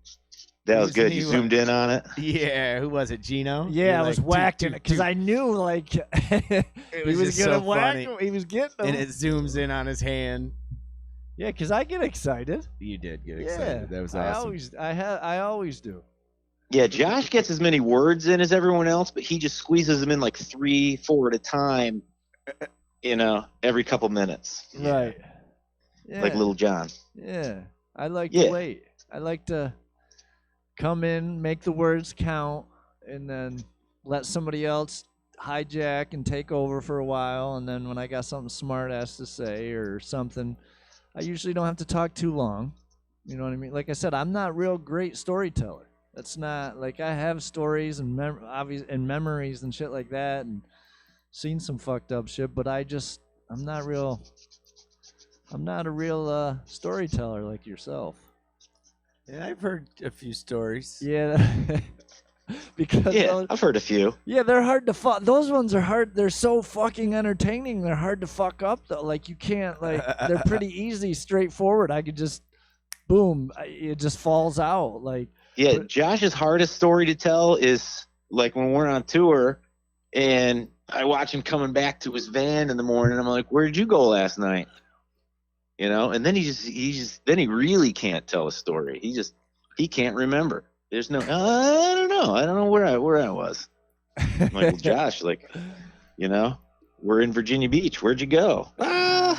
That was Whose good. knee You wa- zoomed in on it. Yeah, who was it? Gino? Yeah, You're I was like, whacking it because I knew like he was was just gonna so whack funny. him. He was getting him. and it zooms in on his hand. Yeah, because I get excited. You did get Yeah, excited. That was I awesome. always do. Yeah, Josh gets as many words in as everyone else, but he just squeezes them in like 3, 4 at a time. Every couple minutes, Right. Yeah. like Little John. Yeah. I like Yeah. to wait. I like to come in, make the words count, and then let somebody else hijack and take over for a while. And then when I got something smart ass to say or something, I usually don't have to talk too long. You know what I mean? Like I said, I'm not real great storyteller. That's not like I have stories and and memories and shit like that, and seen some fucked up shit. But I'm not a real storyteller like yourself. Yeah, I've heard a few stories. Yeah, because Yeah, I've heard a few. they're hard to fuck. Those ones are hard. They're so fucking entertaining. They're hard to fuck up though. Like you can't they're pretty easy, straightforward. I could just boom, it just falls out. Like Yeah, Josh's hardest story to tell is like when we're on tour and I watch him coming back to his van in the morning. I'm like, "Where did you go last night?" And then then he really can't tell a story. He can't remember. There's no, I don't know where I was. I'm like, well, Josh, we're in Virginia Beach. Where'd you go? I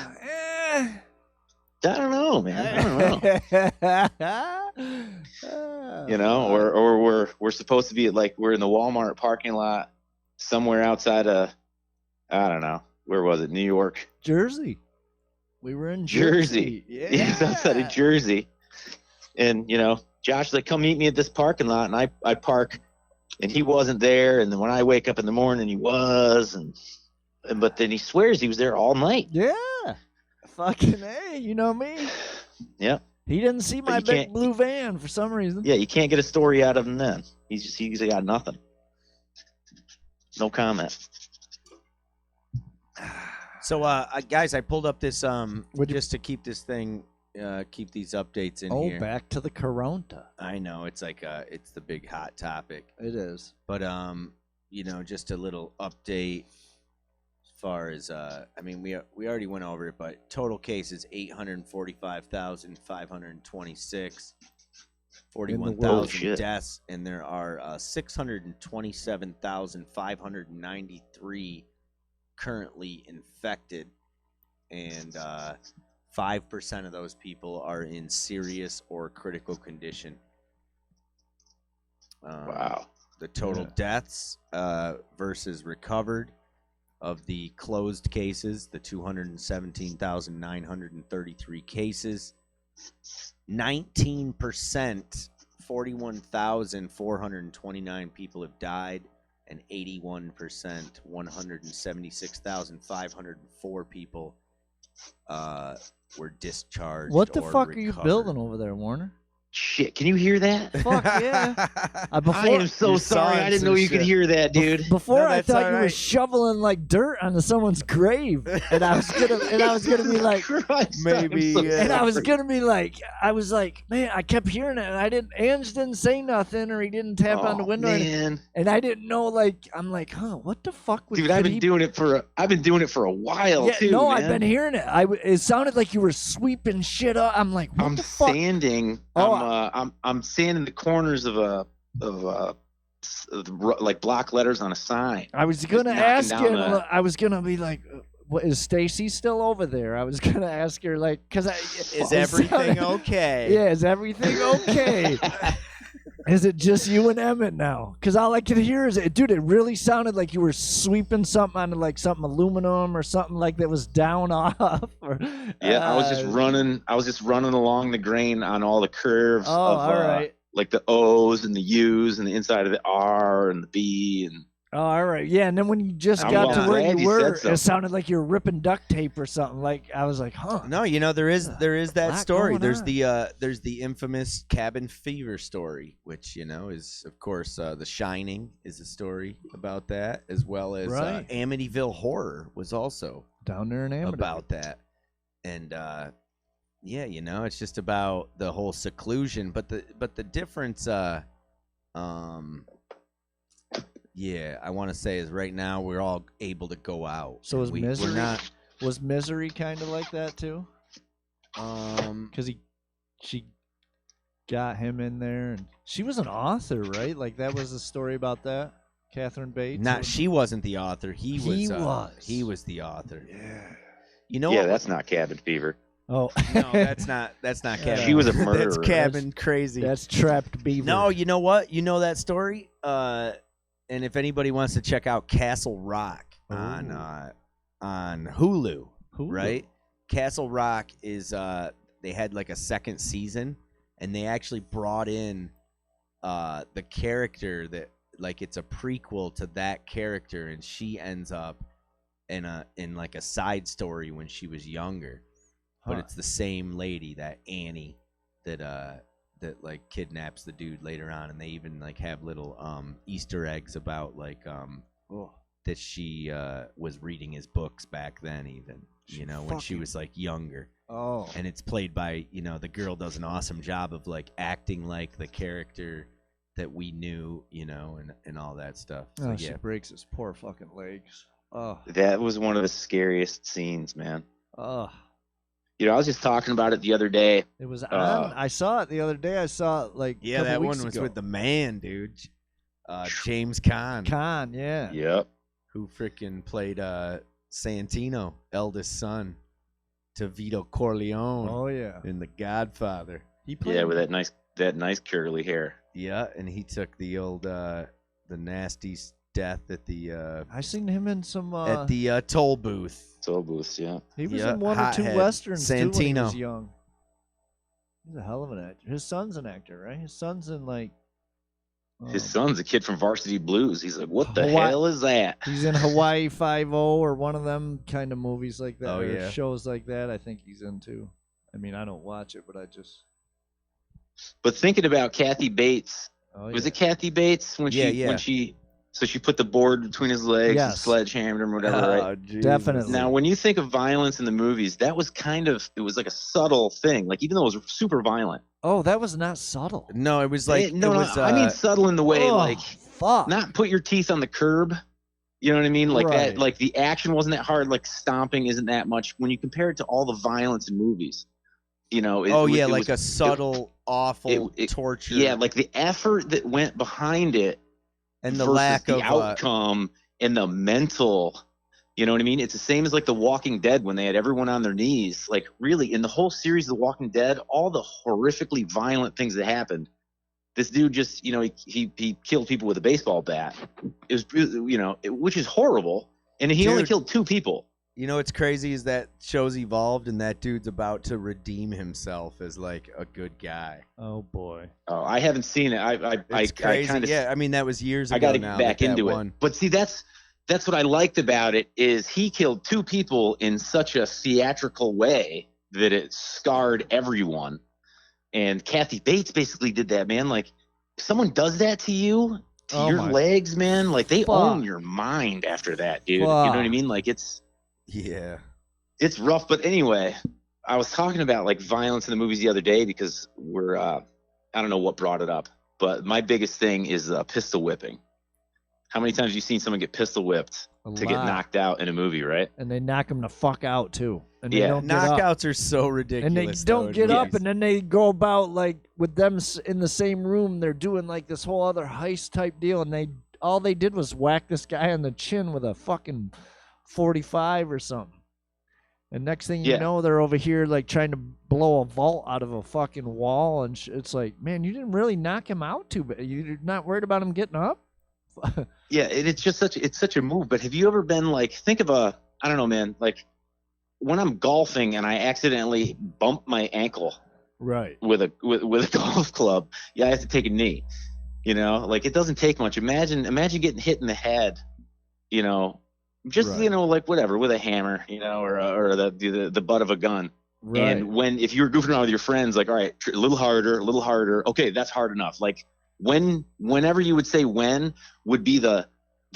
don't know, man. I don't know. Or we're supposed to be at we're in the Walmart parking lot somewhere outside of, I don't know, where was it? New York, Jersey. We were in Jersey. Yeah, it's outside of Jersey. And Josh's like, come meet me at this parking lot, and I park, and he wasn't there. And then when I wake up in the morning, he was, but then he swears he was there all night. Yeah. Fucking A, you know me. Yep. He didn't see my you big can't- blue van for some reason. Yeah, you can't get a story out of him then. He's got nothing. No comment. So, guys, I pulled up this Would you- just to keep this thing, keep these updates in Oh, here. back to the Corona. I know it's like it's the big hot topic, It is. but just a little update as far as we already went over it, but total cases 845,526, 41,000 shit. deaths, and there are 627,593 currently infected, and 5% of those people are in serious or critical condition. Wow. The total deaths versus recovered of the closed cases, the 217,933 cases, 19%, 41,429 people have died, and 81%, 176,504 people were discharged. What the or fuck are you recovered. building over there, Warner? Shit, can you hear that? Fuck yeah. I Before, am so You're sorry. sawing I didn't some know you could shit. hear that, dude. before No, I that's thought all you were right. shoveling like dirt onto someone's grave, and I was gonna be like, Christ, Maybe, I'm so and I was sorry. gonna be like, man, I kept hearing it, and Ange didn't say nothing, or he didn't tap on the window, Man. and I didn't know. I'm like, huh, what the fuck? Dude, I've been doing it for a while Yeah, too. no, man. I've been hearing it. It sounded like you were sweeping shit up. I'm like, what I'm the fuck? sanding. Oh, I'm sanding the corners of like block letters on a sign. I was gonna knocking ask down you. the- I was gonna be like, "What is Stacy still over there?" I was gonna ask her, like, because Is everything okay? Yeah, is everything okay? Is it just you and Emmett now? Because all I could hear is, dude, it really sounded like you were sweeping something onto like something aluminum or something like that was down off. Or, Yeah, I was just running. I was just running along the grain on all the curves Oh, of all right. like the O's and the U's and the inside of the R and the B and. Oh, all right. Yeah, and then when you just I'm got to where glad you you said were, something. it sounded like you were ripping duct tape or something. Like I was like, huh. No, there is that lot story. going There's on. there's the infamous cabin fever story, which is of course The Shining is a story about that, as well as Right. Amityville Horror was also Down there in Amityville. about that. And yeah, it's just about the whole seclusion, but the difference yeah, I want to say is right now we're all able to go out. So is we're Misery? not Was Misery kind of like that too? Because she got him in there, and she was an author, right? Like that was a story about that. Catherine Bates. not she wasn't the author. He was. He was the author. Yeah. You know Yeah, what? that's not cabin fever. Oh. No, that's not cabin. She was a That's murderer. cabin crazy. That's trapped beaver. No, you know what? You know that story? And if anybody wants to check out Castle Rock on Hulu, right? Castle Rock is they had like a second season, and they actually brought in the character that like it's a prequel to that character, and she ends up in like a side story when she was younger. But it's the same lady, that Annie, that like kidnaps the dude later on, and they even like have little Easter eggs about like that she was reading his books back then, even when she was like younger. Oh. And it's played by the girl does an awesome job of like acting like the character that we knew, and all that stuff. So Oh, she yeah, breaks his poor fucking legs. Oh. That was one of the scariest scenes, man. Oh. I was just talking about it the other day. It was on. I saw it the other day. I saw it like yeah, a that couple one weeks was ago. with the man, dude, James Caan. Con, yeah. Yep. Who freaking played Santino, eldest son to Vito Corleone Oh yeah. in The Godfather. He played. Yeah, with that nice curly hair. Yeah, and he took the old the nasty death at the I seen him in some. toll booth. Soul Booth, yeah. He was yeah, in one or two hothead. westerns too when he was Santino. young. He's a hell of an actor. His son's an actor, right? His son's in like. His son's a kid from Varsity Blues. He's like, what the Hawaii- hell is that? He's in Hawaii Five-0 or one of them kind of movies like that. Oh, or yeah. shows like that. I think he's into. I mean, I don't watch it, but I just. But thinking about Kathy Bates, Oh, was yeah. it Kathy Bates when she so she put the board between his legs and Yes. sledgehammered him or whatever, right? Jesus. Definitely. Now, when you think of violence in the movies, that was it was like a subtle thing. Like, even though it was super violent. Oh, that was not subtle. No, it was like No, it was, I mean subtle in the way, Oh, like, fuck. not put your teeth on the curb. You know what I mean? Like Right. that, like the action wasn't that hard, like stomping isn't that much. When you compare it to all the violence in movies, it like was, a subtle, awful torture. Yeah, like the effort that went behind it and the versus lack the of outcome and the mental. You know what I mean? It's the same as like The Walking Dead when they had everyone on their knees. Like, really, in the whole series of The Walking Dead, all the horrifically violent things that happened, this dude just, he killed people with a baseball bat. It was, which is horrible. And he only Dude. killed 2 people. You know what's crazy is that show's evolved, and that dude's about to redeem himself as like a good guy. Oh boy. Oh, I haven't seen it. It's crazy. kind of, Yeah, I mean that was years ago. I got to now get back that into one. it. But see, that's what I liked about it is he killed 2 people in such a theatrical way that it scarred everyone. And Kathy Bates basically did that, man. Like, if someone does that to you, to Oh your my legs, man, like they fuck. own your mind after that, dude. You know what I Fuck. mean? Like it's rough. But anyway, I was talking about like violence in the movies the other day because we're I don't know what brought it up, but my biggest thing is pistol whipping. How many times have you seen someone get pistol whipped to get lot. knocked out in a movie, right? And they knock him the fuck out too. And Yeah. they don't get up. Knockouts are so ridiculous. And they though, don't get in up, movies. and then they go about like with them in the same room. They're doing like this whole other heist type deal, and all they did was whack this guy on the chin with a fucking 45 or something. And next thing you Yeah. know, they're over here like trying to blow a vault out of a fucking wall, and it's like, man, you didn't really knock him out too bad. You're not worried about him getting up. Yeah, it's just such a move. But have you ever been like, think of I don't know, man, like when I'm golfing and I accidentally bump my ankle Right. with a golf club, yeah, I have to take a knee. You know, like it doesn't take much. Imagine getting hit in the head, you know, just Right. you know, like whatever, with a hammer, you know, or the butt of a gun. Right. And if you were goofing around with your friends, like, all right, a little harder. Okay, that's hard enough. Like whenever you would say when would be the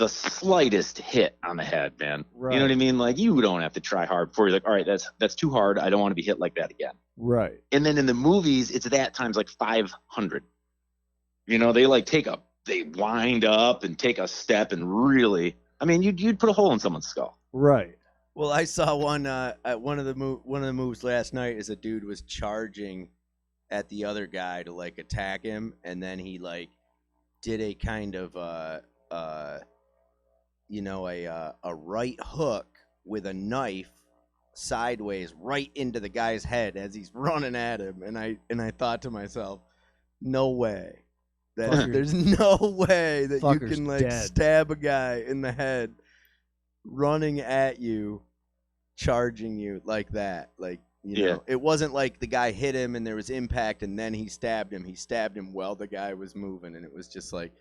slightest hit on the head, man. Right. You know what I mean? Like you don't have to try hard before you're like, all right, that's too hard. I don't want to be hit like that again. Right. And then in the movies, it's that times like 500. You know, they wind up and take a step and really, I mean, you'd put a hole in someone's skull. Right. Well, I saw one at one of the moves last night. Is a dude was charging at the other guy to like attack him, and then he like did a kind of you know, a right hook with a knife sideways right into the guy's head as he's running at him, and I thought to myself, no way. There's no way that you can like dead. stab a guy in the head running at you, charging you like that. Like, you know, it wasn't like the guy hit him and there was impact and then he stabbed him. He stabbed him while the guy was moving, and it was just like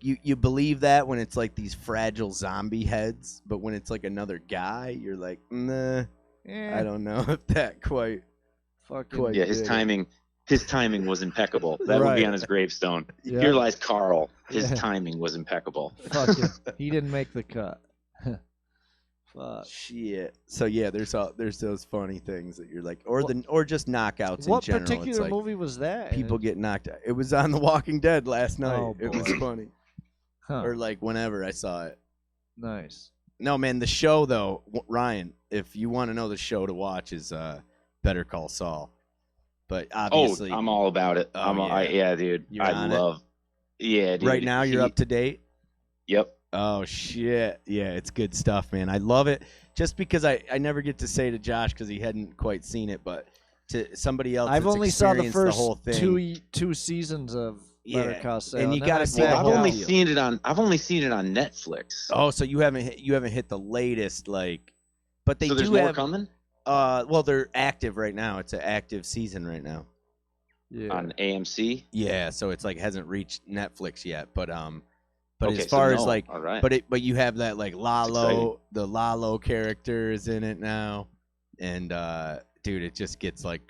you believe that when it's like these fragile zombie heads, but when it's like another guy, you're like, nah, I don't know if that quite. Yeah, his timing was impeccable. That would be on his gravestone. Yeah. Here lies Carl. His timing was impeccable. Fuck it. He didn't make the cut. Fuck. Shit. So yeah, there's those funny things that you're like, or just knockouts What in general. particular It's like movie was that? people get knocked out. It was on The Walking Dead last night. Oh, It was boy. funny. Huh. Or like whenever I saw it. Nice. No, man, the show though, Ryan, if you want to know the show to watch is Better Call Saul. But obviously, I'm all about it. yeah. Dude. You're I on love. Yeah, dude. right now you're up to date. Yep. Oh shit. Yeah, it's good stuff, man. I love it. Just because I never get to say to Josh because he hadn't quite seen it, but to somebody else I've that's only saw the experienced first whole thing. two seasons of Better Yeah, Call Saul. and you then gotta I see backed the I've whole out. only deal. seen it on. I've only seen it on Netflix. Oh, so you haven't hit the latest like, but they so there's do more have. coming Well, they're active right now. It's an active season right now. Yeah. on AMC. Yeah, so it's like hasn't reached Netflix yet, but Okay, as so far as no. like, all right. but you have that like Lalo, the Lalo character is in it now, and dude, it just gets like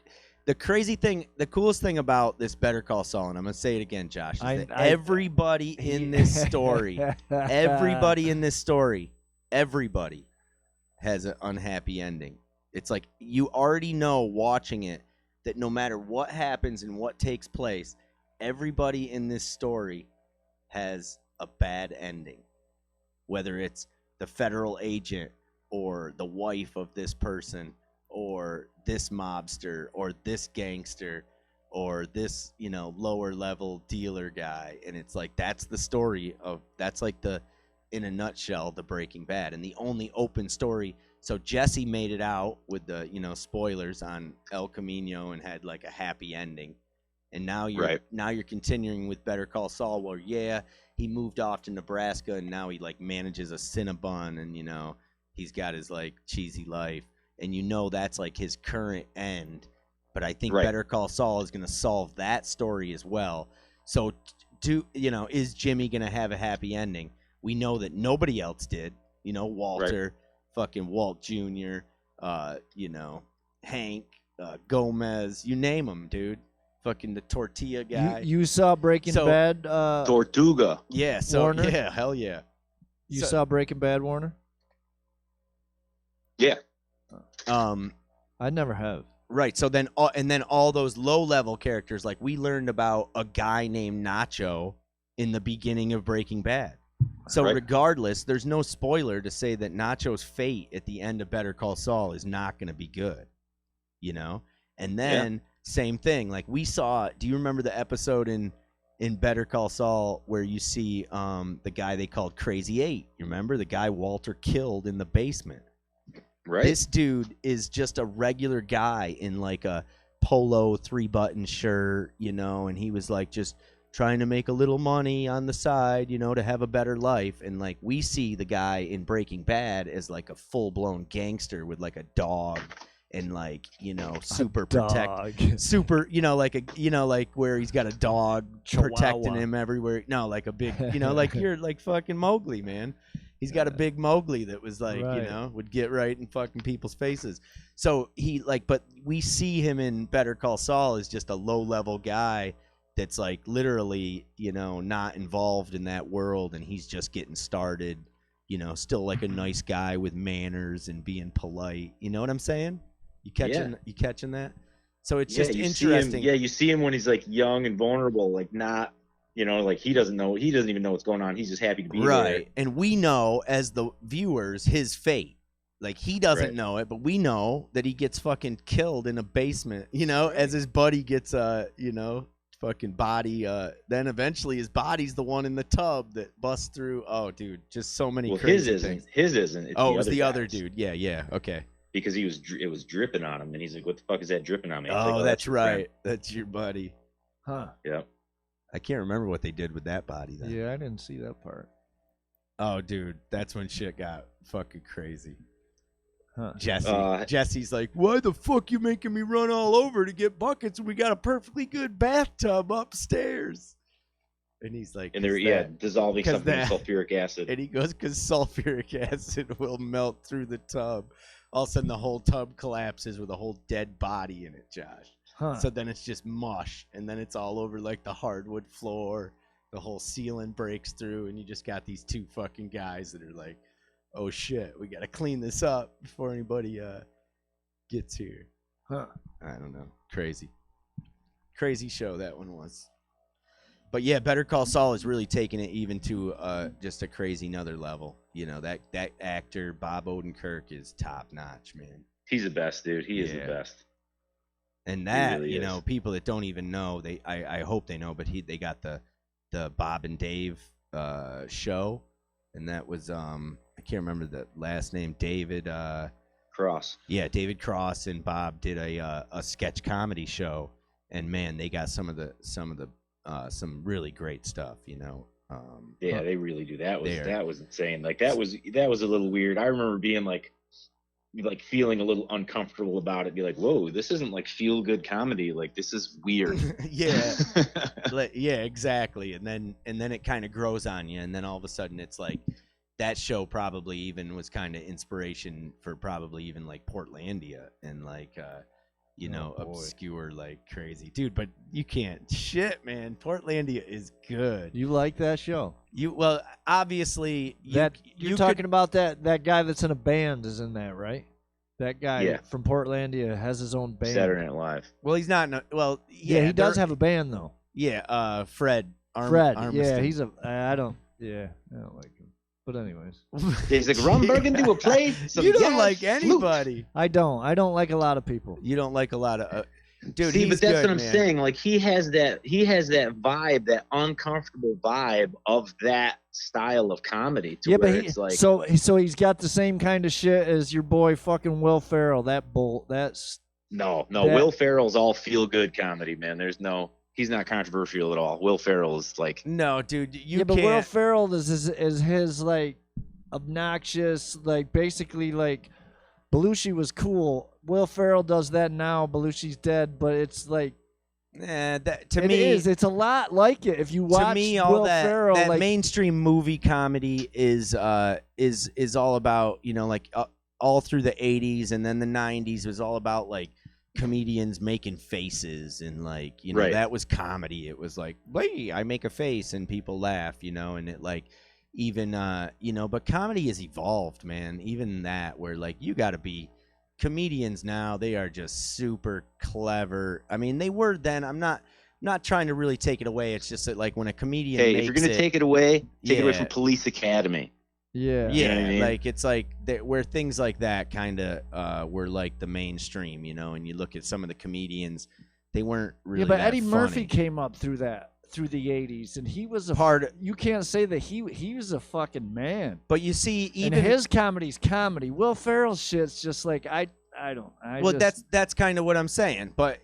the coolest thing about this Better Call Saul, and I'm gonna say it again, Josh, is that everybody in this story, everybody has an unhappy ending. It's like you already know watching it that no matter what happens and what takes place, everybody in this story has a bad ending. Whether it's the federal agent or the wife of this person or this mobster or this gangster or this, you know, lower level dealer guy. And it's like that's the story of that's like the in a nutshell the Breaking Bad, and the only open story. So Jesse made it out with the, you know, spoilers on El Camino and had like a happy ending. And now you're continuing with Better Call Saul where he moved off to Nebraska and now he like manages a Cinnabon and, you know, he's got his like cheesy life, and you know that's like his current end. But I think Better Call Saul is going to solve that story as well. So is Jimmy going to have a happy ending? We know that nobody else did. You know, Walter, fucking Walt Jr., you know, Hank, Gomez, you name them, dude. Fucking the tortilla guy. You saw Breaking Bad? Tortuga. Yeah, so Warner? yeah, hell yeah. You saw Breaking Bad, Warner? Yeah. I never have. Right. So then, all those low-level characters, like we learned about a guy named Nacho in the beginning of Breaking Bad. So regardless, there's no spoiler to say that Nacho's fate at the end of Better Call Saul is not going to be good, you know? And then same thing, like we saw, do you remember the episode in Better Call Saul where you see the guy they called Crazy 8? You remember the guy Walter killed in the basement? Right. This dude is just a regular guy in like a polo 3-button shirt, you know, and he was like just trying to make a little money on the side, you know, to have a better life. And like we see the guy in Breaking Bad as like a full-blown gangster with like a dog and like, you know, super super, you know, like a, you know, like where he's got a dog protecting him everywhere. No, like a big, you know, like you're like fucking Mowgli, man. He's got a big Mowgli that was like, you know, would get right in fucking people's faces. So he like, but we see him in Better Call Saul as just a low-level guy that's like literally, you know, not involved in that world, and he's just getting started, you know, still like a nice guy with manners and being polite. You know what I'm saying? You catching that? So it's just interesting. You see him when he's like young and vulnerable, like not, you know, like he doesn't even know what's going on. He's just happy to be there. Right. And we know as the viewers his fate. Like he doesn't know it, but we know that he gets fucking killed in a basement, you know, as his buddy gets you know, fucking body then eventually his body's the one in the tub that busts through. Oh dude, just so many crazy things. His isn't. It was the other dude. Yeah, okay. Because it was dripping on him, and he's like, "What the fuck is that dripping on me?" Oh, like, that's right. That's your buddy. Huh. Yeah. I can't remember what they did with that body then. Yeah, I didn't see that part. Oh, dude, that's when shit got fucking crazy. Huh. Jesse's like, why the fuck you making me run all over to get buckets when we got a perfectly good bathtub upstairs? And he's like, and they're dissolving something in sulfuric acid. And he goes, because sulfuric acid will melt through the tub. All of a sudden, the whole tub collapses with a whole dead body in it, Josh. Huh. So then it's just mush, and then it's all over like the hardwood floor. The whole ceiling breaks through, and you just got these two fucking guys that are like, oh shit, we gotta clean this up before anybody gets here. Huh. I don't know. Crazy show that one was. But yeah, Better Call Saul is really taking it even to just a crazy another level. You know, that actor Bob Odenkirk is top notch, man. He's the best, dude. He is the best. And that, really, you know, people that don't even know, I hope they know, but they got the Bob and Dave show, and that was I can't remember the last name, David Cross. Yeah, David Cross and Bob did a sketch comedy show, and man, they got some really great stuff, you know. Yeah, they really do. That was insane. Like that was a little weird. I remember being like feeling a little uncomfortable about it. Be like, whoa, this isn't like feel good comedy. Like this is weird. Yeah, yeah, exactly. And then it kind of grows on you, and then all of a sudden it's like that show probably even was kind of inspiration for probably even like Portlandia and like you know, obscure like crazy dude. But you can't shit, man. Portlandia is good. You like that show? Well, obviously you're talking about that guy that's in a band is in that, right? That guy from Portlandia has his own band. Saturday Night Live. Well, he's not. He does have a band though. Yeah, Fred. Fred. Yeah, he's a. I don't like him. But anyways, he's like Ron Burgundy will play. You don't like anybody. I don't like a lot of people. You don't like a lot of. Dude, see, but that's good, what I'm man. saying. Like he has that vibe, that uncomfortable vibe of that style of comedy. To where it's like so he's got the same kind of shit as your boy fucking Will Ferrell. Will Ferrell's all feel good comedy, man. He's not controversial at all. Will Ferrell is like no, dude. But Will Ferrell is his like obnoxious, like basically like Belushi was cool. Will Ferrell does that now. Belushi's dead, but it's like, it's a lot like it. If you watch to me, Will Ferrell, that like, mainstream movie comedy is all about, you know, like all through the 80s and then the 90s was all about like comedians making faces and like, you know, that was comedy. It was like, hey, I make a face and people laugh, you know, and it like even you know, but comedy has evolved, man. Even that where like you got to be comedians now, they are just super clever. I mean, they were then. I'm not trying to really take it away. It's just that like when a comedian if you're gonna take it away, take it away from Police Academy. Yeah, you know what I mean? Like like it's like where things like that kind of were like the mainstream, you know. And you look at some of the comedians, they weren't really. Yeah, but that Eddie Murphy funny. came up through that. through the 80s, and he was a Part- you can't say that he was a fucking man. But you see, even and his comedy's comedy. Will Ferrell's shit's just like I well, just, that's kind of what I'm saying. But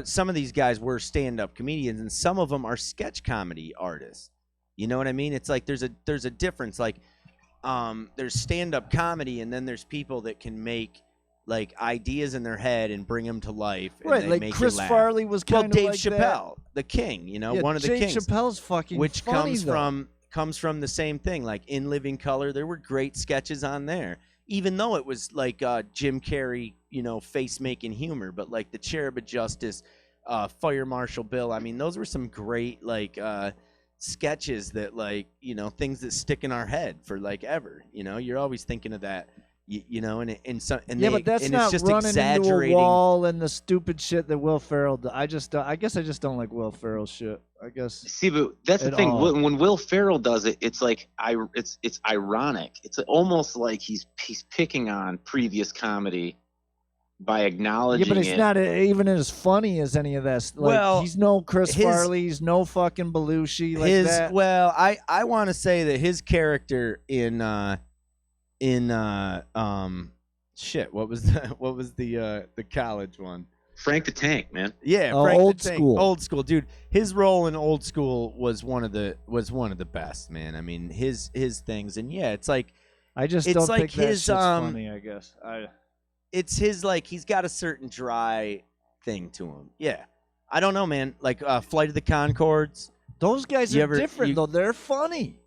some of these guys were stand-up comedians, and some of them are sketch comedy artists. You know what I mean? It's like there's a difference. Like, there's stand-up comedy, and then there's people that can make like ideas in their head and bring them to life. And right, they like make Chris you laugh. Farley was kind of Dave like Chappelle, the king. You know, that. Yeah, one of the Dave kings. Chappelle's fucking which funny, comes from the same thing. Like In Living Color, there were great sketches on there, even though it was like Jim Carrey, you know, face making humor. But like the Cherub of Justice, Fire Marshal Bill. I mean, those were some great like sketches that, like, you know, things that stick in our head for like ever. You know, you're always thinking of that. You know, and but that's and not it's just running into a exaggerating. wall and the stupid shit that Will Ferrell does. I guess I just don't like Will Ferrell shit. I guess. See, but that's the At thing. all. When Will Ferrell does it, it's like it's ironic. It's almost like he's picking on previous comedy by acknowledging Yeah, but it's it. not even as funny as any of that. Like, Well, he's no Chris his- Farley. He's no fucking Belushi. Like that. Well, I want to say that his character in shit, what was the college one? Frank the Tank, man. Yeah, Oh, Frank the Old Tank. School. Old School, dude. His role in Old School was one of the best, man. I mean, his things, and yeah, it's like I just it's don't like think that his, shit's funny. I guess. it's his, like, he's got a certain dry thing to him. Yeah, I don't know, man. Like Flight of the Conchords. Those guys You are ever- different you- though. They're funny.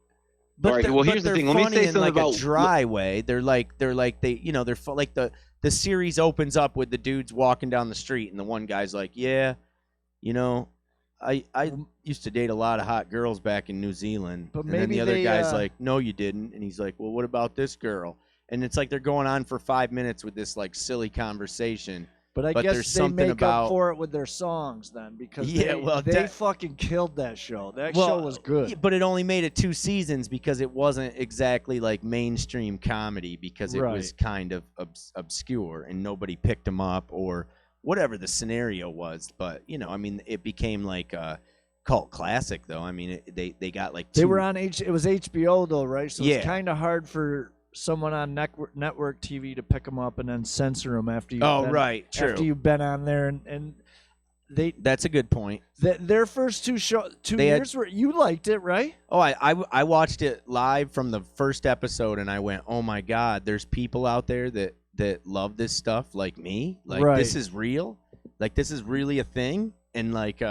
But All right, they're- well, but here's the they're thing. Let me funny say in, something like, about a dry way. They're like they, you know, like the series opens up with the dudes walking down the street, and the one guy's like, yeah, you know, I used to date a lot of hot girls back in New Zealand. But and then maybe the other they, guy's like, no, you didn't. And he's like, well, what about this girl? And it's like they're going on for 5 minutes with this like silly conversation. But I But guess there's they something make about- up for it with their songs then, because Yeah, they fucking killed that show. That Well, show was good. yeah, but it only made it 2 seasons because it wasn't exactly like mainstream comedy, because it was Right. kind of obscure and nobody picked them up or whatever the scenario was. But, you know, I mean, it became like a cult classic, though. I mean, they got like They two- were on it was HBO though, right? So Yeah. it's kind of hard for someone on network TV to pick them up and then censor them after you. Oh, right, true. After you've been on there, and they That's a good point. their first two They had- years were, you liked it, right? Oh, I watched it live from the first episode, and I went, oh my God, there's people out there that love this stuff like me. Like, Right. this is real. Like, this is really a thing. And like,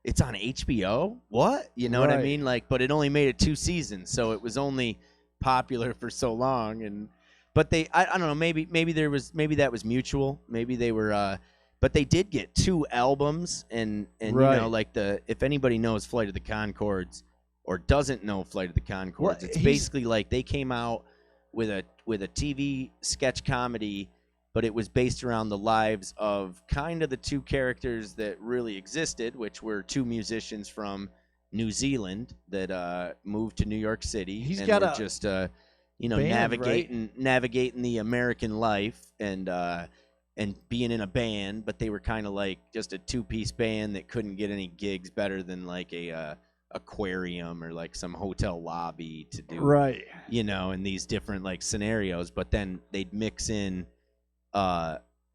it's on HBO. What? You know what I Right. mean? Like, but it only made it 2 seasons, so it was only popular for so long. And but I don't know, maybe that was mutual. Maybe they were but they did get 2 albums, and Right. you know, like, if anybody knows Flight of the Conchords or doesn't know Flight of the Conchords, Well, it's he's- basically like they came out with a TV sketch comedy, but it was based around the lives of kind of the 2 characters that really existed, which were 2 musicians from New Zealand that moved to New York City. He's and got were a just you know, band, navigating the American life and being in a band, but they were kind of like just a 2-piece band that couldn't get any gigs better than like a aquarium or like some hotel lobby to do, Right. you know, in these different like scenarios. But then they'd mix in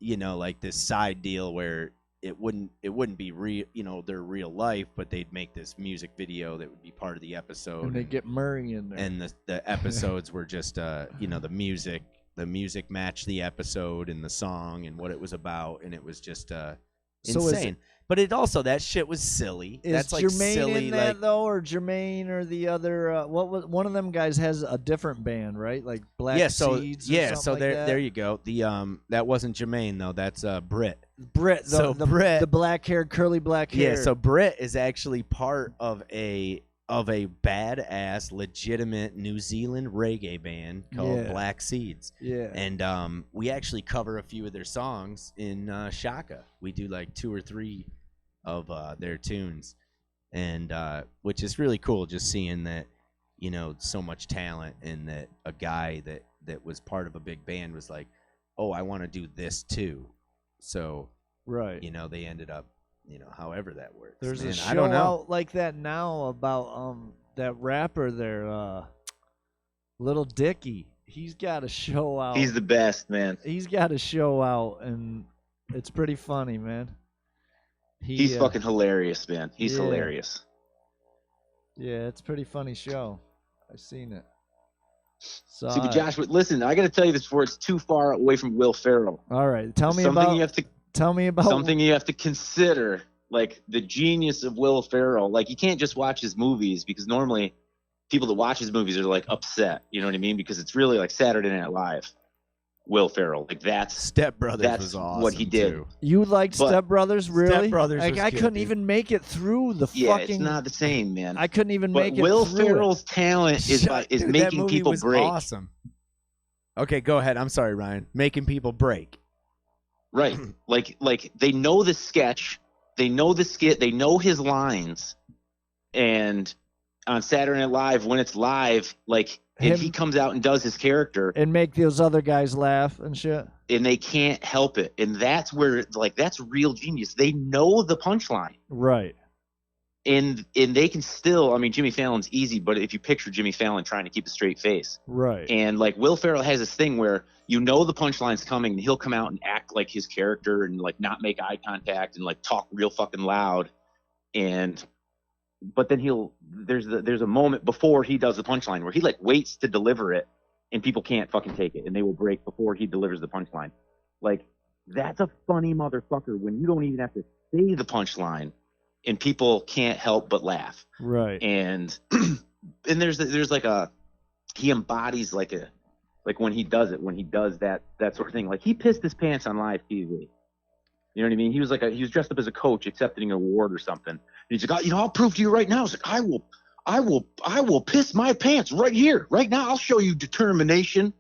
you know, like this side deal where it wouldn't be real, you know, their real life, but they'd make this music video that would be part of the episode. And they get Murray in there. And the episodes were just you know, the music matched the episode and the song and what it was about, and it was just So is insane. But it also, that shit was silly. Is That's like Jermaine silly, in that like, though, or Jermaine or the other? What was one of them guys has a different band, right? Like Black yeah. So Seeds. Or yeah. something So like there that? you go. The that wasn't Jermaine though. That's Britt. Britt, So Britt- the black haired, curly black hair. Yeah. So Britt is actually part of a badass, legitimate New Zealand reggae band called Yeah. Black Seeds. yeah, And we actually cover a few of their songs in Shaka. We do like 2 or 3 of their tunes, and which is really cool, just seeing that, you know, so much talent, and that a guy that was part of a big band was like, oh, I want to do this too. So, right. you know, they ended up however that works. There's man. a show I don't know. out like that now about that rapper there, Little Dicky. He's got a show out. He's the best, man. He's got a show out, and it's pretty funny, man. He's fucking hilarious, man. He's yeah. hilarious. Yeah, it's a pretty funny show. I've seen it. So, See, but Josh, listen, I got to tell you this before it's too far away from Will Ferrell. all right, tell me Something about. you have to Tell me about something you have to consider, like the genius of Will Ferrell. Like you can't just watch his movies because normally people that watch his movies are like upset. You know what I mean? Because it's really like Saturday Night Live. Will Ferrell, like that's Step Brothers that's was awesome. what he did. Too. You liked But- Step Brothers, really? Step Brothers Like was I good, couldn't dude. even make it through the Yeah, fucking. it's not the same, man. I couldn't even But make it Will through Ferrell's talent is Dude, that making movie people was break. Awesome. Okay, go ahead. I'm sorry, Ryan. Making people break. Right. like they know the sketch, they know the skit, they know his lines, and on Saturday Night Live when it's live, like and he Him- comes out and does his character, and make those other guys laugh and shit. and they can't help it, and that's where like that's real genius. They know the punchline, Right. and they can still. I mean, Jimmy Fallon's easy, but if you picture Jimmy Fallon trying to keep a straight face, Right. and like Will Ferrell has this thing where you know the punchline's coming, and he'll come out and act like his character, and like not make eye contact, and like talk real fucking loud, but then there's a moment before he does the punchline where he like waits to deliver it, and people can't fucking take it, and they will break before he delivers the punchline. Like that's a funny motherfucker when you don't even have to say the punchline, and people can't help but laugh. Right. And and there's like he embodies like when he does that sort of thing. Like he pissed his pants on live TV. You know what I mean? He was he was dressed up as a coach accepting an award or something. And he's like, I'll prove to you right now. He's like, I will piss my pants right here, right now. I'll show you determination.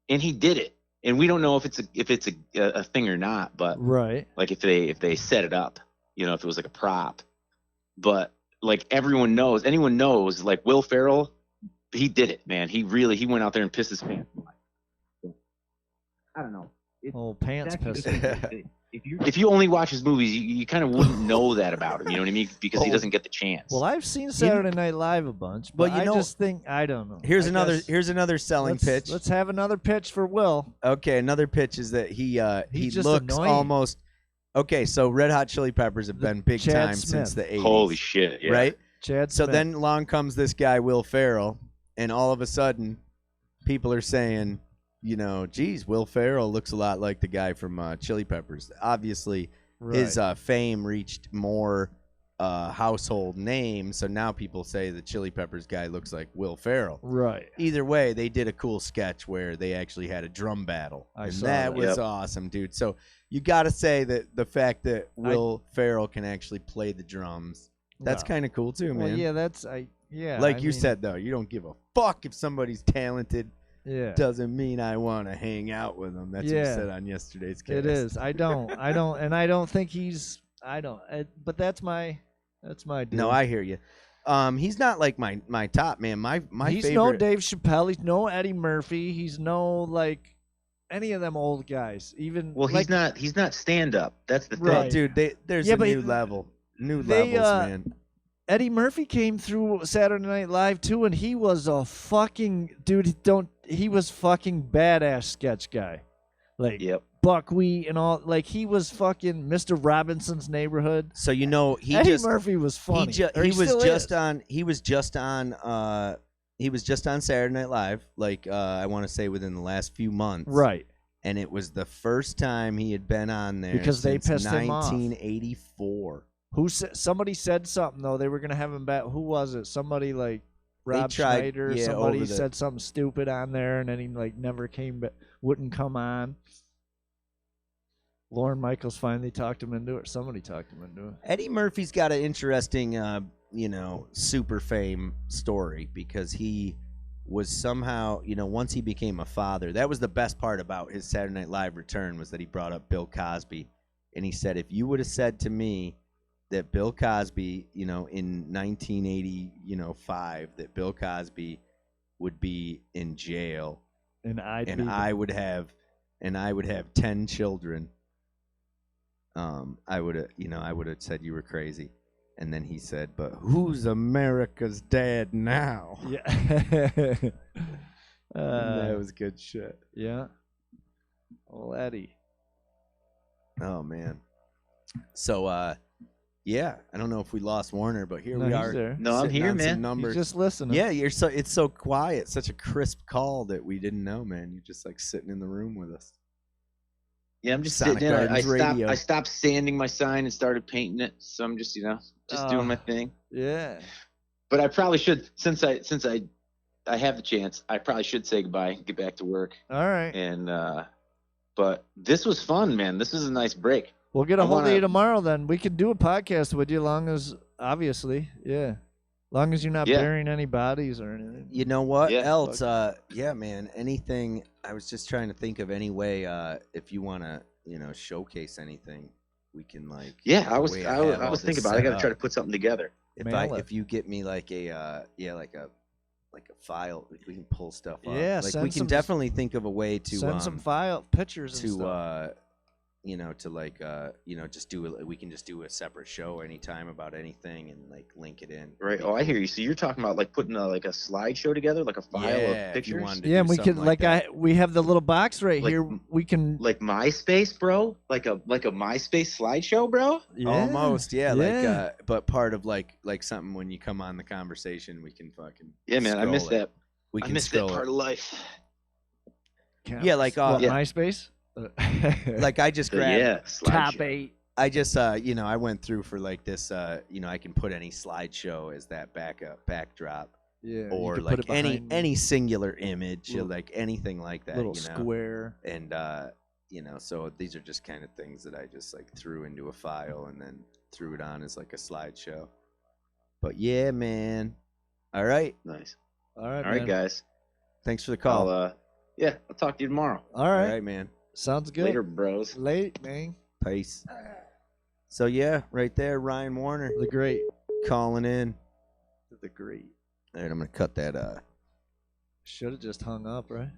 And he did it. And we don't know if it's a thing or not, but Right. like if they set it up, if it was like a prop. But like anyone knows, like Will Ferrell, he did it, man. He went out there and pissed his pants. I don't know. Old pants That's- pisser. If you only watch his movies, you kind of wouldn't know that about him. You know what I mean? Because he doesn't get the chance. Well, I've seen Saturday Night Live a bunch, but Well, you I know- just think I don't know. Here's I another guess selling pitch. Let's have another pitch for Will. Okay, another pitch is that he He's just looks annoying. almost okay. So Red Hot Chili Peppers have been big Chad time since Smith. the 80s. Holy shit! Yeah. Right? Chad So Smith. then along comes this guy Will Ferrell, and all of a sudden, people are saying, geez, Will Ferrell looks a lot like the guy from Chili Peppers. Obviously, Right. his fame reached more household names, so now people say the Chili Peppers guy looks like Will Ferrell. Right. Either way, they did a cool sketch where they actually had a drum battle, I and saw that that. was Yep. awesome, dude. So you got to say that the fact that Will Ferrell can actually play the drums, that's Wow. kind of cool too, man. Well, yeah, yeah. Like I you mean, said though, you don't give a fuck if somebody's talented. Yeah. Doesn't mean I want to hang out with them. That's what you Yeah. said on yesterday's cast. It is. I don't, and I don't think he's. I don't. But that's my. Dude. No, I hear you. He's not like my top man. My he's favorite. no Dave Chappelle. He's no Eddie Murphy. He's no like any of them old guys. Even Well, like, he's not stand up. That's the thing. Right. Dude, there's Yeah, a but new level. New they, levels, man. Eddie Murphy came through Saturday Night Live too, and he was a fucking dude. He was fucking badass sketch guy, like Yep. buckwheat and all. Like he was fucking Mr. Robinson's Neighborhood. So he Eddie just Murphy was funny. he was still just is. on Saturday Night Live, like I want to say within the last few months. Right. And it was the first time he had been on there Because they since pissed him off. 1984. Somebody said something though. They were gonna have him back. Who was it? Somebody like Rob tried- Schneider. yeah, Somebody over the- said something stupid on there, and then he like never came back. Wouldn't come on. Lauren Michaels finally talked him into it. Somebody talked him into it. Eddie Murphy's got an interesting, super fame story because he was somehow, once he became a father, that was the best part about his Saturday Night Live return was that he brought up Bill Cosby. And he said, if you would have said to me that Bill Cosby, in 1985, that Bill Cosby would be in jail And I would have 10 children, I would have said you were crazy. And then he said, "But who's America's dad now?" Yeah. That was good shit. Yeah. Old Eddie. Oh man. So yeah, I don't know if we lost Warner, but here No, we he's are. there. No, I'm sitting here, on some man. Numbers. He's just listening. Yeah, it's so quiet, such a crisp call that we didn't know, man. You're just like sitting in the room with us. Yeah, I'm just Sonic sitting in. Gardens Radio. I stopped sanding my sign and started painting it. So I'm just doing my thing. Yeah. But I probably should, since I have the chance, I probably should say goodbye and get back to work. All right. And but this was fun, man. This is a nice break. We'll get a hold of you tomorrow then. We could do a podcast with you long as, obviously, long as you're not burying any bodies or anything. You know what else? Fuck. Man, anything. I was just trying to think of any way, if you want to, showcase anything, we can like. Yeah, I the was way have all thinking this about it. I set got to try to up. put something together. If you get me like a like a file, we can pull stuff up. Yeah, like send we can some- definitely think of a way to Send some pictures and to stuff. to like just we can just do a separate show anytime about anything and like link it in. Right. Oh, I hear you. So you're talking about like putting like a slideshow together, like a file Yeah, of if you pictures. wanted to Yeah, do and we something could like that. we have the little box right Like- here. We can Like MySpace, bro. Like a MySpace slideshow, bro. Almost, yeah, yeah. like but part of like something when you come on the conversation, we can fucking Yeah, man. I scroll miss it. that. We I can miss that scroll part it. of life. Yeah, like What, yeah. MySpace. like I just So, grabbed yeah, top slideshow. 8. I just I went through for like this I can put any slideshow as that backdrop Yeah. you or could like put it any behind any singular image or Little- like anything like that, little square. And so these are just kind of things that I just like threw into a file and then threw it on as like a slideshow. But yeah, man. All right. Nice. All right, All right, man. guys. Thanks for the call. I'll talk to you tomorrow. All All right. right, man. Sounds good. Later, bros. Late, man. Peace. So yeah, right there, Ryan Warner The great. calling in. The great. All right, I'm gonna cut that. Should have just hung up, right?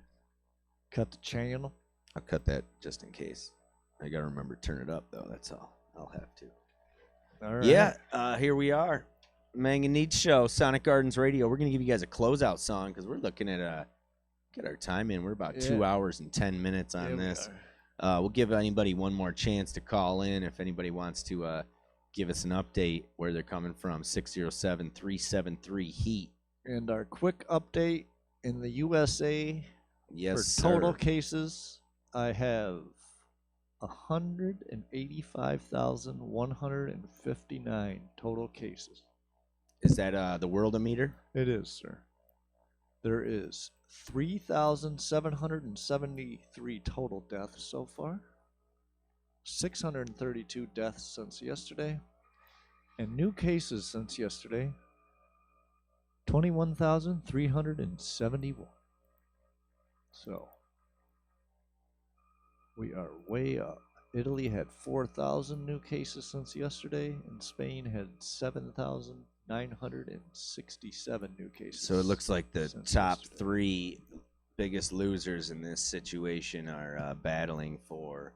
Cut the channel. I'll cut that just in case. I gotta remember to turn it up though. That's all. I'll have to. All right. Yeah. Here we are, mAng and Neads Show, Sonic Gardens Radio. We're gonna give you guys a closeout song because we're looking at get our time in. We're about 2 hours and 10 minutes on Yeah, we this. are. We'll give anybody one more chance to call in if anybody wants to give us an update where they're coming from. 607-373-HEAT. And our quick update in the USA Yes, for total sir. cases, I have 185,159 total cases. Is that the Worldometer? It is, sir. There is 3,773 total deaths so far. 632 deaths since yesterday. And new cases since yesterday, 21,371. So, we are way up. Italy had 4,000 new cases since yesterday, and Spain had 7,967 new cases. So it looks like the since top yesterday. 3 biggest losers in this situation are battling for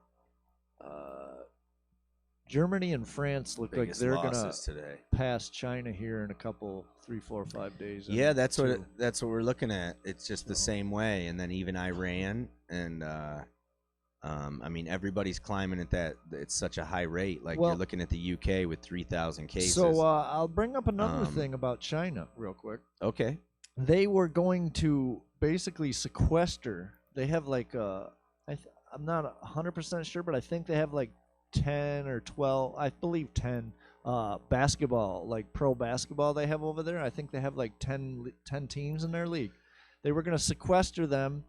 Germany and France look like biggest they're gonna losses today. pass China here in a couple, 3, 4, 5 days. Yeah, and that's what two. that's what we're looking at. It's just the same way, and then even Iran and I mean everybody's climbing at that. It's such a high rate. Like Well- you're looking at the UK with 3,000 cases. So I'll bring up another Um, thing about China real quick. okay, They were going to basically sequester. They have like I'm not 100% sure, but I think they have like 10 or 12, I believe 10 basketball, like pro basketball they have over there. I think they have like 10 teams in their league. They were going to sequester them,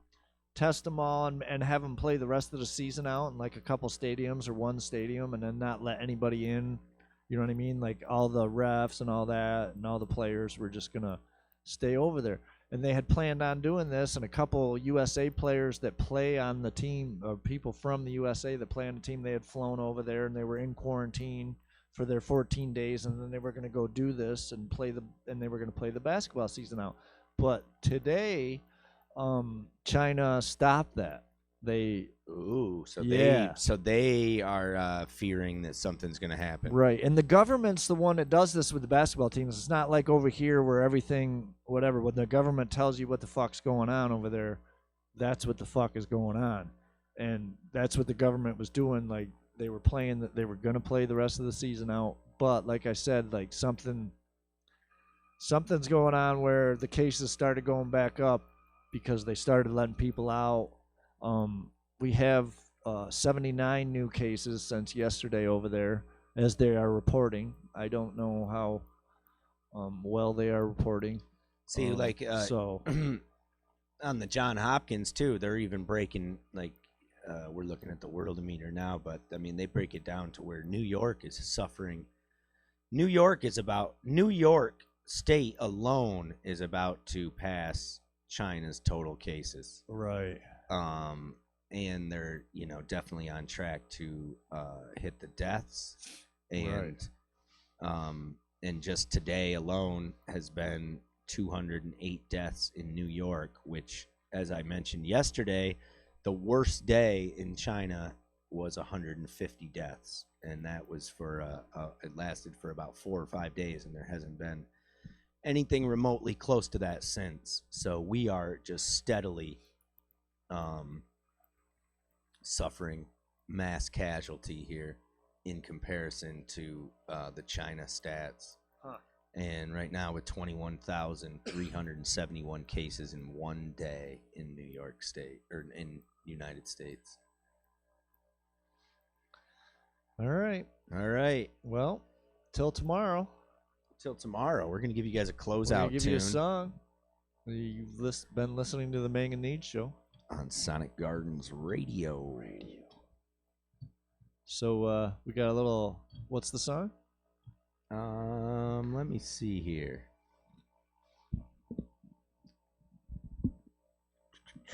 test them all, and have them play the rest of the season out in like a couple stadiums or one stadium, and then not let anybody in. You know what I mean? Like all the refs and all that, and all the players were just going to stay over there. And they had planned on doing this, and a couple USA players that play on the team, or people from the USA that play on the team, they had flown over there, and they were in quarantine for their 14 days, and then they were going to go do this and they were going to play the basketball season out. But today, China stopped that. So they are fearing that something's going to happen. Right. And the government's the one that does this with the basketball teams. It's not like over here where everything, whatever, when the government tells you what the fuck's going on over there, that's what the fuck is going on. And that's what the government was doing. Like, they were playing, that they were going to play the rest of the season out. But like I said, like something's going on where the cases started going back up because they started letting people out. We have 79 new cases since yesterday over there, as they are reporting. I don't know how well they are reporting. See, on the John Hopkins too, they're even breaking, like, we're looking at the Worldometer now, but I mean, they break it down to where New York is suffering. New York State alone is about to pass China's total cases. Right. And they're, definitely on track to hit the deaths. And and just today alone has been 208 deaths in New York, which, as I mentioned yesterday, the worst day in China was 150 deaths. And that was it lasted for about 4 or 5 days, and there hasn't been anything remotely close to that since. So we are just steadily suffering mass casualty here in comparison to the China stats. And right now, with 21,371 cases in one day in New York State, or in United States. All right. Well, till tomorrow. We're going to give you guys a closeout We're gonna give tune. you a song. You've been listening to the mAng and Neads Show on Sonic Gardens Radio. So we got a little. What's the song? Let me see here.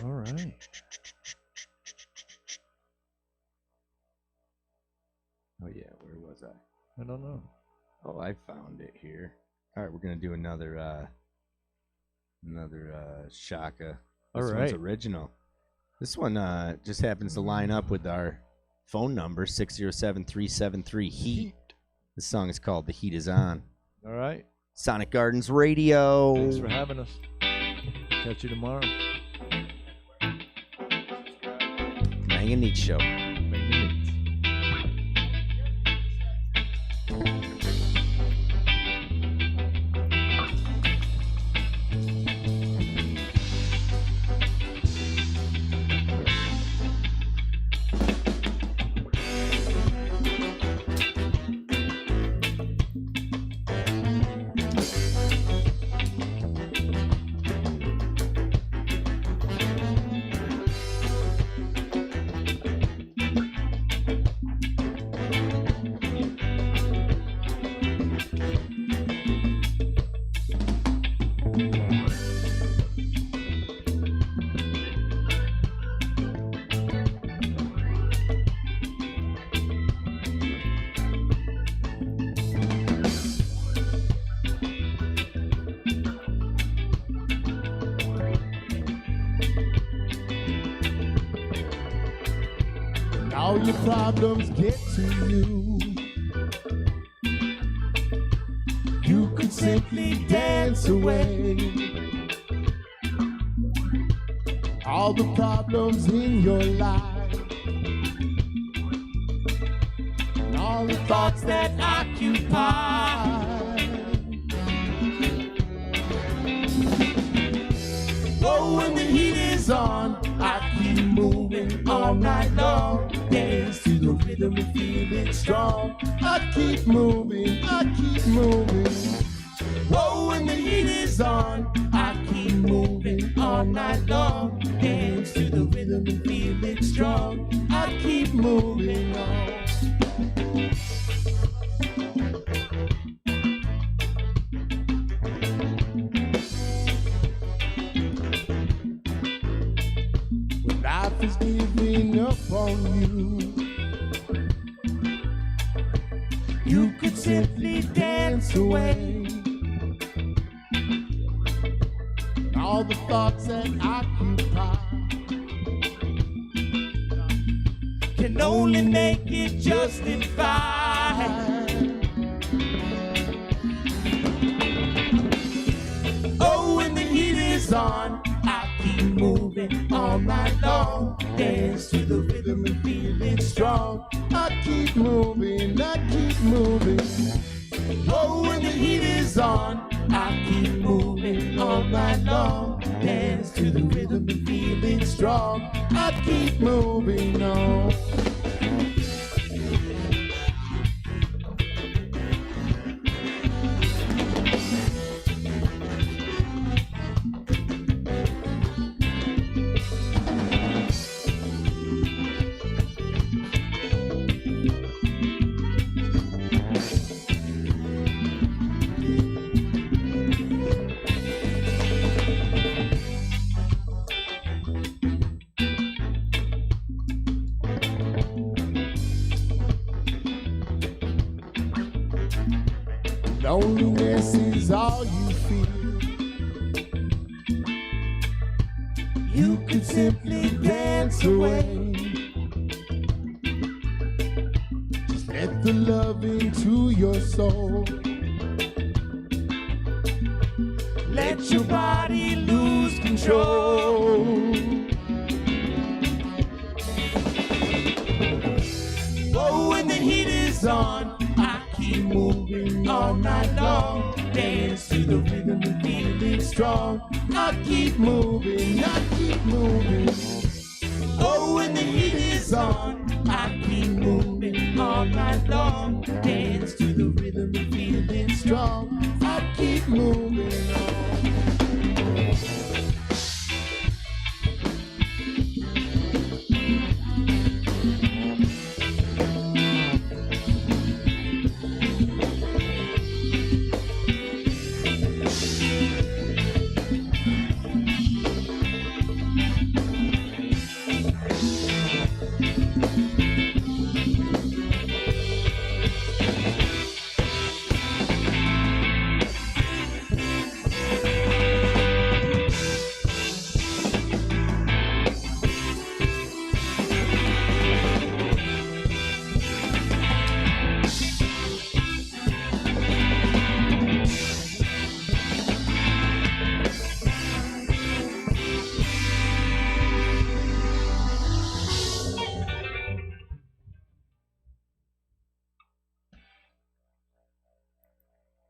All right. Oh yeah, where was I? I don't know. Oh, I found it here. All right, we're gonna do another Shaka. This one's original. This one just happens to line up with our phone number, 607-373-HEAT. This song is called "The Heat Is On." All right. Sonic Gardens Radio. Thanks for having us. Catch you tomorrow. mAng and Neads Show. All your problems get to you. You could simply dance away. All the problems in your life, and all the thoughts that occupy. Oh, when the heat is on, I keep moving all night long. Dance to the rhythm and feel it strong. I keep moving, I keep moving. Oh, when the heat is on, I keep moving all night long. Dance to the rhythm and feel it strong. I keep moving on. When life is giving up on you, you could simply dance away. All the thoughts that occupy. can only make it justified. Oh, when the heat is on, I keep moving all night long. Dance to the rhythm and feeling strong. I keep moving, I keep moving. Oh, when the heat is on, I keep moving all night long. Dance to the rhythm and feeling strong. I keep moving on. Loneliness is all you feel. You could simply dance away. Just let the love into your soul. Let your body lose control. Oh, when the heat is on, I keep moving all night long. Dance to the rhythm and feeling strong. I keep moving, I keep moving. Oh, when the heat is on, I keep moving all night long. Dance to the rhythm and feeling strong. I keep moving on.